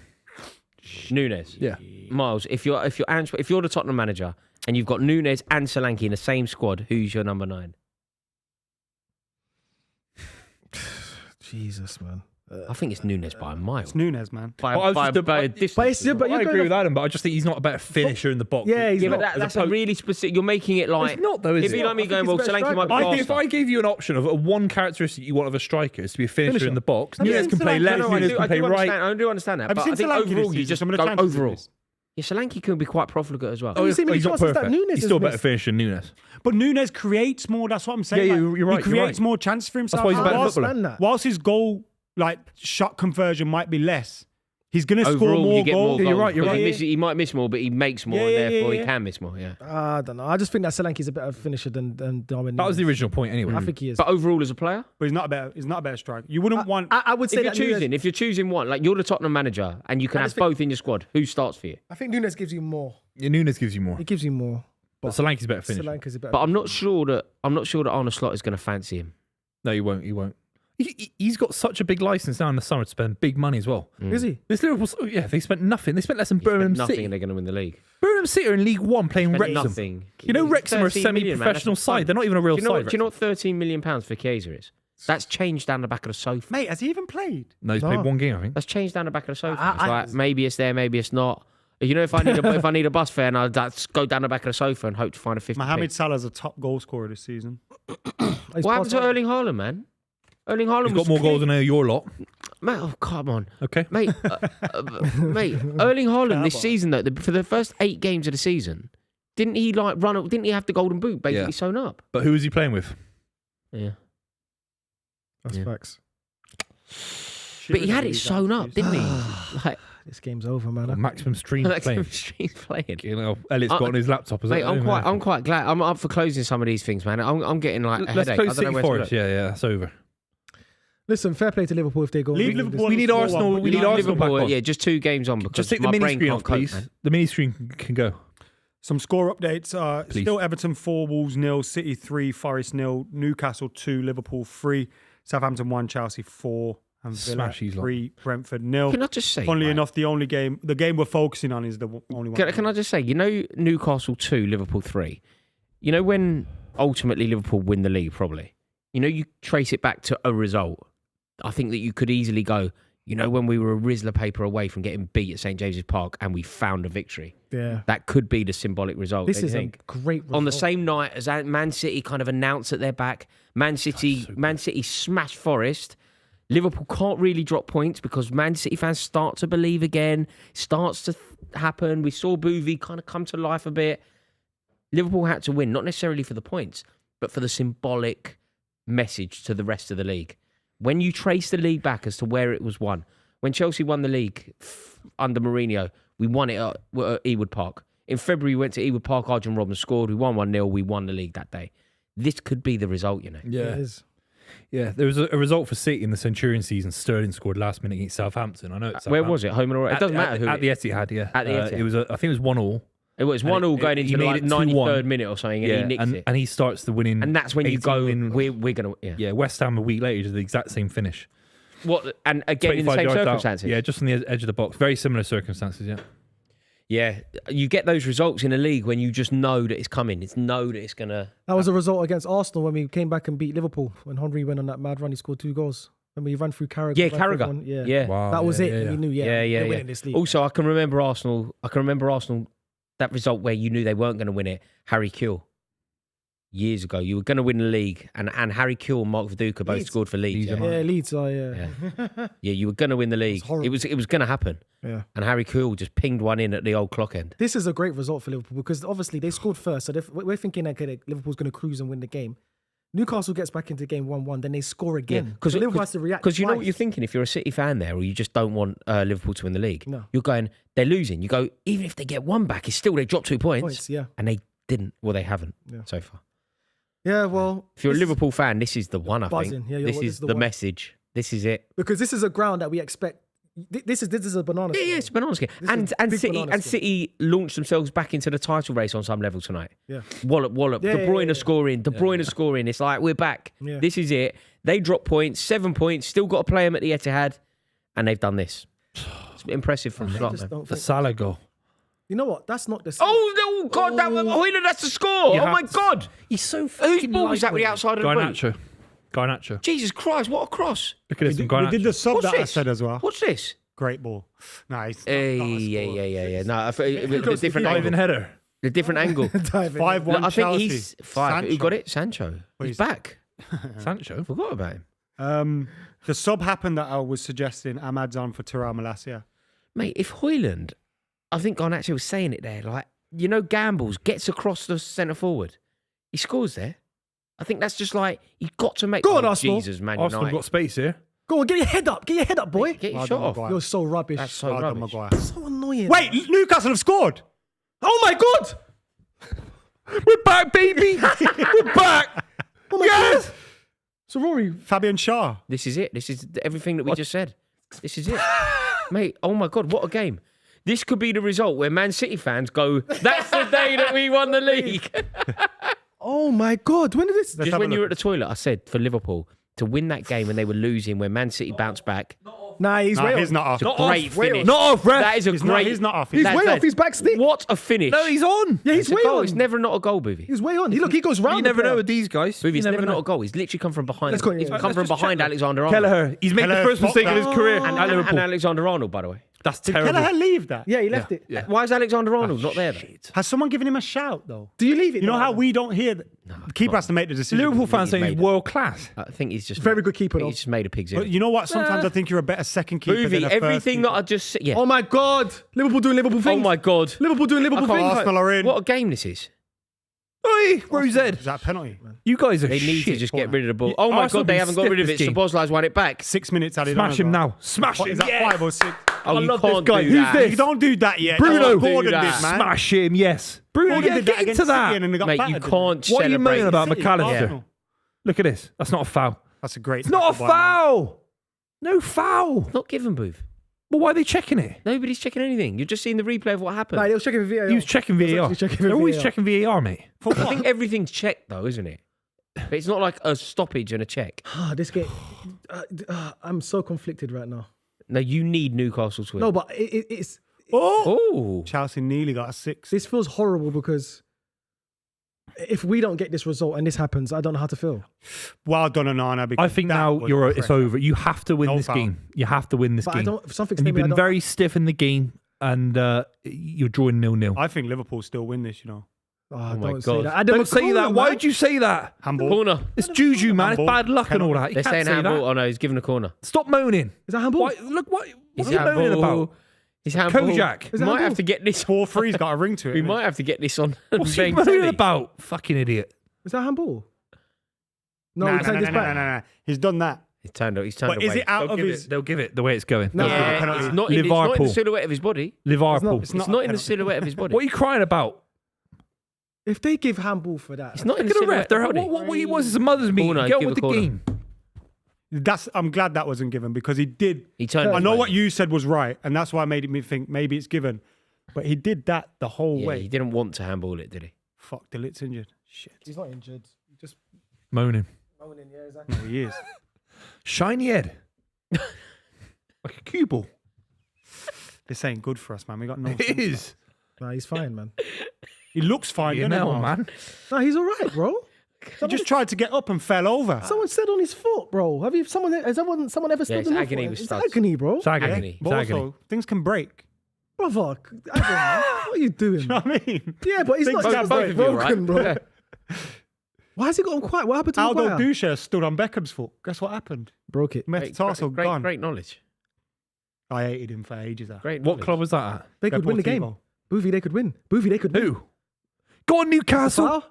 Núñez. Yeah. Miles, if you're the Tottenham manager and you've got Núñez and Solanke in the same squad, who's your number 9? Jesus, man. I think it's Núñez by a mile. It's Núñez, man. By, But I was by, just- by a but- distance. But it's- as well. but I you're agree going with Adam, but I just think he's not a better finisher in the box. Yeah, he's Yeah, not. but that's a really specific. You're making it like. It's not though, is It'd be it? like me I going, think well, he's a better Solanke might be I think if faster. I gave you an option of one characteristic you want of a striker is to be a finisher Finisher. in the box, Have you Núñez seen can play Solanke? left, No, I Núñez do can play right. understand. I do understand that. Have But you I seen think Solanke this overall, you season? just Some of the go chances overall. this? Yeah, Solanke can be quite profligate as well. Oh, you see many he's not chances that perfect. Núñez He's has still a better missed. finisher than Núñez. But Núñez creates more. That's what I'm saying. Yeah, like, you're right, He you're creates right. more chances for himself. why he's a better whilst, footballer. understand that. whilst his goal, shot conversion might be less, he's going to score Overall, more you get goals. more Yeah, you're goals. right, you're because right. He might miss more, but he makes more, Yeah, and yeah, therefore yeah. he can miss more. Yeah. I don't know. I just think that Solanke's a better finisher than Darwin. That was the original point anyway. I think he is. But overall, as a player, But he's not a better striker. You wouldn't want. I would say if you're choosing one, like you're the Tottenham manager, and you can I have just think- both in your squad, who starts for you? I think Núñez gives you more. Yeah, Núñez gives you more. He gives you more. But Solanke's a better finisher. Solanke's a better. But I'm not sure that Arne Slot is going to fancy him. No, he won't. He won't. He's got such a big license now in the summer to spend big money as well. Is he? This Liverpool, they spent nothing. They spent less than He spent Birmingham nothing, City. and they're going to win the league. Birmingham City are in League One playing Spent Wrexham. nothing. You know, Wrexham are a 13 million, man, semi-professional that's side. fun. They're not even a real Do you know, side. do you know what £13 million for Chiesa is? That's changed down the back of the sofa. Mate, has he even played? No, he's No. played one game, I think. That's changed down the back of the sofa. I- It's I- like maybe it's there, maybe it's not. You know, if I need a bus fare, and I'd go down the back of the sofa and hope to find a 50. Mohamed Salah's a top goal scorer this season. He's What happened to passed on. Erling Haaland, man? Erling Haaland He's was got more goals than your lot. Mate, oh come on, Okay. mate, mate. Erling Haaland this season though, for the first 8 games of the season, Didn't he like run? Didn't he have the golden boot basically sewn up? But who was he playing with? Yeah. That's facts. But he had it sewn up, didn't he? Like, This game's over, man. Maximum stream playing. Stream's playing. You know, Elliot's got on his laptop. Mate, I'm quite glad. I'm up for closing some of these things, man. I'm getting like a Let's headache. close I don't know City where to Forest. look. Yeah, that's over. Listen, fair play to Liverpool if they go. Leave Liverpool. We need on the Arsenal. score one, We but need Arsenal back Liverpool, on. yeah, just 2 games on because Just take the my mini brain screen can't off, cope, please. man. The mini screen can go. Some score updates. Please. Still Everton 4, Wolves 0, City 3, Forest 0, Newcastle 2, Liverpool 3, Southampton 1, Chelsea 4, and Villa Smash these lot. 3, Brentford 0. Can I just say, Funnily right, enough, the game we're focusing on is the only one. Can I just say, you know, Newcastle 2, Liverpool 3. You know when ultimately Liverpool win the league, probably. You know, you trace it back to a result. I think that you could easily go, you know, when we were a Rizzler paper away from getting beat at St James's Park and we found a victory. Yeah. That could be the symbolic result. This is a think. great result. On the same night as Man City kind of announced that they're back, Man City smashed Forest. Liverpool can't really drop points because Man City fans start to believe again. Starts to happen. We saw Buvey kind of come to life a bit. Liverpool had to win, not necessarily for the points, but for the symbolic message to the rest of the league. When you trace the league back as to where it was won, when Chelsea won the league under Mourinho, we won it at Ewood Park. In February, we went to Ewood Park, Arjen Robben scored, we won 1-0, we won the league that day. This could be the result, you know. Yeah, it is. Yeah, there was a result for City in the Centurion season. Sterling scored last minute against Southampton. I know it's Where was it? Home and away? It doesn't matter who. At the Etihad, yeah. At the Etihad. It was. I think it was 1-1. It was 1-1 going he into made like it 93rd 2-1. minute or something, and he nicks it. And he starts the winning. And that's when you go, 18 we're going to... Yeah, West Ham a week later did the exact same finish. What? And again, in the 25 same yards out. circumstances? Yeah, just on the edge of the box. Very similar circumstances, yeah. Yeah. You get those results in a league when you just know that it's coming. It's know that it's going to... That was a result against Arsenal when we came back and beat Liverpool. When Henry went on that mad run, he scored 2 goals. When we ran through Carragher. Yeah, ran through Carragher. everyone. Yeah. Yeah. Wow, That was yeah, it. yeah, And yeah. we knew, Yeah. we're winning this league. Also, I can remember Arsenal, that result where you knew they weren't going to win it. Harry Kewell. Years ago, you were going to win the league, and Harry Kewell and Mark Viduka both Leeds. scored for Leeds. Leeds, Yeah. Yeah, Leeds. Yeah. Yeah, you were going to win the league. horrible. It was going to happen. Yeah. And Harry Kewell just pinged one in at the old clock end. This is a great result for Liverpool because obviously they scored first. So we're thinking that Liverpool's going to cruise and win the game. Newcastle gets back into game 1-1, then they score again. because So Liverpool has to react. Because you know what twice. you're thinking if you're a City fan there, or you just don't want Liverpool to win the league. No. You're going, they're losing. You go, even if they get one back, it's still they drop 2 points. Yeah. And they didn't. Well, they haven't so far. Yeah, well. If you're a this is- Liverpool fan, this is the one. I buzzing. think Yeah, this this is is the the one. message. This is it. Because this is a ground that we expect. This is a banana. Yeah, it's a banana skin. This And is and big City banana and skin. City launched themselves back into the title race on some level tonight. Yeah. Wallop. Yeah, De Bruyne yeah. scoring. De Bruyne scoring. It's like we're back. Yeah. This is it. They drop points, 7 points. Still got to play them at the Etihad, and they've done this. It's impressive from Slot, Just man. don't The think- Salah goal. You know what? That's not the same. Oh God! Hoyland, that's the score. You Oh have my to- God! He's so Whose ball was that with the outside of the boot? Garnacho. Jesus Christ! What a cross! Look at this We from did the Garnacho. sub What's that I this? said as well. What's this? Great ball. Nice. Yeah. No, the different Diving angle. header. The different angle. 5-1 I think Chelsea. he's 5. Who Sancho. got it? Sancho. He's he's- back. Sancho. Forgot about him. The sub happened that I was suggesting Ahmad's on for Thuram Malacia. Mate, if Hoyland, I think Garnacho was saying it there, like, you know, gambles, gets across the centre forward. He scores there. I think that's just like, you've got to make... Go on, Arsenal. Jesus, Man Arsenal United. got space here. Go on, get your head up. Get your head up, boy. Get your Well shot done, off. Maguire. You're so rubbish. That's so Well done, rubbish. Maguire. so annoying. Wait, Newcastle have scored. Oh my God. We're back, baby. We're back. Oh my God. So Rory, Fabian Schär. This is it. This is everything that we just said. This is it. Mate, oh my God, what a game. This could be the result where Man City fans go, that's the day that we won the league. oh my God. When did this? Just when you were at the toilet, I said for Liverpool to win that game when they were losing, when Man City bounced back. Nah, he's No, way he's off. not off. It's a great finish. Not off, ref. That is a He's great. not- he's not off. He's That- way that- off. He's back stick. What a finish. No, he's on. Yeah, he's It's a way goal. on. It's never not a goal, Buvey. He's way on. Look, he goes round. You the never know player. with these guys. Buvey, You it's never never know. not a goal. He's literally come from behind. Let's go, He's yeah. come from Let's just behind check. Alexander-Arnold. Kelleher. He's made the Kelleher first blocked mistake of that. his career at And Liverpool. Alexander-Arnold, by the way. That's Did terrible. Kelleher leave that? Yeah, he left it. Yeah. Why is Alexander Arnold not there? Then? Has someone given him a shout though? Do you leave it? You know though? how we don't hear that? The keeper has to make the decision. Liverpool fans saying he's made it. world class. I think he's just Very good keeper, I think though. He's just made a pig's But ear. you know what? Sometimes I think you're a better second keeper than Buvey, a first everything keeper. that I just said. Yeah. Oh my God! Liverpool doing Liverpool things. Oh my God. Liverpool doing Liverpool can't- things. Arsenal are in. What a game this is. Oi, Rose. Is that a penalty? You guys are They need shit. to just get rid of the ball. Oh my Arsenal God, they been haven't got stiff rid of it. this game. Szoboszlai's won it back. 6 minutes added Smash on him as well. now. Smash What him. is that, Yes. 5 or 6? Oh, I you love can't this guy. do Who's that. this? You don't do that yet. Bruno. Gordon Do did, that. man. Smash him, yes. Bruno, Gordon yeah, did get that into against that. City and then they got Mate, you battered, didn't can't What are you moaning celebrate. about, City, McAllister? Arsenal. Look at this. That's not a foul. That's a great. It's not a tackle by Mount. foul. No foul. Not given, Booth. Well, why are they checking it? Nobody's checking anything. You're just seeing the replay of what happened. Nah, he was checking VAR. He was checking VAR. actually checking They're always VAR. checking VAR, mate. For I what? think everything's checked though, isn't it? But it's not like a stoppage and a check. This game. I'm so conflicted right now. No, you need Newcastle to win. No, but it's Oh, Chelsea nearly got a 6. this feels horrible because if we don't get this result and this happens, I don't know how to feel. Well done, Onana. I because think that now was it's impressive. over. You have to win No this foul. game. You have to win this But game. I don't. Something's And you've telling me been I don't- very stiff in the game, and you're drawing 0-0. I think Liverpool still win this. You know, Oh, my don't say God. that. Adam Don't say McKola, that. man. Why would you say that? handball. corner. It's juju, man. It's Handball. bad luck and all that. You They're can't saying say handball. that. Oh no, he's given a corner. Stop moaning. Is that handball? Why, look, what He's are you moaning about? He's handball. Kojak. We Is it might handball? have to get this. 4-3's got a ring to it. We innit? might have to get this on. What's he main moaning telly. about? Fucking idiot. Is that handball? No, Nah, we're nah, taking nah, this nah, back. nah, nah. He's done that. He's turned But away. is it out of his? They'll give it the way it's going. No. They'll give it Yeah, penalty. it's not in the Liverpool. silhouette of his body. Liverpool. It's It's not in the silhouette of his body. What are you crying about? If they give handball for that, It's not in Look the at the ref. silhouette of They're, his what body. was this? A mother's meeting. Corner, Get on give with a the corner. game. I'm glad that wasn't given because he did. He turned. I know away. what you said was right, and that's why it made me think maybe it's given. But he did that the whole Yeah, way. he didn't want to handball it, did he? Fuck, Delit's injured. Shit. he's not injured. Just Moaning. moaning. Yeah, exactly. Oh, he is. Shiny head. Like a cue ball. This ain't good for us, man. We got no. It sense. is. Nah, he's fine, man. He looks fine, You doesn't he, know, Miles? man. Nah, he's all right, bro. He just tried to get up and fell over. Someone said on his foot, bro. Has someone ever stood it's on the agony foot? with It's studs. agony, bro. It's agony. Yeah, It's but agony. also, things can break. Brother, Adam, man, what are you doing? You know what I mean? Yeah, but he's Things not can he's break. not Both of you, broken, right? bro. Why has he got quiet? What happened to Aldo Maguire? Duche stood on Beckham's foot. Guess what happened? Broke it. Metatarsal gone. Great knowledge. I hated him for ages. Great. What knowledge. club was that at? They could win the game. Deportivo. Buvey, they could win. Buvey, they could win. Who? Go on, Newcastle. Foul?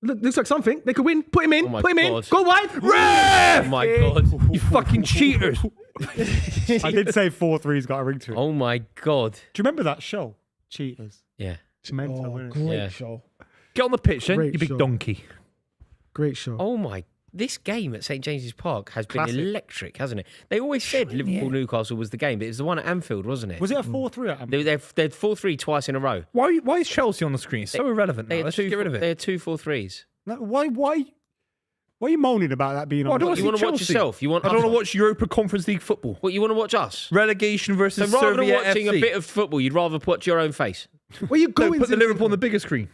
Looks like something. They could win. Put him in. Oh my Put him in. God. Go wide. Oh Ref! my God. You fucking cheaters. I did say 4-3's got a ring to it. Oh my God. Do you remember that show? Cheaters. Yeah. It's mental, Oh, isn't it? great Yeah. show. Get on the pitch then, Great you big show. donkey. Great show. Oh my. This game at St James's Park has Classic. been electric, hasn't it? They always said Liverpool Newcastle was the game, but it was the one at Anfield, wasn't it? Was it a 4-3 at Anfield? They're 4-3 twice in a row. Why is Chelsea on the screen? It's so irrelevant now. They had Let's two. just get rid of They it. had 2 4-3s. No, why are you moaning about that being Well, I on? don't What, You want want to to watch Chelsea. yourself? You want? I don't us? want to watch Europa Conference League football. What you want to watch us? Relegation So versus rather than Serviette watching FC. a bit of football, you'd rather watch your own face. Where you No, going? put the to- Liverpool on the bigger screen.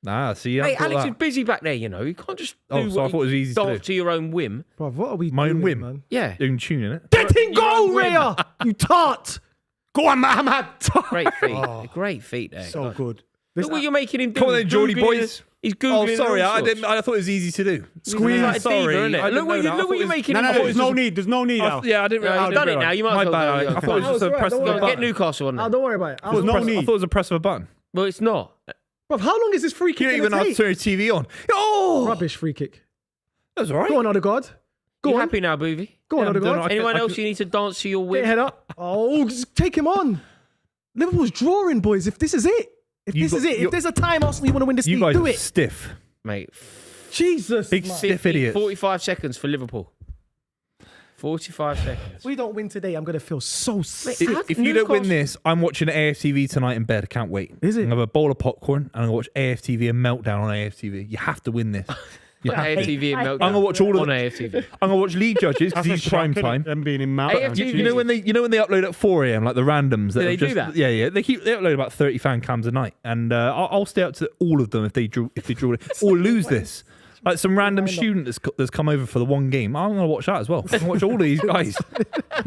Nah, see, Hey, I thought Alex that. is busy back there. You know, you can't just do Oh, so I thought it was easy to daft do. to your own whim. Bruv, what are we My own doing, whim. man? Yeah, Doing tuning it. Get in Your goal, own whim. Raya! You tart! Go on, Mohamed. great feet. Great feet there. So good. Look what you're making him do. Come on He's then, Geordie Googling- boys. He's Oh, googling. sorry, all I sorts. didn't. I thought it was easy to do. He's like a sorry, diva, innit? I didn't Look what know you- that. I look thought what it you're was- making No, him no, do. there's no need. There's no need. Al. Yeah, I didn't. No, I you've didn't done it realise. now. You might My as well bad. go. I thought it was That just was a right, press of don't a worry button. Get Newcastle on Oh, there. don't worry about it. I thought it was no a press- I need. thought it was a press of a button. Well, it's not. Bruv, how long is this free You kick don't going even to have to take? turn TV on. Oh, Rubbish free kick. that's all right. Go on, Odegaard. Go You on. happy now, Buvey? Go on, Yeah, I'm Odegaard. done. I Anyone can- else you need to dance to your Get whim? your head up. Oh, just take him on. Liverpool's drawing, boys. If this is it. If You this got- is it. you- If there's a time Arsenal you want to win this You league, guys do are it. stiff. Mate, Jesus. Big man. stiff idiots. 45 seconds for Liverpool. 45 seconds. If we don't win today, I'm going to feel so sick. How- If you don't win Newcastle- this, I'm watching AFTV tonight in bed. I can't wait. Is it? I'm going to have a bowl of popcorn and I'm going to watch AFTV and meltdown on AFTV. You have to win this. You have to. AFTV and Meltdown. I'm gonna watch all of on it. AFTV. I'm going to watch League Judges because That's he's prime time. Them being in Mount. AFTV. You know when they upload at 4 a.m. like the randoms that Do they have do just, that? Yeah. They upload about 30 fan cams a night, and I'll stay up to all of them if they draw or lose this. Like some random student that's come over for the one game. I'm going to watch that as well. I watch all these guys.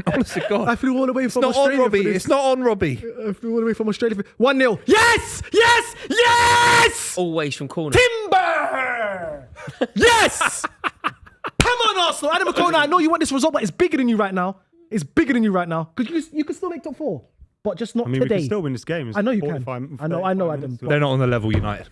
Honest to God. I flew all the way from It's not on, Australia. Robbie. It's not on, Robbie. I flew all the way from Australia. 1-0. Yes! Yes! Yes! Always from corner. Timber! Yes! Come on, Arsenal. Adam McKola, I know you want this result, but it's bigger than you right now. It's bigger than you right now. Because you can still make top 4, but just not I mean, we today. can still win this game. It's I know you can. 45 I know, 35 Adam. minutes but- They're not on the level United.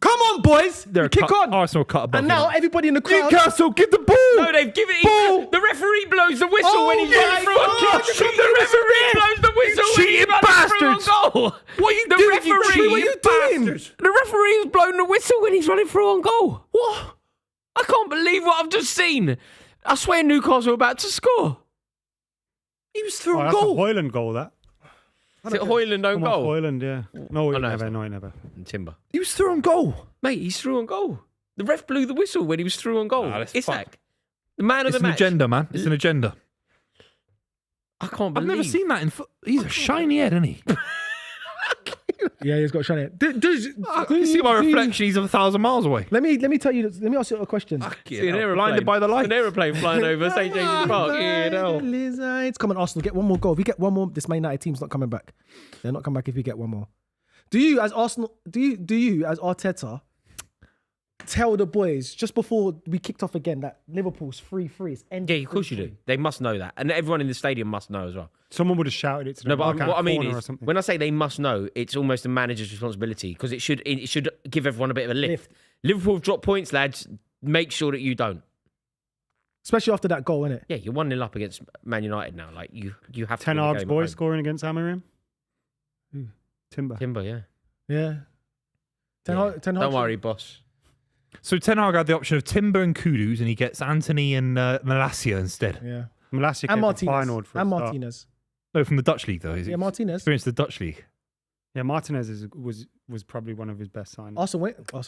Come on, boys. They're Kick on. Arsenal cut above And now United. everybody in the crowd. Newcastle, get the ball. No, they've given Ball. the referee blows the whistle Oh when he's my running through a God. goal. The referee blows the whistle when he's Cheating running through a bastards. goal. What are you The doing, you referee- cheating What are you doing? bastards? The referee has blown the whistle when he's running through on goal. What? I can't believe what I've just seen. I swear Newcastle are about to score. He was through Oh, a that's a goal. Hoyland goal, that. Is it Hoyland own Come on, goal? Hoyland, yeah. No, no, never, it's no, never. And Timber. He was through on goal. Mate, he's through on goal. The ref blew the whistle when he was through on goal. Ah, that's Isak, fucked. the man of It's the an match. agenda, man. It's an agenda. I can't I've believe. never seen that in He's a shiny head, isn't he? Yeah, he's got shiny. I can see my reflection. He's 1,000 miles away. Let me tell you. Let me ask you a question. See an aeroplane. Blinded by the light. An aeroplane flying over St James's Park. Yeah, no. Lizards. Come on, Arsenal, get one more goal. If we get one more, this Man United team's not coming back. They're not coming back if we get one more. Do you, as Arsenal, do you as Arteta, tell the boys just before we kicked off again that Liverpool's 3-3? It's ended. Yeah, of course you do. They must know that, and everyone in the stadium must know as well. Someone would have shouted it to No, them. but like what at I mean corner or is, something. when I say they must know, it's almost the manager's responsibility because it should give everyone a bit of a lift. Liverpool have dropped points, lads. Make sure that you don't. Especially after that goal, innit? Yeah, you're 1-0 up against Man United now. Like you have to. Ten win the Hag's game at boys home. scoring against Amarim. Timber. Timber, yeah. Yeah. Ten Yeah. Hag Don't worry, boss. So Ten Hag had the option of Timber and Kudus, and he gets Anthony and Malacia instead. Yeah. Malacia And came from Martinez. Feyenoord for a And start. Martinez. No, from the Dutch league though. He's Yeah, Martinez. experienced the Dutch league. Yeah, Martinez was probably one of his best signings.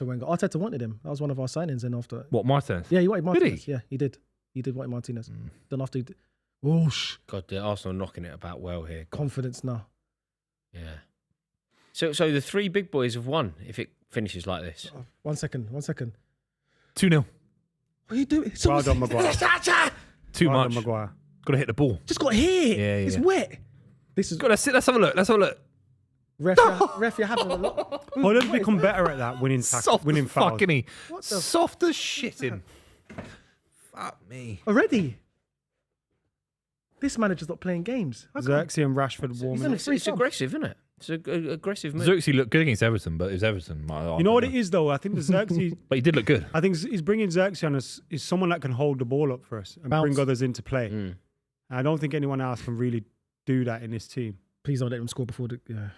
Wenger. Arteta wanted him. That was one of our signings. And after, What, Martinez? yeah, he wanted Did he? Martinez. Yeah, he did. He did want Martinez. Then after, whoosh, God, the Arsenal knocking it about well here. God, confidence now. yeah. So the three big boys have won if it finishes like this. 1 second. 2-0. What are you doing? Well done, Maguire. Too Well much. done, Maguire. Got to hit the ball. Just got hit. Yeah, It's yeah. wet. This is Let's have a look. Let's have a look. ref. You're having a look. Hoyland's become better at that, winning Soft winning as fouls. fucking he. What the Soft as shitting. Fuck me. Already. This manager's not playing games. How come? Xerxes and Rashford He's warming in up. a free It's sub. aggressive, isn't it? It's an aggressive move. Xerxes looked good against Everton, but it was Everton. You know what it is though? I think the Xerxes. But he did look good. I think he's bringing Xerxes on us is someone that can hold the ball up for us and Bounce. bring others into play. Mm. I don't think anyone else can really do that in this team. Please don't let him score before the. Yeah.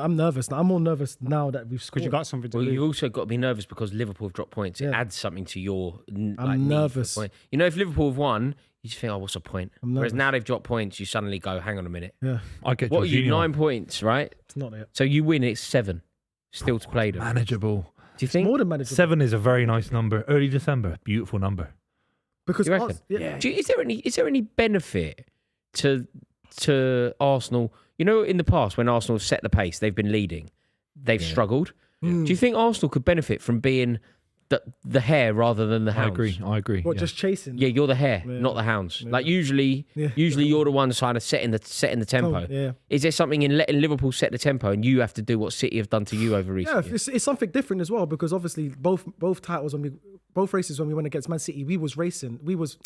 I'm nervous now. I'm more nervous now that we've scored. Because you got something to Well, lose. you've also got to be nervous because Liverpool have dropped points. It Yeah. adds something to your. I'm need for nervous. point. You know, if Liverpool have won, you just think, oh, what's the point? I'm Whereas nervous. now they've dropped points, you suddenly go, hang on a minute. Yeah, I get What are you? Jorginho. 9 points, right? it's not it. So you win, it's 7. Still to play them. Manageable. Do you think? More than manageable. 7 is a very nice number. Early December, beautiful number. Because You reckon? us- yeah. Is there any benefit to Arsenal? You know, in the past when Arsenal have set the pace, they've been leading, they've struggled. Mm. Do you think Arsenal could benefit from being the hare rather than the I hounds? agree. What, yeah. just chasing? Yeah, you're the hare, Yeah. not the hounds. Yeah. Like usually Yeah. you're the one kind of setting the tempo. Yeah. Is there something in letting Liverpool set the tempo and you have to do what City have done to you over Yeah, recent years? it's something different as well because obviously both titles both races when we went against Man City, we was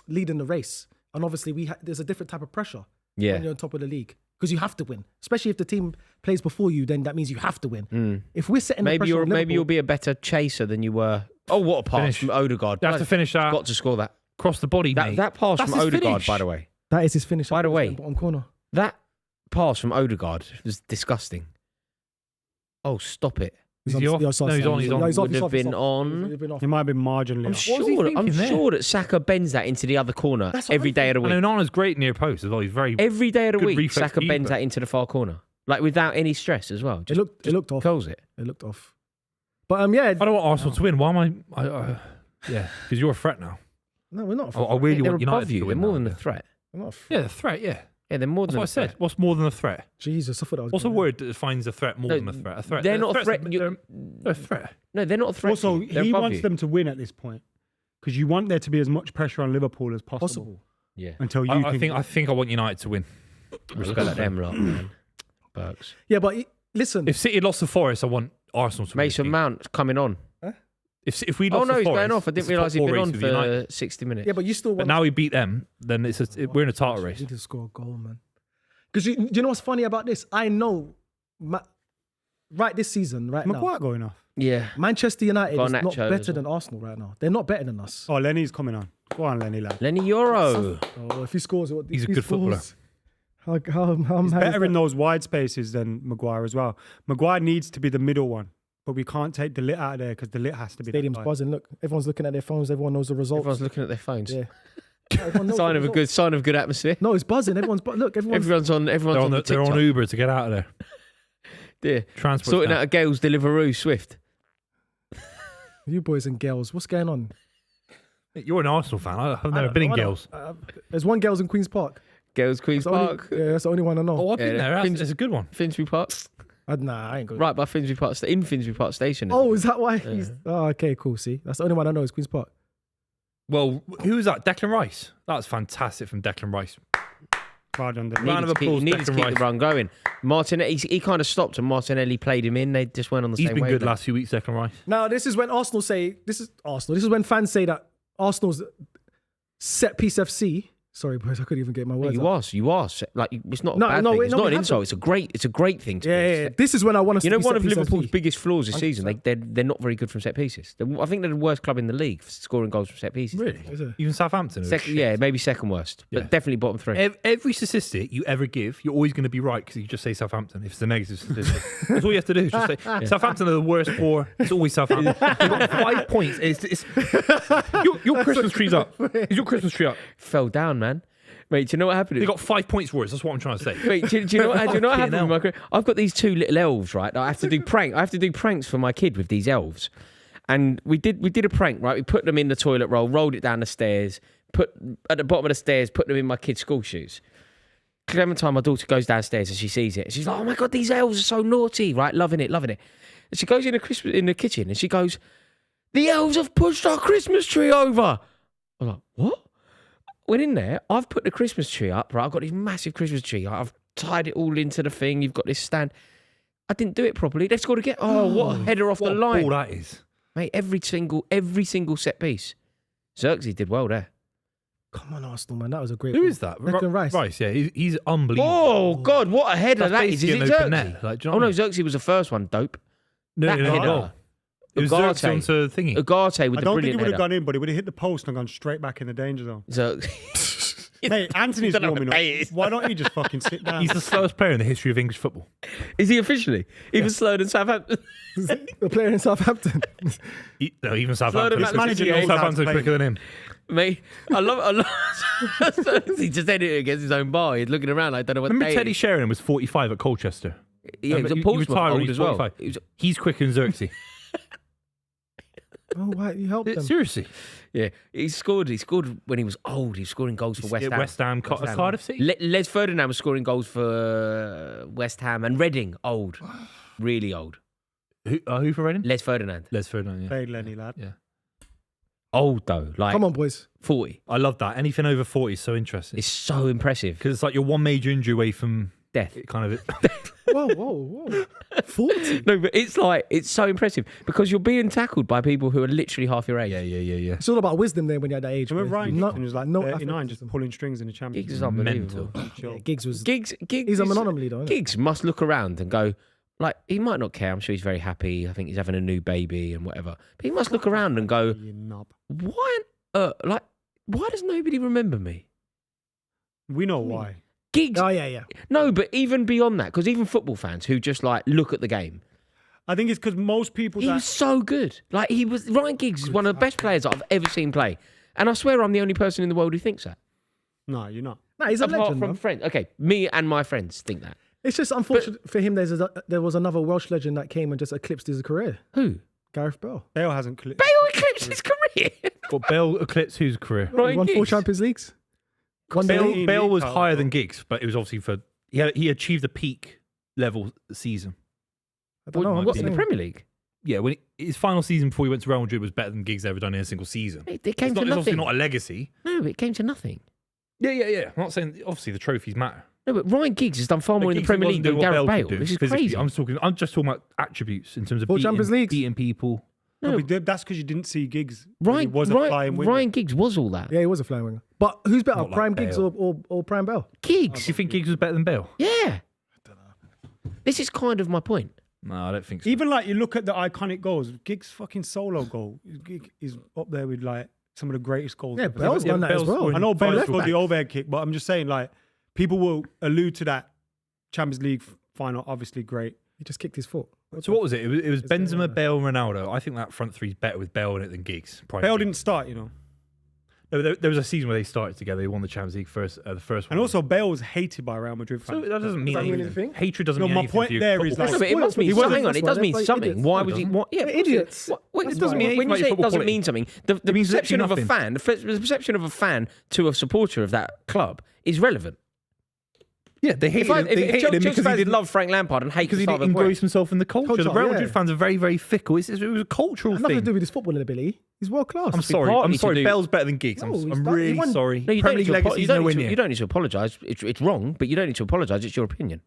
leading the race, and obviously there's a different type of pressure when Yeah. you're on top of the league because you have to win, especially if the team plays before you. Then that means you have to win. If we're setting the Maybe pressure on you'll Liverpool, be a better chaser than you were. Oh, what a pass Finish. from Odegaard! You have to finish that. Got to score that. Cross the body, mate. That pass That's from his Odegaard, finish. by the way. that is his finish. By the way, bottom corner. That pass from Odegaard was disgusting. Oh, stop it! Is he off? No, he's on. He's on. He's Would off, have he's off, been he's off. on. He's been off. It might have been marginally I'm off. What was he thinking there? sure that Saka bends that into the other corner That's what every I'm day of the And week. Onana's great near post as well. He's very. Every day of the Good week, reflex Saka bends keeper. that into the far corner, like without any stress as well. It Just looked off. goes it. It looked off. But yeah, I don't want Arsenal to win. Why am I yeah, because you're a threat now. no, we're not. I really They're want above United you. to They're win more now. than a threat. We're not. Yeah, the threat. Yeah, Yeah, they're more That's than what I a said. threat. What's more than a threat? Jesus, I thought that was. What's a gonna- word that defines a threat more No, than a threat? A threat. they're not a threat. They're a threat. No, they're not a threat. Also, to you. They're he above wants you. them to win at this point because you want there to be as much pressure on Liverpool as possible. Yeah. Until you I can. think I want United to win. Look at them lot, man. Burks. Yeah, but listen. If City had lost to Forest, I want Arsenal to win. Mason Mount's coming on. If we Oh lost no, to he's Forest, going off. I didn't it's a realise top he'd been four on race with United. for 60 minutes. Yeah, but you still But want. now we beat them, then we're in a title race. We need to score a goal, man. Because you know what's funny about this? I know, right this season, right now, Maguire going off. Yeah. Manchester United Got is not Nacho as better well. than Arsenal right now. They're not better than us. Oh, Lenny's coming on. Go on, Lenny, lad. Lenny Euro. Oh, if he scores, He's a good footballer. How He's mad is better in that? those wide spaces than Maguire as well. Maguire needs to be the middle one, but we can't take the lit out of there because the lit has to be. that Stadium's wide. buzzing. Look, everyone's looking at their phones. Everyone knows the results. Everyone's looking at their phones. Yeah. Everyone knows Sign the of a results. good atmosphere. No, it's buzzing. Look, Everyone's on They're the on TikTok. Uber to get out of there. Yeah. Transport. Sorting out a Gales Deliveroo Swift. You boys and girls, what's going on? You're an Arsenal fan. I've I never don't- been in I don't- Gales. There's one girls in Queen's Park. Gales Queen's That's the only- Park. yeah, that's the only one I know. Oh, I've been Yeah, there. Finch- It's a good one. Finsbury Park. Nah, I ain't going. Right by Finsbury Park. In Finsbury Park Station. Oh, is that why he's? Oh, okay, cool. See, that's the only one I know is Queen's Park. Well, who was that? Declan Rice. That was fantastic from Declan Rice. Well done, Round Lenny. of applause, Needed to Declan keep Rice. the run going. Martinelli, he kind of stopped and Martinelli played him in. They just went on the He's same been good wavelength. last few weeks, Declan Rice. Now, this is when Arsenal say this is Arsenal. This is when fans say that Arsenal's set piece FC. Sorry, boys, I couldn't even get my words. out. You are. Like it's not a No, bad no, thing. wait, It's no, not we an insult. haven't. It's a great thing to Yeah, be. this is when I want us You to know, be one set of piece Liverpool's FC. biggest flaws this season, they're not very good from set pieces. I think they're the worst club in the league for scoring goals from set pieces. Really? Is it? Even Southampton. are Second, shit. yeah, maybe second worst, but Yeah. definitely bottom three. Every statistic you ever give, you're always going to be right because you just say Southampton if it's a negative statistic. That's all you have to do. Is just say Southampton are the worst four. It's always Southampton. You've got 5 points. Your Christmas tree's up. Is your Christmas tree up? Fell down, man. Mate, do you know what happened? They got 5 points worse. That's what I'm trying to say. Wait, do you know what Fucking happened hell. with my career? I've got these two little elves, right? That I have to do I have to do pranks for my kid with these elves. And we did a prank, right? We put them in the toilet roll, rolled it down the stairs, put at the bottom of the stairs, put them in my kid's school shoes. Clementine, my daughter, goes downstairs and she sees it. She's like, "Oh my god, these elves are so naughty!" Right, loving it. And she goes in the kitchen and she goes, "The elves have pushed our Christmas tree over." I'm like, "What?" Went in there. I've put the Christmas tree up. Right, I've got this massive Christmas tree. I've tied it all into the thing. You've got this stand. I didn't do it properly. They've scored again. Oh, what a header off What the a line, ball that is. mate! Every single set piece. Xerxes did well there. Come on, Arsenal, man. That was a great. Who ball. is that? Declan Rice. Rice, yeah. He's unbelievable. Oh God, what a header That's that is! Is basically it an open Xerxes? net. Like, do you know Oh what I no, mean? Xerxes was the first one. Dope. No, that no, header. no. It was Xerxes onto thingy. Ugarte with I the don't think he brilliant would have header. gone in, but he would have hit the post and gone straight back in the danger zone. Xerxes. Hey, Anthony's don't know warming what up. day it is. Why don't you just fucking sit down? He's the slowest player in the history of English football. Is he officially even slower than Southampton? A player in Southampton. No, even Slower Southampton. than manager knows how to Southampton's play. quicker than him. Mate, I love he just did it against his own bar. He's looking around. I don't know what. Remember day Teddy it is. Sheringham was 45 at Colchester. Yeah, he was a He Portsmouth retired when old he was as well. 45. He was- He's quicker than Xerxes. Oh, why you helped them? Seriously. Yeah, he scored when he was old. He was scoring goals for West Ham. West Ham, Cardiff City. Les Ferdinand was scoring goals for West Ham and Reading. Old, really old. Who for Reading? Les Ferdinand. Les Ferdinand, yeah. Played Lenny, lad. Yeah. Old though, like Come on, boys. 40. I love that. Anything over 40 is so interesting. It's so impressive. Because it's like you're one major injury away from Death. it kind of... Whoa. 40. No, but it's so impressive because you're being tackled by people who are literally half your age. Yeah. It's all about wisdom then when you're at that age. Remember boys. Ryan No- Giggs was like no 39, just athleticism. pulling strings in the Giggs championship. is unbelievable. Mental. Yeah, Giggs was. Giggs He's an is- anomaly, though. Isn't it? Giggs must look around and go, like, he might not care. I'm sure he's very happy. I think he's having a new baby and whatever. But he must look around and go, You knob. why does nobody remember me? We know why. Giggs. Oh yeah. No, but even beyond that, because even football fans who just like look at the game, I think it's because most people he that was so good. Like Ryan Giggs is one of the best players I've ever seen play. And I swear I'm the only person in the world who thinks that. no, you're not. No, he's a Apart legend. from man. friends. Okay, me and my friends think that. It's just unfortunate for him. There was another Welsh legend that came and just eclipsed his career. Who? Gareth Bale. Bale hasn't clipped. Bale eclipsed his career. But Bale eclipsed whose career? He Ryan won 4 Giggs. Champions Leagues. One day. Bale was higher than Giggs, but it was obviously for he achieved the peak level season. I don't know. What in the Premier League? Yeah, when his final season before he went to Real Madrid was better than Giggs ever done in a single season. It It's came to obviously nothing. not a legacy. No, it came to nothing. Yeah. I'm not saying obviously the trophies matter. No, but Ryan Giggs has done far more in the Giggs Premier wasn't League doing than what Gareth could Bale. do This is physically. crazy. I'm just talking about attributes in terms of Four Champions Leagues. beating people. No, but that's because you didn't see Giggs. Ryan, Was a flying winger. Ryan Giggs was all that. Yeah, he was a flying winger. But who's better, Not like Prime Giggs Bale. or Prime Bale? Giggs. Do you think Giggs was better than Bale? Yeah. This is kind of my point. No, I don't think so. Even like you look at the iconic goals, Giggs' fucking solo goal is up there with like some of the greatest goals. Yeah, Bale's Yeah, done that as Bale's well. scoring I know Bale five scored the backs. overhead kick, but I'm just saying like people will allude to that Champions League final. Obviously, great. He just kicked his foot. So what was it? It was It's Benzema, Bale, Ronaldo. I think that front three is better with Bale in it than Giggs. Bale didn't start, No, there was a season where they started together. They won the Champions League first, the first one. and also Bale was hated by Real Madrid so fans. that doesn't mean that mean anything. anything? Hatred doesn't No, mean my anything. point for you. there is, like- No, but it must mean He wasn't- hang on, it that's does why mean they're something. idiots. Why No, was it he? doesn't. What, yeah, They're of course it- idiots. What, It it doesn't mean anything when you about say your it doesn't football mean something, the means perception of a literally fan, the perception of a fan to a supporter of that club is relevant. Yeah, they hated him. They If hated him Chelsea because he fans didn't love Frank Lampard and hate because he the didn't start of the engross himself in the culture. The Culture, Real yeah. Madrid fans are very, very fickle. It was a cultural Nothing to thing. do with his footballing ability. He's world class. I'm sorry. partly I'm to sorry. do- Bale's better than Giggs. No, he's I'm done- he really won- sorry. No, you Premier don't, League legacy's nowhere near. you don't need to apologise. It's wrong, but you don't need to apologise. It's your opinion.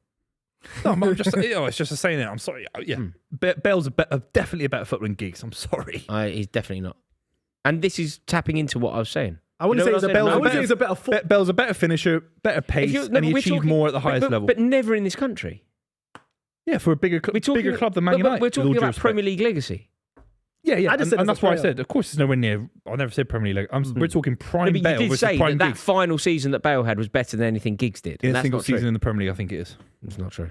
No, I'm just, it's just a saying it. I'm sorry. Yeah, Bale's definitely a better footballer than Giggs. I'm sorry. He's definitely not. And this is tapping into what I was saying. I wouldn't say You know he's a what I'm better. saying? I wouldn't say he's a better foot. Bale's a better finisher, better pace, and he we're achieved talking- more at the highest level. But never in this country. Yeah, for a bigger club than Man United. We're with all talking due about respect. Premier League legacy. Yeah. I just said And as a that's why I player. said, of course, it's nowhere near. I never said Premier League. We're talking No, prime but Bale you did versus say prime that Giggs. final season that Bale had was better than anything Giggs did. In And a that's single not true. season in the Premier League, I think it is. It's not true.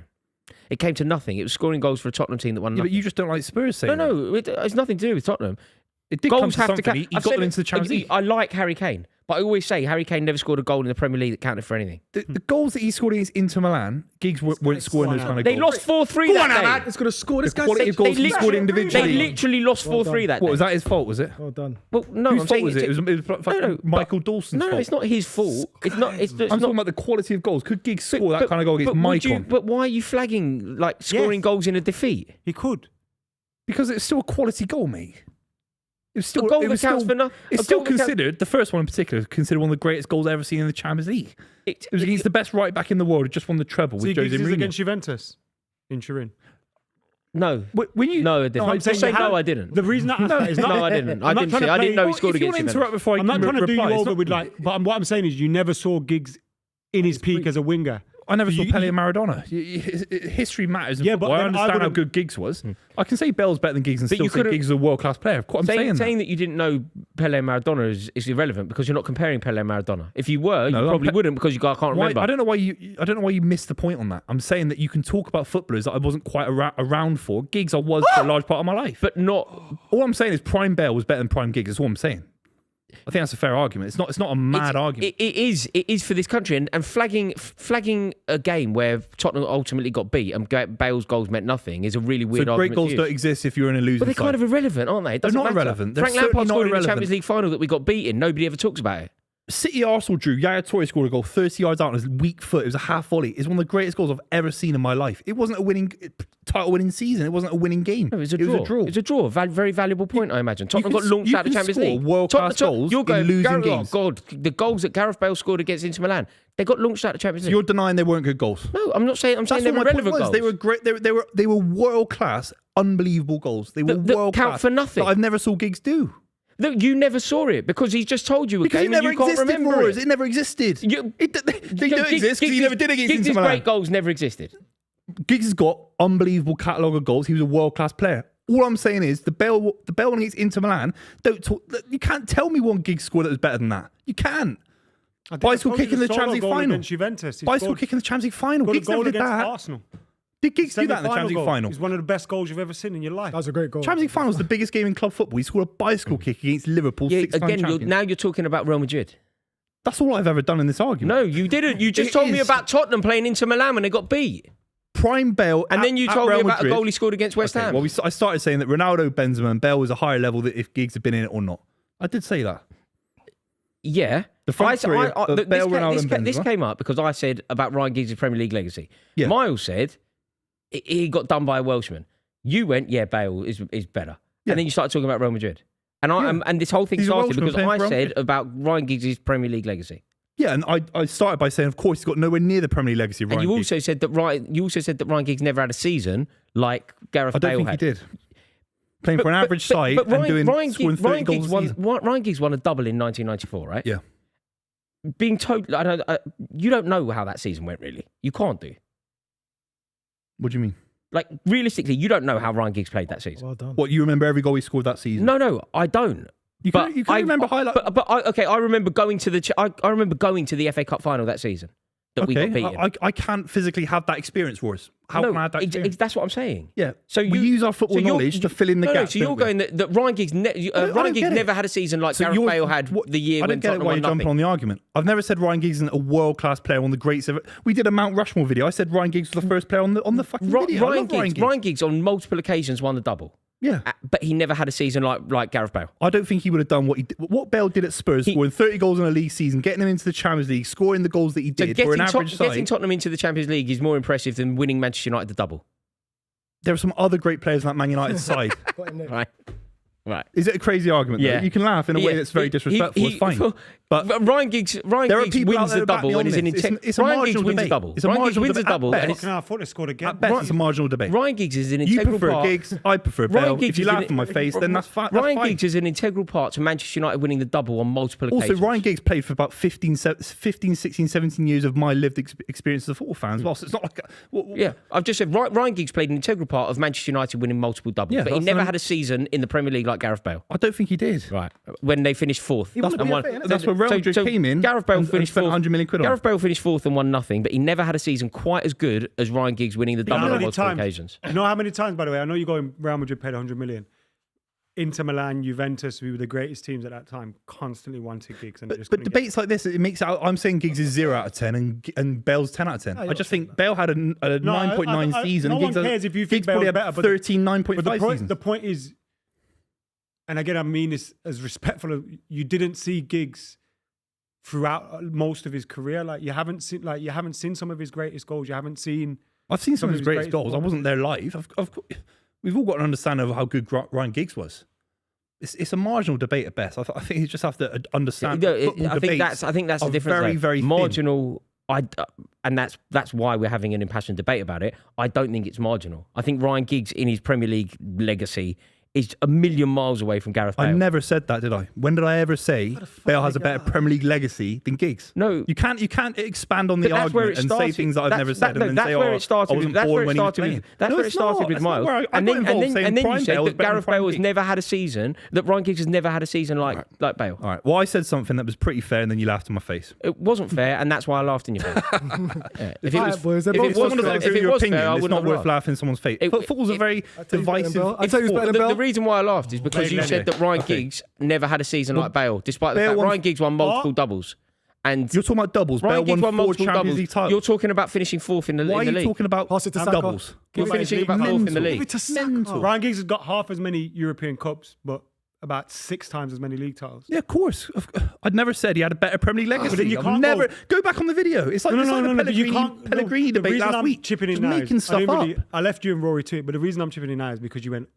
It came to nothing. It was scoring goals for a Tottenham team that won Yeah, nothing. but you just don't like Spurs saying that. No, it has nothing to do with Tottenham. It did come Goals to have to something. count. He I've got said them into the Champions League. I like Harry Kane, but I always say Harry Kane never scored a goal in the Premier League that counted for anything. The goals that he scored against Inter Milan, Giggs weren't scoring those kind of They goals. lost 4-3 that day. It's going to score. This The guy quality of goals he scored They individually. literally lost 4-3 that day. What, was that his fault, was it? Well done. Well, no, Whose I'm fault saying was it? It was fucking no, Michael Dawson's no, fault. it's not his fault. It's not. It's I'm not. talking about the quality of goals. Could Giggs score that kind of goal against would you- Maicon? But why are you flagging like scoring Yes. goals in a defeat? He could. Because it's still a quality goal, mate. It was still, A goal it that was counts still, for no- It's a still goal that counts- considered, the first one in particular, considered one of the greatest goals I've ever seen in the Champions League. It was against the best right back in the world who just won the treble See, with Jose Giggs is Mourinho. against Juventus in Turin. No, When you, no, I didn't. I'm I'm saying saying you no, had- I didn't. The reason I asked that is not. No, I didn't. I I'm not didn't trying see. to I didn't play- know he scored if you against want to Juventus. interrupt before I I'm not trying to do you reply, it's over not- with like, but what I'm saying is you never saw Giggs in his peak as a winger. I never saw You- Pele and Maradona. History matters. In Yeah, football. but I then I understand how wouldn't- good Giggs was. I can say Bale's better than Giggs and But still you say could've- Giggs is a world-class player. Of course, I'm saying saying that. that you didn't know Pele and Maradona is irrelevant because you're not comparing Pele and Maradona. If you were, No, you I'm probably pe- wouldn't because you can't Why, remember. I don't know why you missed the point on that. I'm saying that you can talk about footballers that I wasn't quite around for. Giggs I was for a large part of my life. But not. All I'm saying is Prime Bale was better than Prime Giggs. That's all I'm saying. I think that's a fair argument. It's not a mad argument. It is for this country, and flagging a game where Tottenham ultimately got beat and Bale's goals meant nothing is a really weird So argument. great goals to don't use. exist if you're in a losing But they're side. kind of irrelevant, aren't they? It They're doesn't not matter. irrelevant. They're Frank certainly Lampard not scored in the irrelevant. Champions League final that we got beaten. Nobody ever talks about it. City Arsenal drew. Yaya Toure scored a goal 30 yards out on his weak foot. It was a half volley. It's one of the greatest goals I've ever seen in my life. It wasn't a winning title-winning season. It wasn't a winning game. No, it was a draw. It's a draw. Very valuable point, I imagine. Tottenham can got launched you out of the can Champions score League. world-class goals you're in going, losing games. Oh God, the goals that Gareth Bale scored against Inter Milan, they got launched out of the Champions League. You're denying they weren't good goals. No, I'm not saying. I'm saying That's they what were my point relevant was. goals. They were great. They were world class, unbelievable goals. They were That world count class for nothing. that I've never saw Giggs do Look, you never saw it because he's just told you a because it game and never you can't existed remember for us. it. It never existed. You- They don't exist because he never did against Giggs' Inter Milan. great goals never existed. Giggs has got unbelievable catalogue of goals. He was a world class player. All I'm saying is the Bale one against Inter Milan. Don't talk. You can't tell me one Giggs scored that was better than that. You can't. I think Bicycle I told kick you in the solo Champions League goal final. against Juventus. He Bicycle scored- kick in the Champions League final. scored a Giggs goal never did against that. Arsenal. Did Giggs do that in the Semi-final Champions League goal. final? It's one of the best goals you've ever seen in your life. That was a great goal. Champions League final was the biggest game in club football. He scored a bicycle kick against Liverpool. Yeah, Six-time again, champions. now you're talking about Real Madrid. That's all I've ever done in this argument. No, you didn't. You just It told me is. about Tottenham playing Inter Milan when they got beat, Prime Bale, and then you at told me Real about Madrid. a goal he scored against West Okay, Ham. well, I started saying that Ronaldo, Benzema, and Bale was a higher level that if Giggs had been in it or not. I did say that. Yeah. The front three of Bale, Ronaldo and this Benzema. came up because I said about Ryan Giggs' Premier League legacy. Yeah. Miles said he got done by a Welshman. You went, yeah, Bale is better. Yeah. And then you started talking about Real Madrid. And and this whole thing He's a started Welshman because playing I for Real said Madrid. about Ryan Giggs' Premier League legacy. Yeah, and I started by saying, of course, he's got nowhere near the Premier League legacy of And Ryan you Giggs. also said that Ryan Giggs never had a season like Gareth I don't Bale think had. he did. Playing for an average side but and doing Ryan scoring 30 goals a season. Ryan Giggs won a double in 1994, right? Yeah. Being told, you don't know how that season went, really. You can't do. What do you mean? Like, realistically, you don't know how Ryan Giggs played that season. Well done. What, you remember every goal he scored that season? No, I don't. You can remember highlights. I remember going to the FA Cup final that season that we got beaten. I can't physically have that experience, Royce. How can I have that experience? That's what I'm saying. Yeah. So we use our football knowledge to fill in the gaps. So you're going that Ryan Giggs, Ryan Giggs never had a season like Gareth Bale had the year I when don't get it Tottenham why won you're jumping nothing. on the argument. I've never said Ryan Giggs isn't a world-class player, one of the greats ever. We did a Mount Rushmore video. I said Ryan Giggs was the first player on the fucking video. I love Ryan Giggs on multiple occasions won the double. Yeah. But he never had a season like Gareth Bale. I don't think he would have done what Bale did at Spurs, scoring 30 goals in a league season, getting them into the Champions League, scoring the goals that he did for an average side. Getting Tottenham into the Champions League is more impressive than winning Manchester United the double. There are some other great players on that Man United side. Right. Is it a crazy argument? Yeah. Though? You can laugh in a way that's very disrespectful. It's fine. But Ryan Giggs there are people out wins there the that back me double on and is an this. It's a Ryan Giggs marginal wins the debate. double. It's a Ryan Giggs marginal wins the debate. double. At And best. it's, I thought they scored again. At best, it's a marginal debate. Ryan Giggs is an You integral prefer part. Giggs, I prefer Ryan Bale. Giggs If you is laugh an- in my face, then that's fine. Ryan Giggs is an integral part to Manchester United winning the double on multiple Also, occasions. Ryan Giggs played for about 15, 16, 17 years of my lived experience as a football fan as well. So it's not like... Yeah, I've just said Ryan Giggs played an integral part of Manchester United winning multiple doubles, Yeah, but he that's never an- had a season in the Premier League like Gareth Bale. I don't think he did. Right, when they finished fourth. won the PFA, innit? That's where Real Madrid came in Gareth Bale and finished spent fourth. 100 million quid on Gareth Bale finished fourth and won nothing, but he never had a season quite as good as Ryan Giggs winning the double on multiple occasions. You know how many times, by the way, I know you're going Real Madrid paid 100 million. Inter Milan, Juventus, who were the greatest teams at that time, constantly wanted Giggs. And But debates like this, it makes out. I'm saying Giggs is 0 out of 10 and Bale's 10 out of 10. I just think Bale had a 9.9 season. No and one Giggs cares if you think Giggs probably Bale's had better. But 13, but 9.5 seasons. the point is, and again, I mean this as respectful of, you didn't see Giggs throughout most of his career. Like you haven't seen some of his greatest goals. You haven't seen. I've seen some of his greatest goals. I goals. wasn't there live. We've all got an understanding of how good Ryan Giggs was. It's a marginal debate at best. I think you just have to understand. I think that's the difference. Very, there. very thin. marginal. And that's why we're having an impassioned debate about it. I don't think it's marginal. I think Ryan Giggs in his Premier League legacy is a million miles away from Gareth Bale. I never said that, did I? When did I ever say Bale has a better Premier League legacy than Giggs? No. You can't expand on the But that's where argument it and say started. things that I've never said and then that's say, where it started. I wasn't That's born where it when he was started. playing. That's No, where it it's started not. with That's not Miles. where I And got then involved saying you Prime said Bale was that better than Gareth Prime Bale has Giggs. never had a season, that Ryan Giggs has never had a season like Bale. All right. Well, I said something that was pretty fair and then you laughed in my face. It wasn't fair, and that's why I laughed in your face. Yeah. If it All was, right, boys, if they're it both was Someone doesn't fair, agree if with it your was opinion, fair, I it's wouldn't not have worth laughed. laughing in someone's face. Football's a very tell you who's better than divisive Bale. I'll tell you who's better than The Bale. reason why I laughed is because you said that Ryan Giggs never had a season like Bale, despite the Bale fact won- Ryan Giggs won multiple doubles. And You're talking about doubles. Ryan Bale Giggs won won 4 multiple Champions doubles. League titles. You're talking about finishing fourth in the Why are you league. talking about Pass it to Saka. doubles? You're finishing about fourth in the league. Give it to Saka. Mental. Ryan Giggs has got half as many European Cups, but about 6 times as many league titles. Yeah, of course. I'd never said he had a better Premier League legacy. then you I've can't never go- go back on the video. It's like No, it's like the but you can't. Pellegrini The debate reason last I'm week. chipping in Just now making is, stuff up. I left you and Rory too, but the reason I'm chipping in now is because you went,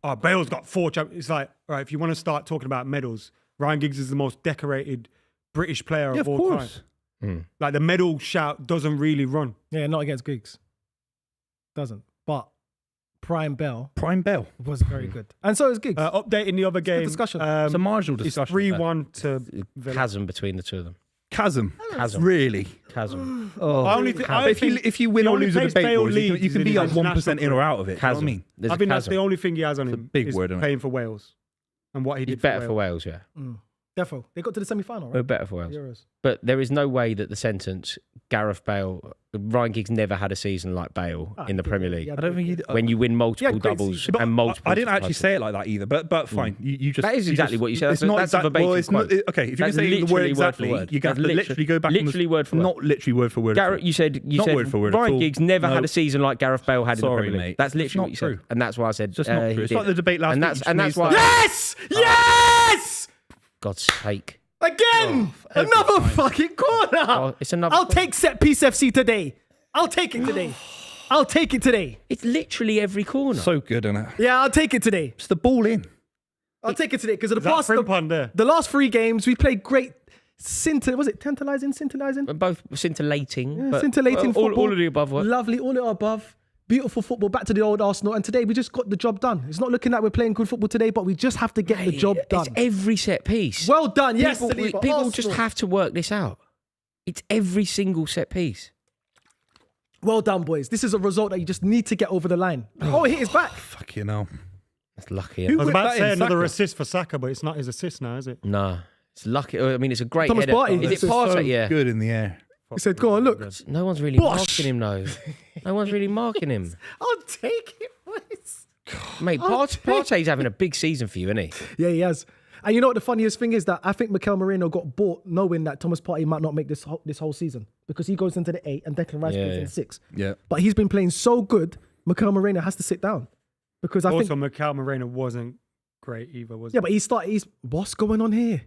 "Oh, Bale's got 4 champions." It's like, all right, if you want to start talking about medals, Ryan Giggs is the most decorated British player Yeah, of of all time. course. Like the medal shout doesn't really run. Yeah, not against Giggs. Doesn't. But Prime Bell Prime Bell. was very good. And so is Giggs. Updating the other game. discussion. It's a marginal It's discussion. 3-1 to Villa. Chasm between the two of them. Chasm. Chasm. Really? Chasm. Oh. I only think- I if you think if you win the or only lose a place debate, Bale boys, you leads can is be in like his 1% in or out of it. You know what I Chasm. mean? There's I a think that's chasm. the only thing he has on It's a him. big is word, isn't it? playing for Wales and what he He's did. better for for Wales. Wales, yeah. Defo. They got to the semi-final, We're right? better for Wales. Euros. But there is no way that the sentence Gareth Bale, Ryan Giggs never had a season like Bale in the Premier League. Yeah, I don't think you. When you win multiple great doubles season. But and multiple. I didn't actually say it like that either. But fine. You just That is you exactly just- what you said. It's That's not a exact- verbatim well, it's not, quote. okay. If you're That's saying the word literally word for exactly, word. you have to That's literally go back. literally word for word. Not literally word for word. Gareth, you said Not word for word at Ryan all. Giggs never No. had a season like Gareth Bale had in the Sorry, Premier League. mate. That's It's literally not what you said, true. and that's why I said Just not he true. It's did. like the debate last and week. that's You and just that's made why. stuff Yes! Yes! God's sake. Again! Another fucking corner! Oh, it's another. I'll take set piece FC today. I'll take it today. I'll take it today. It's literally every corner. So good, isn't it? Yeah, I'll take it today. It's the ball in. I'll take it today because of the That past Frimpong there. the last 3 games we played great. Was it tantalizing? Both scintillating. but Scintillating all, football. all of the above work. Lovely, all of the above. Beautiful football. Back to the old Arsenal. And today we just got the job done. It's not looking like we're playing good football today, but we just have to get the job done. It's every set piece. Well done. Yes, people, Saliba, people Arsenal. just have to work this out. It's every single set piece. Well done, boys. This is a result that you just need to get over the line. Oh, he hit his back. Fuck you know. That's lucky. Who I was whipped about that to say in, another Saka? assist for Saka, but it's not his assist now, is it? No, it's lucky. I mean, it's a great Thomas header. Partey. Is This it is Partey? So Yeah. good in the air. He said, go on, look. No one's really Bosh! marking him, though. No one's really marking him. I'll take it, boys. Mate, Partey's having a big season for you, isn't he? Yeah, he has. And you know what the funniest thing is? That I think Mikel Merino got bought knowing that Thomas Partey might not make this whole season because he goes into the 8 and Declan Rice goes in the 6. Yeah. But he's been playing so good, Mikel Merino has to sit down. Because I Also, think... Mikel Moreno wasn't great either, was Yeah, but what's going on here?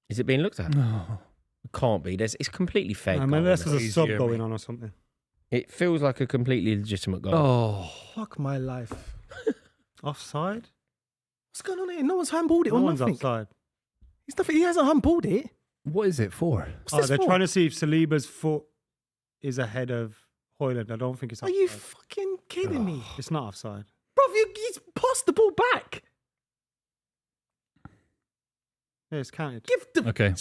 Is it being looked at? It can't be. It's completely fake. I mean, goal, unless isn't there's a sub Easier, going mate. on or something. it feels like a completely legitimate goal. Oh. Fuck my life. Offside? What's going on here? No one's handballed it No or one's nothing. offside. He hasn't handballed it. What is it for? What's Oh, this they're for? trying to see if Saliba's foot is ahead of Højlund. I don't think it's Are offside. you fucking kidding me? It's not offside. Bro, he's passed the ball back. Yeah, it's counted. Give the Okay.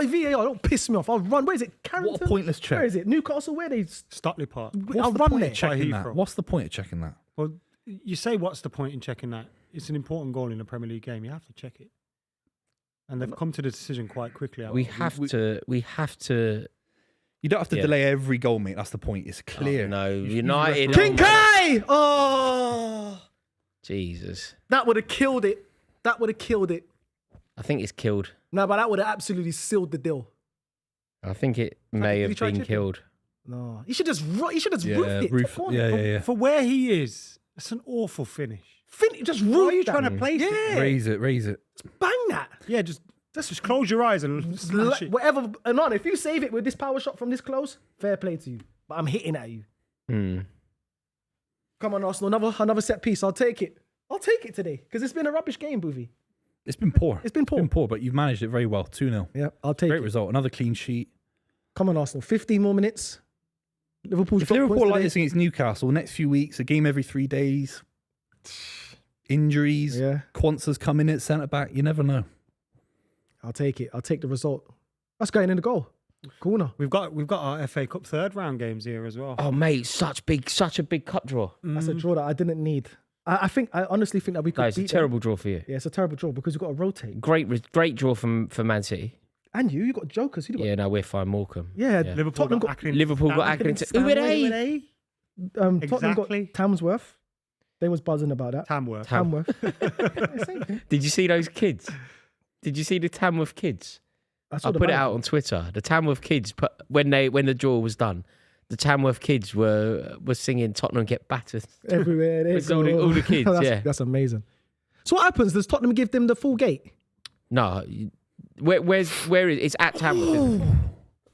VAR, don't piss me off. I'll run. Where is it? Carrington? What a pointless check. Where is it? Newcastle? Where they? Stockley Park. I'll the run point there. of checking that? Heathrow. What's the point of checking that? Well, you say, what's the point in checking that? It's an important goal in a Premier League game. You have to check it. And they've come to the decision quite quickly. We have to. You don't have to Yeah. delay every goal, mate. That's the point. It's clear. No, United. King Kai! Oh, Jesus. that would have killed it. That would have killed it. I think it's killed. No, but that would have absolutely sealed the deal. I think it may did he have try been chipping? killed. No, he should just roofed it. Yeah, Top roof. corner. Yeah. For where he is, it's an awful finish. Just Why roof. are you trying to place it? Yeah, Raise it. bang that. Yeah, just close your eyes and smash it. Whatever. And on, if you save it with this power shot from this close, fair play to you. But I'm hitting at you. Come on, Arsenal. Another set piece. I'll take it. I'll take it today because it's been a rubbish game, Buvey. It's been poor. It's been poor. but you've managed it very well. 2-0. Yeah, I'll take Great it. result. Another clean sheet. Come on, Arsenal. 15 more minutes. Liverpool's If got Liverpool points like today. this against Newcastle, next few weeks, a game every 3 days, injuries, Yeah, Quanza's coming in at centre back. You never know. I'll take it. I'll take the result. That's going in the goal. Corner. We've got our FA Cup third round games here as well. Oh, mate, such a big cup draw. That's a draw that I didn't need. I honestly think that we could No, it's a beat terrible draw for you. them. Yeah, it's a terrible draw because we've got to rotate. Great draw for Man City. And you got jokers. Who do you Yeah, no, we're fine. Morecambe. got? Yeah, Liverpool Tottenham got Accrington. Liverpool got Accrington. Who were they? Tottenham Exactly. got Tamsworth. They was buzzing about that. Tamworth. Tamworth. Yeah, same thing. Did you see those kids? Did you see the Tamworth kids? I saw I the put it banner. out on Twitter. The Tamworth kids, when the draw was done, the Tamworth kids were singing "Tottenham get battered." Everywhere they With go. all the kids, yeah. That's amazing. So what happens? Does Tottenham give them the full gate? No, where is it's at Tamworth? Isn't it?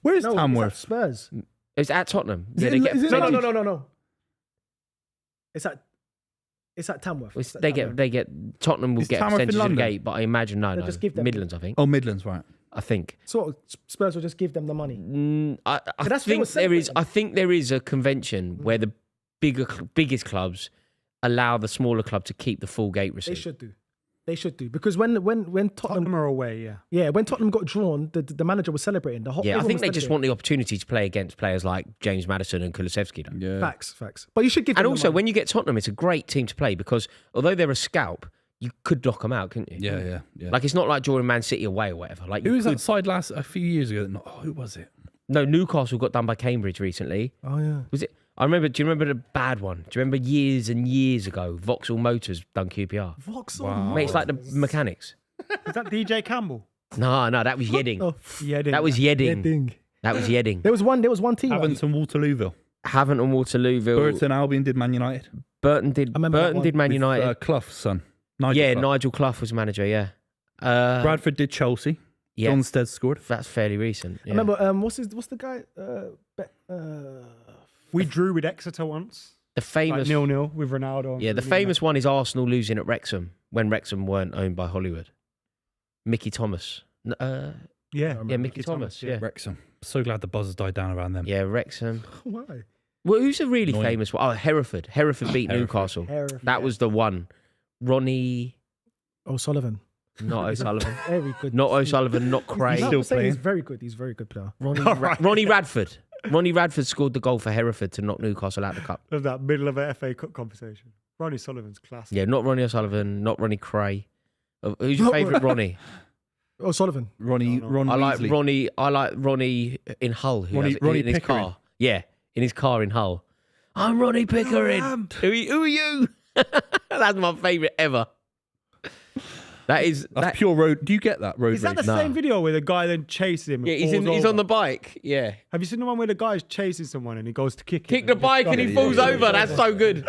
Where is No, Tamworth? it's at Spurs. It's at Tottenham. Is Yeah, it they in- get is it- they do- No. It's at Tamworth. It's at They Tamworth. get Tottenham will Is get a Tamworth in percentage of the London? gate, but I imagine no, They'll just give them- Midlands. I think. Oh, Midlands, right. I think. So Spurs will just give them the money. I that's what think was there is. celebrating. I think there is a convention where the biggest clubs allow the smaller club to keep the full gate receipt. They should do because when Tottenham, Tottenham are away, yeah. when Tottenham got drawn, the manager was celebrating. Yeah, I everyone think was they just celebrating. want the opportunity to play against players like James Maddison and Kulusevski. Though. Yeah. Facts. But you should give them And the also, money. when you get Tottenham, it's a great team to play because although they're a scalp, you could knock them out, couldn't you? Yeah. Like it's not like drawing Man City away or whatever. Like Who you was could, that side a few years ago? Who was it? No, Newcastle got done by Cambridge recently. Oh yeah. Was it? I remember. Do you remember the bad one? Do you remember years and years ago, Vauxhall Motors done QPR? Vauxhall. Wow. Mate, it's like the mechanics. Is that DJ Campbell? No, that was Yedding. Oh, Yeah, That was Yedding. ding. That was Yedding. There was one team. right? Haventon, Waterlooville. Havant and Waterlooville. Burton Albion did Man United. Burton did. remember that Burton one. did Man United. Clough's son. Nigel Yeah, Clough. Nigel Clough was manager. Yeah. Bradford did Chelsea. Yeah, John Stead scored. that's fairly recent. I Yeah. remember what's the guy? We drew with Exeter once. The famous, 0-0 with Ronaldo. yeah, the famous one is Arsenal losing at Wrexham when Wrexham weren't owned by Hollywood. Mickey Thomas. Yeah. Yeah, Mickey Thomas. Yeah. Wrexham. So glad the buzz has died down around them. Yeah, Wrexham. Why? Well, who's a really Annoying. famous one? Oh, Hereford. Hereford beat Newcastle. That was the one. Ronnie, O'Sullivan. not O'Sullivan. Very good. Not O'Sullivan, not Craig. still He's playing. very good. He's a very good player. Ronnie Radford. Ronnie Radford scored the goal for Hereford to knock Newcastle out of the cup. Love that middle of a FA Cup conversation. Ronnie Sullivan's class. Yeah, not Ronnie O'Sullivan, not Ronnie Cray. Who's your favourite Ronnie? O'Sullivan. Ron I like Weasley. Ronnie. I like Ronnie in Hull. Who Ronnie- has it Ronnie in his Pickering. car. Yeah, in his car in Hull. I'm Ronnie Pickering. Who are you? That's my favourite ever. That's That. pure road. Do you get that road Is that the rage? No. same video where the guy then chases him? And Yeah, he's falls on over? the bike. Yeah, Have you seen the one where the guy's chasing someone and he goes to kick him? kick the bike and he falls over. That's so good.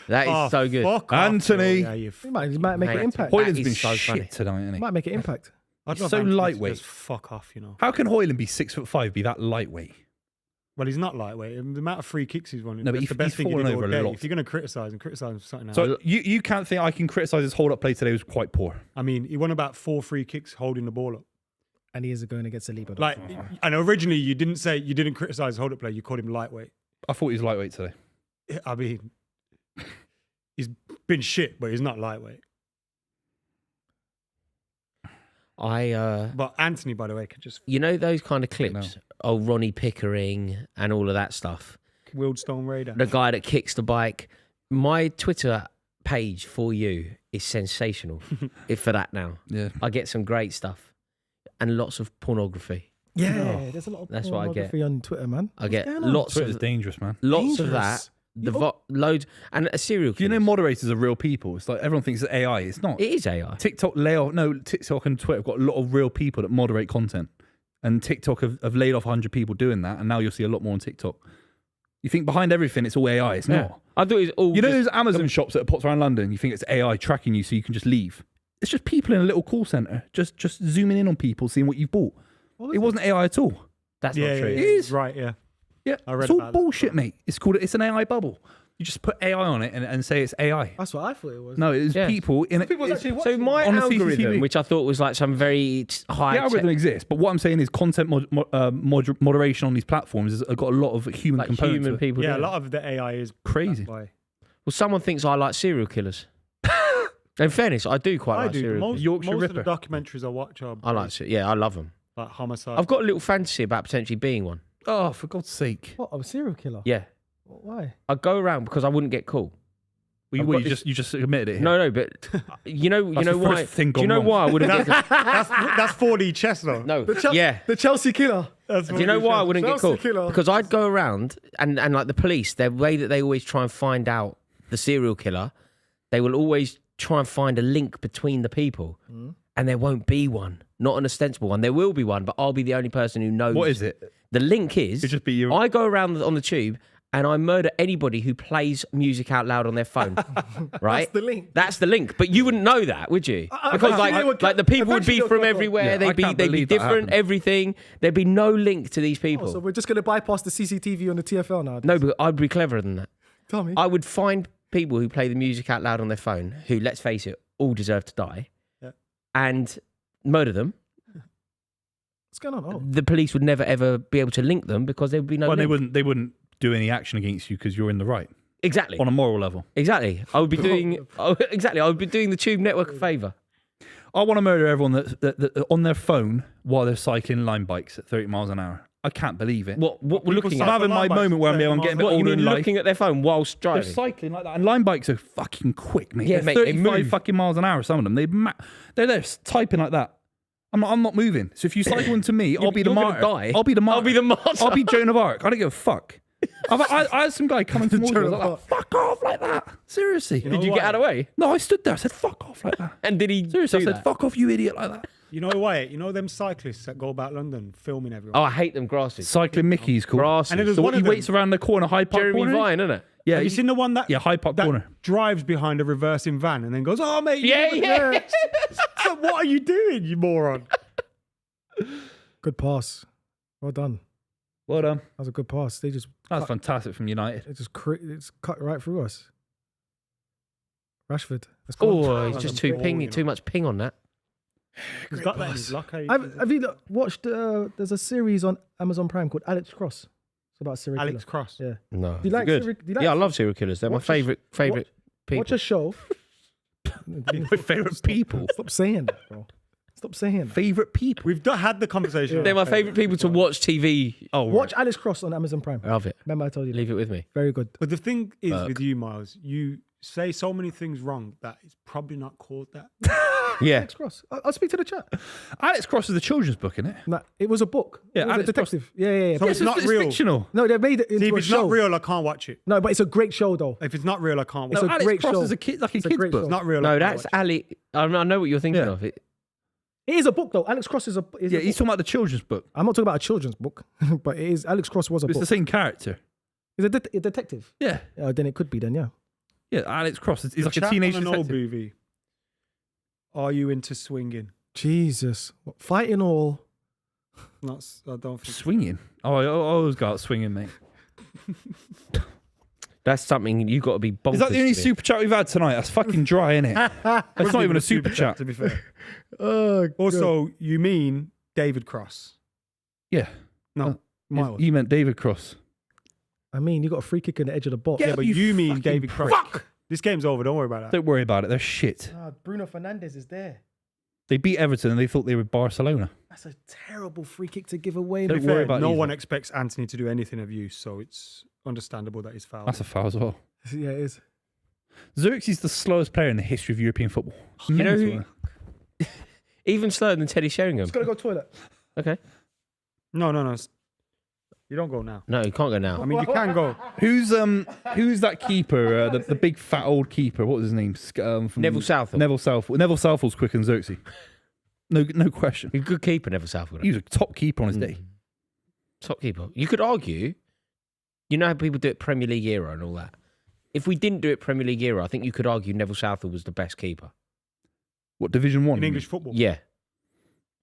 That is so good. Fuck off, Anthony. bro. Yeah, you He might make Mate, an impact. Hoy- Hoyland's That been is so shit funny. tonight, isn't He he? might make an impact. I'd He's love so Anthony to lightweight. Just fuck off, you know. How can Hoyland be 6'5", be that lightweight? Well, he's not lightweight. The amount of free kicks he's won. No, but that's he's- the best he's thing he fallen did all over a day. lot. If you're going to criticise him for something else. So you can't think I can criticise his hold-up play today was quite poor. I mean, he won about 4 free kicks holding the ball up. And he is going against Saliba. Like, and originally you didn't criticise hold-up play. You called him lightweight. I thought he was lightweight today. I mean, he's been shit, but he's not lightweight. But Anthony, by the way, could just You know those kind of clips? Oh, Ronnie Pickering and all of that stuff. Wildstone Raider. The guy that kicks the bike. My Twitter page for you is sensational for that now. Yeah. I get some great stuff and lots of pornography. yeah, there's a lot of That's what I get. pornography on Twitter, man. I get going on? lots Twitter's of dangerous, man. lots of Dangerous. that. Loads and a serial Do you killer. know moderators are real people? It's like everyone thinks it's AI. It's not. It is AI. TikTok and Twitter have got a lot of real people that moderate content. And TikTok have laid off 100 people doing that, and now you'll see a lot more on TikTok. You think behind everything it's all AI. It's not. I thought it was all. You know just- those Amazon shops that are popped around London? You think it's AI tracking you so you can just leave. It's just people in a little call centre, just zooming in on people, seeing what you've bought. It wasn't AI at all. that's yeah, not true. yeah, It is. right. Yeah. Yeah, I read it's all about that. bullshit, mate. It's an AI bubble. You just put AI on it and say it's AI. That's what I thought it was. No, it's Yeah. people in it. People's actually So watching. my On the algorithm, CCTV. which I thought was like some very high, The algorithm exists, but what I'm saying is content moderation on these platforms has got a lot of human like components. human to it. people. Yeah, a do. lot of the AI is Crazy. that way. Well, someone thinks I like serial killers. In fairness, I do quite I like do. serial Most, killers. Yorkshire most of the Ripper. documentaries I watch are I like, yeah, I love them. like homicide. I've got a little fantasy about potentially being one. Oh, for God's sake! What, a serial killer? Yeah, Why? I'd go around because I wouldn't get caught. Well, I've got you just admitted it. Here. No, but you know That's the why? first thing Do you gone know wrong. why I wouldn't get? that's 4D chess though. No, Chel- yeah. The Chelsea killer. That's Do you know 4D why I chess. wouldn't get Chelsea caught? killer. Because I'd go around and like the police, their way that they always try and find out the serial killer, they will always try and find a link between the people, and there won't be one, not an ostensible one. There will be one, but I'll be the only person who knows. What is it? The link is It'd just be your- I go around on the tube and I murder anybody who plays music out loud on their phone. Right? That's the link. That's the link. But you wouldn't know that, would you? Because eventually it would like the people would be eventually from it'll come everywhere. up. Yeah, I they'd be can't they'd be believe that different. happened. Everything. There'd be no link to these people. Oh, so we're just going to bypass the CCTV on the TFL now. No, but I'd be cleverer than that. Tell me. I would find people who play the music out loud on their phone, who, let's face it, all deserve to die, Yeah. and murder them. What's going on? Oh. The police would never ever be able to link them because there would be no. Well, link. they wouldn't do any action against you because you're in the right Exactly. on a moral level. Exactly. I would be doing. Exactly. I would be doing the Tube Network a favour. I want to murder everyone that on their phone while they're cycling line bikes at 30 miles an hour. I can't believe it. What? What we're People looking cycle I'm at? having my line bikes moment where I'm 30 getting a miles bit What you older mean? in life. Looking at their phone whilst They're driving? cycling like that, and line bikes are fucking quick, mate. Yeah, They're mate, they 35 move. fucking miles an hour. Some of them, they're there typing like that. I'm not moving. So if you cycle into me, I'll be the you're gonna martyr. die. I'll be the martyr. I'll be the martyr. I'll be Joan of Arc. I don't give a fuck. I had some guy coming towards me. I was Joan of like, Arc. fuck off like that. Seriously. Did you get out of the way? No, I stood there. I said, fuck off like that. And did he? Seriously, I do said, that? fuck off, you idiot, like that. You know why? You know them cyclists that go about London filming everyone. Oh, I hate them grasses. Cycling Mickey's cool. Grasses. And it was So one he of them- waits around the corner, Hyde Park Jeremy corner. Vine, isn't it? Yeah, Have you seen the one that Hyde Park that corner. drives behind a reversing van and then goes, "Oh mate, Yeah. So what are you doing, you moron?" Good pass. Well done. Well done. That was a good pass. They just That's fantastic from United. it's cut right through us. Rashford. Let's go on. Oh, he's That's just a too ball, ping. you know. Too much ping on that. He's got that in his locker. Have you watched? There's a series on Amazon Prime called Alex Cross. It's about serial Alex killer. Cross. Yeah. No, Do you like good. serial? Do you like Yeah, I love serial killers. They're my Watch a sh- favorite people. Watch a show. My favourite people. Stop saying that, bro. Stop saying that. Favourite people. We've had the conversation. They're my favorite people to watch TV. Oh, Watch Alex Cross on Amazon Prime. I love it. Remember I told you. Leave it with me. Very good. But the thing is Burke. with you, Miles, you say so many things wrong that it's probably not called that. Yeah. Alex Cross. I'll speak to the chat. Alex Cross is a children's book, isn't it? Nah, it was a book. Yeah, it was Alex a detective. Yeah. So it's not real. fictional. No, they made it See, into if a it's show. not real, I can't watch it. No, but it's a great show though. If it's not real, I can't watch It's No, it. a Alex great Cross show. is a kid, like a It's a kid's great book. show. It's not real. I No, can't that's watch Ali. I know what you're thinking Yeah. of. It is a book though. Alex Cross is a. Is Yeah, a he's book. talking about the children's book. I'm not talking about a children's book, but it is. Alex Cross was a It's book. the same character. He's a detective. Yeah. Then it could be then. Yeah. Yeah, Alex Cross is it. like a Chat teenage on an old detective. movie. Are you into swinging? Jesus, fighting all. Not. I don't think. Swinging. Oh, I always got out swinging, mate. That's something you got to be bonkers. Is that the only to be. super chat we've had tonight? That's fucking dry, isn't it? That's not even a super chat. to be fair. Oh, Also, you mean David Cross? Yeah. No, Miles. You meant David Cross. I mean, you got a free kick in the edge of the box. Yeah, but you mean fucking David prick. Cross. This game's over. Don't worry about that. Don't worry about it. They're shit. Bruno Fernandes is there. They beat Everton and they thought they were Barcelona. That's a terrible free kick to give away. To Don't be worry fair, about no either. one expects Anthony to do anything of use, so it's understandable that he's fouled. That's a foul as well. Yeah, it is. Xerxes the slowest player in the history of European football. You know Mental. who? Even slower than Teddy Sheringham. Just gotta go toilet. Okay. No. You don't go now. No, you can't go now. I mean, you can go. Who's that keeper? The big fat old keeper. What was his name? From Neville Southall. Neville Southall. Neville Southall's quicker than Xerxes. No question. He's a good keeper, Neville Southall. He was a top keeper on his day. Top keeper. You could argue, you know how people do it Premier League era and all that. If we didn't do it Premier League era, I think you could argue Neville Southall was the best keeper. What, Division 1? In English football. Yeah.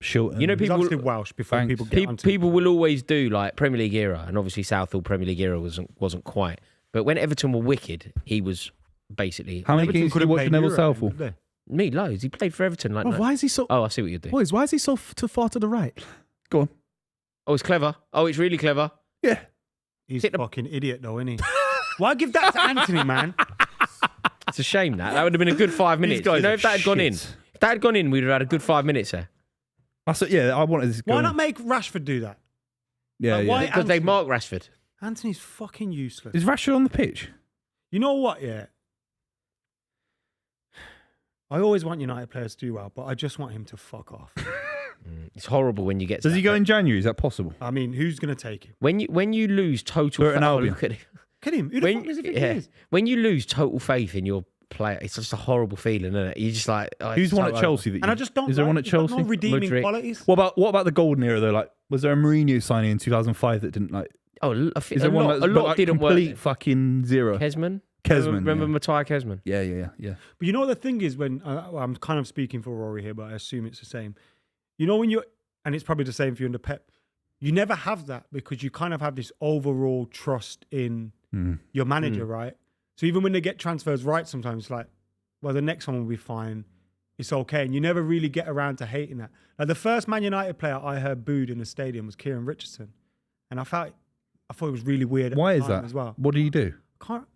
Shilton. You know, He's people obviously Welsh before Thanks. people get onto people will always do like Premier League era, and obviously Southall Premier League era wasn't quite. But when Everton were wicked, he was basically How many Everton games did you couldn't watch play with Neville Europe, Southall? did they? me loads. He played for Everton like. Oh, no- why is he so? Oh, I see what you're doing. Boys, why is he so too far to the right? Go on. Oh, it's clever. Oh, it's really clever. Yeah. He's Hit the- fucking idiot though, isn't he? Why give that to Anthony, man? It's a shame that would have been a good 5 minutes. guys You know, are if that had gone in, shit. if that had gone in, we'd have had a good 5 minutes there. That's it. Yeah, I wanted this. Why not make Rashford do that? Yeah, Like, yeah. why- Because they Anthony. mark Rashford. Anthony's fucking useless. Is Rashford on the pitch? You know what? Yeah. I always want United players to do well, but I just want him to fuck off. It's horrible when you get. To Does that he go point. in January? Is that possible? I mean, who's going to take him? When you lose total Burton faith, Albion. look at it. Look at him. Who the fuck does he think he is? When you lose total faith in your player, it's just a horrible feeling, isn't it? You're just like, oh, Who's it's one so at Chelsea? That And I just don't. Is there like, one at he's got Chelsea? No redeeming Mudryk. qualities. What about the golden era though? Like, was there a Mourinho signing in 2005 that didn't like? over. Oh, Is there one a that's lot like didn't complete work. fucking zero? Kesman. Kesman, Remember yeah. Matthias Kesman? Yeah. But you know what the thing is when I'm kind of speaking for Rory here, but I assume it's the same. You know when you're, and it's probably the same for you under Pep. You never have that because you kind of have this overall trust in your manager, right? So even when they get transfers right, sometimes it's like, well, the next one will be fine. It's okay. And you never really get around to hating that. Like the first Man United player I heard booed in the stadium was Kieran Richardson. And I thought it was really weird at Why the is time that? as well. What do you do?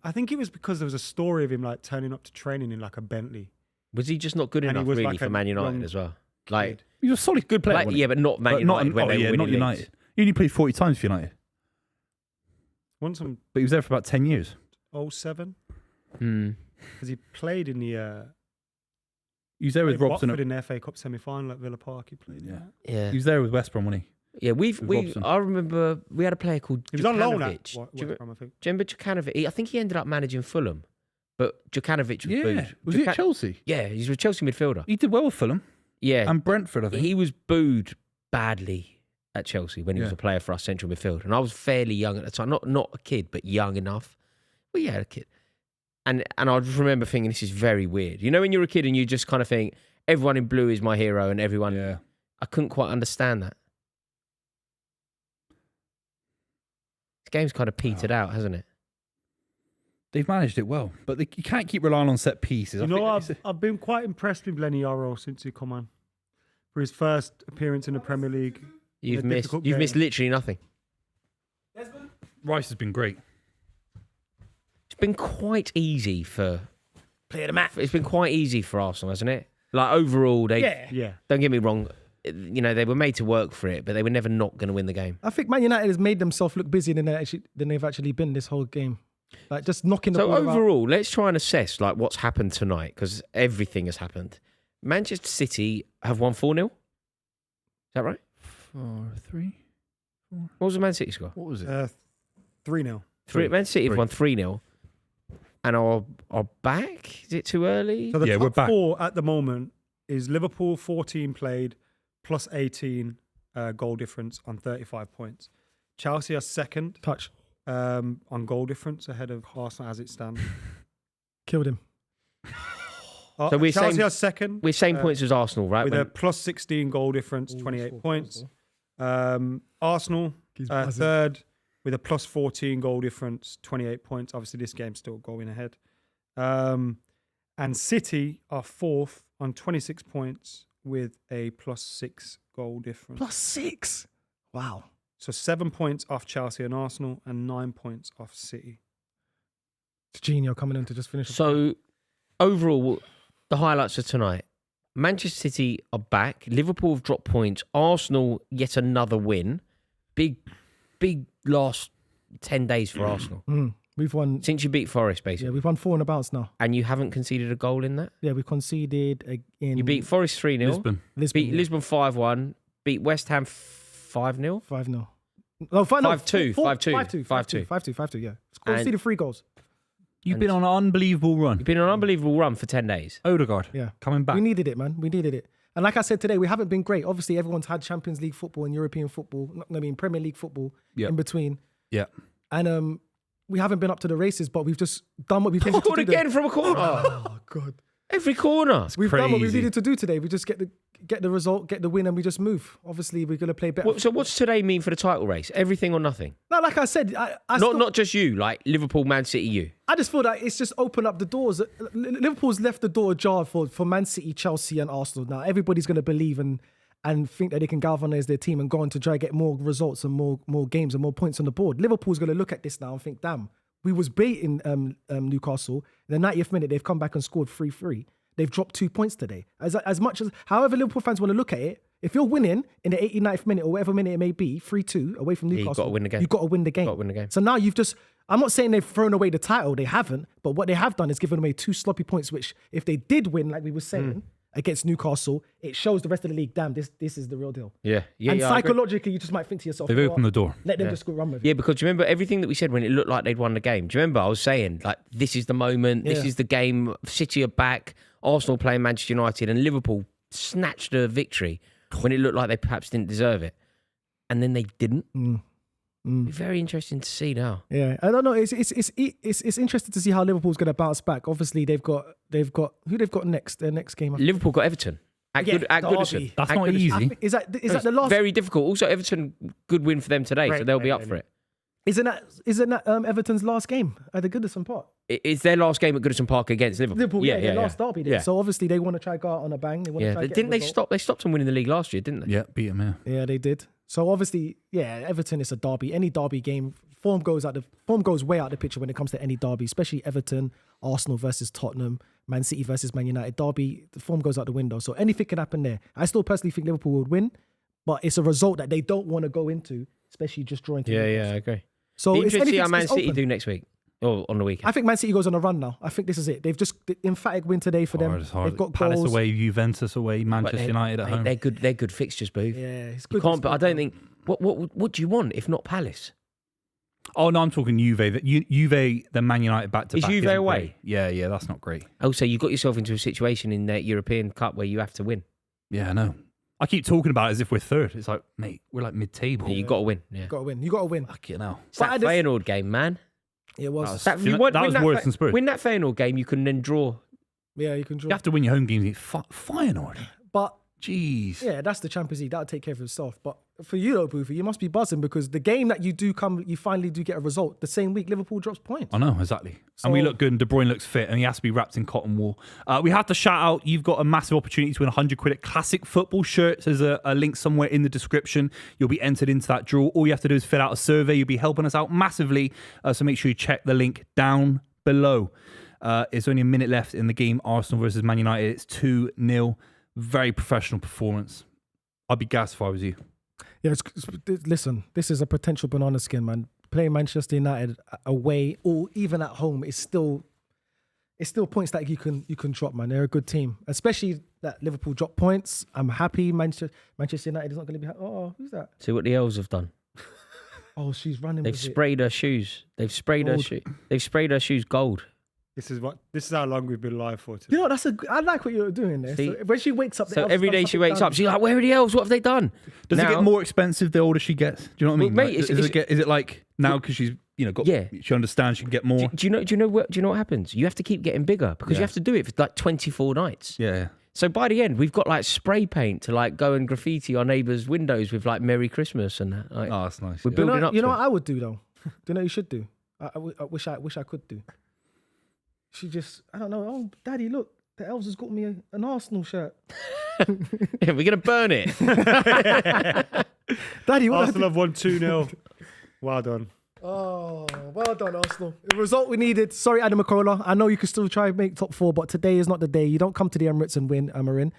I think it was because there was a story of him like turning up to training in like a Bentley. Was he just not good And he enough was really like for a Man United young as well? Like, He's a solid, good player. wasn't he? yeah, but not Man But United when they were winning not leagues. United. He only played 40 times for United, Once on but he was there for about 10 years. 07 Hmm. because he played in the He was there with played Robson. Watford in the FA Cup semi-final at Villa Park. He played. Yeah. Yeah, He was there with West Brom, wasn't he? yeah. with Robson. I remember we had a player called He was on loan at Djukanovic. West Do you Brom, I think. remember Djukanovic? I think he ended up managing Fulham, but Djukanovic was booed. Was he at Chelsea? Yeah, he's a Chelsea midfielder. He did well with Fulham Yeah, and Brentford, I think. he was booed badly at Chelsea when he was Yeah. a player for us central midfield, and I was fairly young at the time, not a kid, but young enough. Well, yeah, a kid, and I just remember thinking this is very weird. You know, when you're a kid and you just kind of think everyone in blue is my hero, and everyone. Yeah. I couldn't quite understand that. The game's kind of petered out, hasn't it? They've managed it well, but you can't keep relying on set pieces. I've been quite impressed with Lenny Yoro since he come on for his first appearance in the Premier League. You've missed literally nothing. Rice has been great. It's been quite easy for Player of the match. It's been quite easy for Arsenal, hasn't it? Like overall, they Yeah. don't get me wrong. You know, they were made to work for it, but they were never not going to win the game. I think Man United has made themselves look busier than they've actually been this whole game. Like just knocking the So ball around. overall, let's try and assess like what's happened tonight because everything has happened. Manchester City have won 4-0. Is that right? 4-3. What was the Man City score? What was it? 3-0. Man City have won 3-0 and are back. Is it too early? So the we're top back. 4 at the moment is Liverpool 14 played plus 18 goal difference on 35 points. Chelsea are second Touch. on goal difference ahead of Arsenal as it stands. Killed him. So we're Chelsea same- are second We're same points as Arsenal, right? with When- a plus 16 goal difference, 28 points. Arsenal third with a plus 14 goal difference, 28 points. Obviously, this game's still going ahead. And City are fourth on 26 points with a plus 6 goal difference. +6. Wow. So 7 points off Chelsea and Arsenal and 9 points off City. It's Gino coming in to just finish. So overall, the highlights of tonight: Manchester City are back. Liverpool have dropped points. Arsenal yet another win. Big last 10 days for Arsenal We've won. since you beat Forest, Yeah, basically, we've won 4 in a bounce now. and you haven't conceded a goal in that. Yeah, we conceded in. You beat Forest 3-0. Lisbon. Beat Lisbon 5-1. Beat West Ham 5-0. 5-0. No, 5-2, 5-2, 5-2. 5-2. Yeah, conceded 3 goals. You've been on an unbelievable run. You've been on an unbelievable run for 10 days. Odegaard. Yeah, Coming back. We needed it, man. We needed it. And like I said today, we haven't been great. Obviously, everyone's had Champions League football and European football. Premier League football in between. Yeah. And we haven't been up to the races, but we've just done what we've needed to Scored do. again from a corner. Oh God! Every corner. We've done what we crazy. needed to do today. We just get the result, get the win, and we just move. Obviously, we're gonna play better. So what's today mean for the title race? Everything or nothing? No, like I said, Not just you, like Liverpool, Man City, you. I just feel that it's just opened up the doors. Liverpool's left the door ajar for Man City, Chelsea, and Arsenal. Now everybody's going to believe and think that they can galvanise their team and go on to try to get more results and more games and more points on the board. Liverpool's going to look at this now and think, damn, we was baiting Newcastle. In the 90th minute, they've come back and scored 3-3. They've dropped 2 points today. As much as, however Liverpool fans want to look at it, if you're winning in the 89th minute or whatever minute it may be, 3-2 away from Newcastle, you've got to win the game. You've got to win the game. Got to win the game. So now you've just, I'm not saying they've thrown away the title, they haven't, but what they have done is given away 2 sloppy points, which if they did win, like we were saying, against Newcastle, it shows the rest of the league, damn, this is the real deal. Yeah. And psychologically, you just might think to yourself, They've you know opened what? the door. Let them just go run with it. Yeah, because do you remember everything that we said when it looked like they'd won the game? Do you remember I was saying, like, this is the moment, this Yeah. is the game, City are back, Arsenal playing Manchester United, and Liverpool snatched a victory when it looked like they perhaps didn't deserve it. And then they didn't. Be very interesting to see now. Yeah, I don't know. It's interesting to see how Liverpool's going to bounce back. Obviously, they've got who they've got next. Their next game. Liverpool got Everton. At Yeah, Goodison. derby. That's At not Goodison. easy. Is that the last? Very difficult. Also, Everton, good win for them today, so they'll be up for it. Isn't that Everton's last game at the Goodison Park? It's their last game at Goodison Park against Liverpool. Liverpool, their last derby. There. Yeah. So obviously they want to try to go out on a bang. They want to try to get Didn't a they result. stop? They stopped them winning the league last year, didn't they? Yeah, beat him, yeah. Yeah, they did. So obviously, yeah, Everton is a derby. Any derby game, form goes way out the picture when it comes to any derby, especially Everton, Arsenal versus Tottenham, Man City versus Man United. Derby, the form goes out the window. So anything can happen there. I still personally think Liverpool would win, but it's a result that they don't want to go into, especially just drawing. Yeah, I agree. So Be it's interesting to see how anything's Man City open. do next week or on the weekend. I think Man City goes on a run now. I think this is it. They've just the emphatic win today for them. Hard. They've got Palace goals. away, Juventus away, But Manchester United at home. They're good. They're good fixtures, Booth. Yeah, it's You good. can't. But I don't think. What do you want if not Palace? Oh, no, I'm talking Juve. Juve, then Man United back to Is back. Juve isn't away? great. Yeah, that's not great. Also, you got yourself into a situation in the European Cup where you have to win. Yeah, I know. I keep talking about it as if we're third. It's like, mate, we're like mid-table. You got to win. Yeah. You got to win. You got to win. Fuck it now. It's that But I just- Feyenoord game, man. It was. That was worse than Spurs. Win that Feyenoord game, you can then draw. Yeah, you can draw. You have to win your home games against Feyenoord. But Jeez. Yeah, that's the Champions League. That'll take care of itself. But for you, though, Buvey, you must be buzzing because the game that you finally do get a result. The same week, Liverpool drops points. I know, exactly. And we look good and De Bruyne looks fit and he has to be wrapped in cotton wool. We have to shout out, you've got a massive opportunity to win 100 quid at Classic Football Shirts. There's a link somewhere in the description. You'll be entered into that draw. All you have to do is fill out a survey. You'll be helping us out massively. So make sure you check the link down below. It's only a minute left in the game. Arsenal versus Man United. It's 2-0. Very professional performance. I'd be gassed if I was you. Yeah, listen, this is a potential banana skin, man. Playing Manchester United away or even at home is still points that you can drop, man. They're a good team, especially that Liverpool drop points. I'm happy. Manchester United is not going to be. Oh, who's that? See what the elves have done. Oh, she's running. They've sprayed her shoes. They've sprayed her shoes. They've sprayed her shoes gold. This is how long we've been live for today. You know, I like what you're doing there. So when she wakes up, so every day she wakes up, she's like, "Where are the elves? What have they done?" Does it get more expensive the older she gets? Do you know what I mean? Well, mate, is it like now because she's she understands she can get more? Do you know what happens? You have to keep getting bigger because you have to do it for like 24 nights. Yeah. So by the end, we've got like spray paint to like go and graffiti our neighbours' windows with like "Merry Christmas" and that. Like, Oh, that's nice. We're building up. You know to what it. I would do though? Do you know what you should do? I wish I could do. She just, I don't know. Oh, Daddy, look, the elves has got me an Arsenal shirt. Yeah, we're gonna burn it. Daddy, what? Arsenal have won 2-0. Well done. Oh, well done, Arsenal. The result we needed. Sorry, Adam McKola. I know you can still try and make top 4, but today is not the day. You don't come to the Emirates and win, Amarin.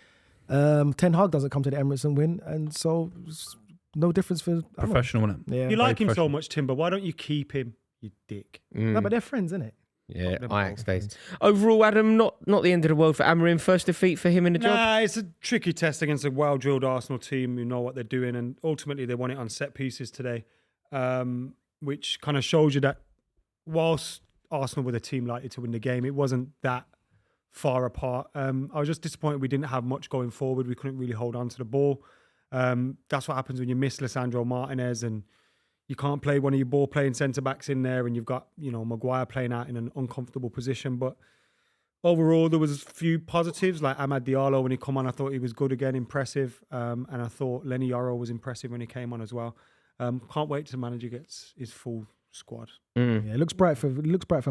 Ten Hag doesn't come to the Emirates and win, and so no difference for Professional, isn't it? Yeah. You like him so professional. much, Timber. Why don't you keep him, you dick? No, but they're friends, innit? Yeah, Them Ajax both days. Overall, Adam, not the end of the world for Amarin. First defeat for him in the job. Nah, it's a tricky test against a well-drilled Arsenal team who know what they're doing, and ultimately they won it on set pieces today, which kind of shows you that whilst Arsenal were the team likely to win the game, it wasn't that far apart. I was just disappointed we didn't have much going forward. We couldn't really hold on to the ball. That's what happens when you miss Lisandro Martinez and you can't play one of your ball-playing centre-backs in there, and you've got, Maguire playing out in an uncomfortable position. But overall, there was a few positives, like Amad Diallo, when he come on, I thought he was good again, impressive. And I thought Lenny Yoro was impressive when he came on as well. Can't wait till the manager gets his full squad. Yeah, it looks bright for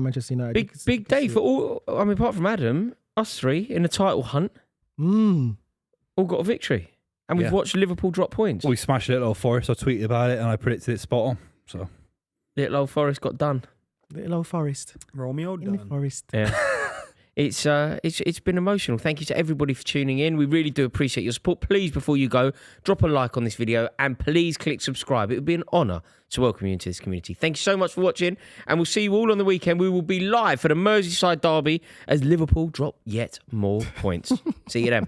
Manchester United. Big day for all. I mean, apart from Adam, us three in a title hunt, all got a victory. And we've watched Liverpool drop points. We smashed Little Old Forest. I tweeted about it and I predicted it spot on. So Little Old Forest got done. Little Old Forest. Romeo In the done. forest. Yeah. It's been emotional. Thank you to everybody for tuning in. We really do appreciate your support. Please, before you go, drop a like on this video and please click subscribe. It would be an honour to welcome you into this community. Thank you so much for watching, and we'll see you all on the weekend. We will be live for the Merseyside derby as Liverpool drop yet more points. See you then.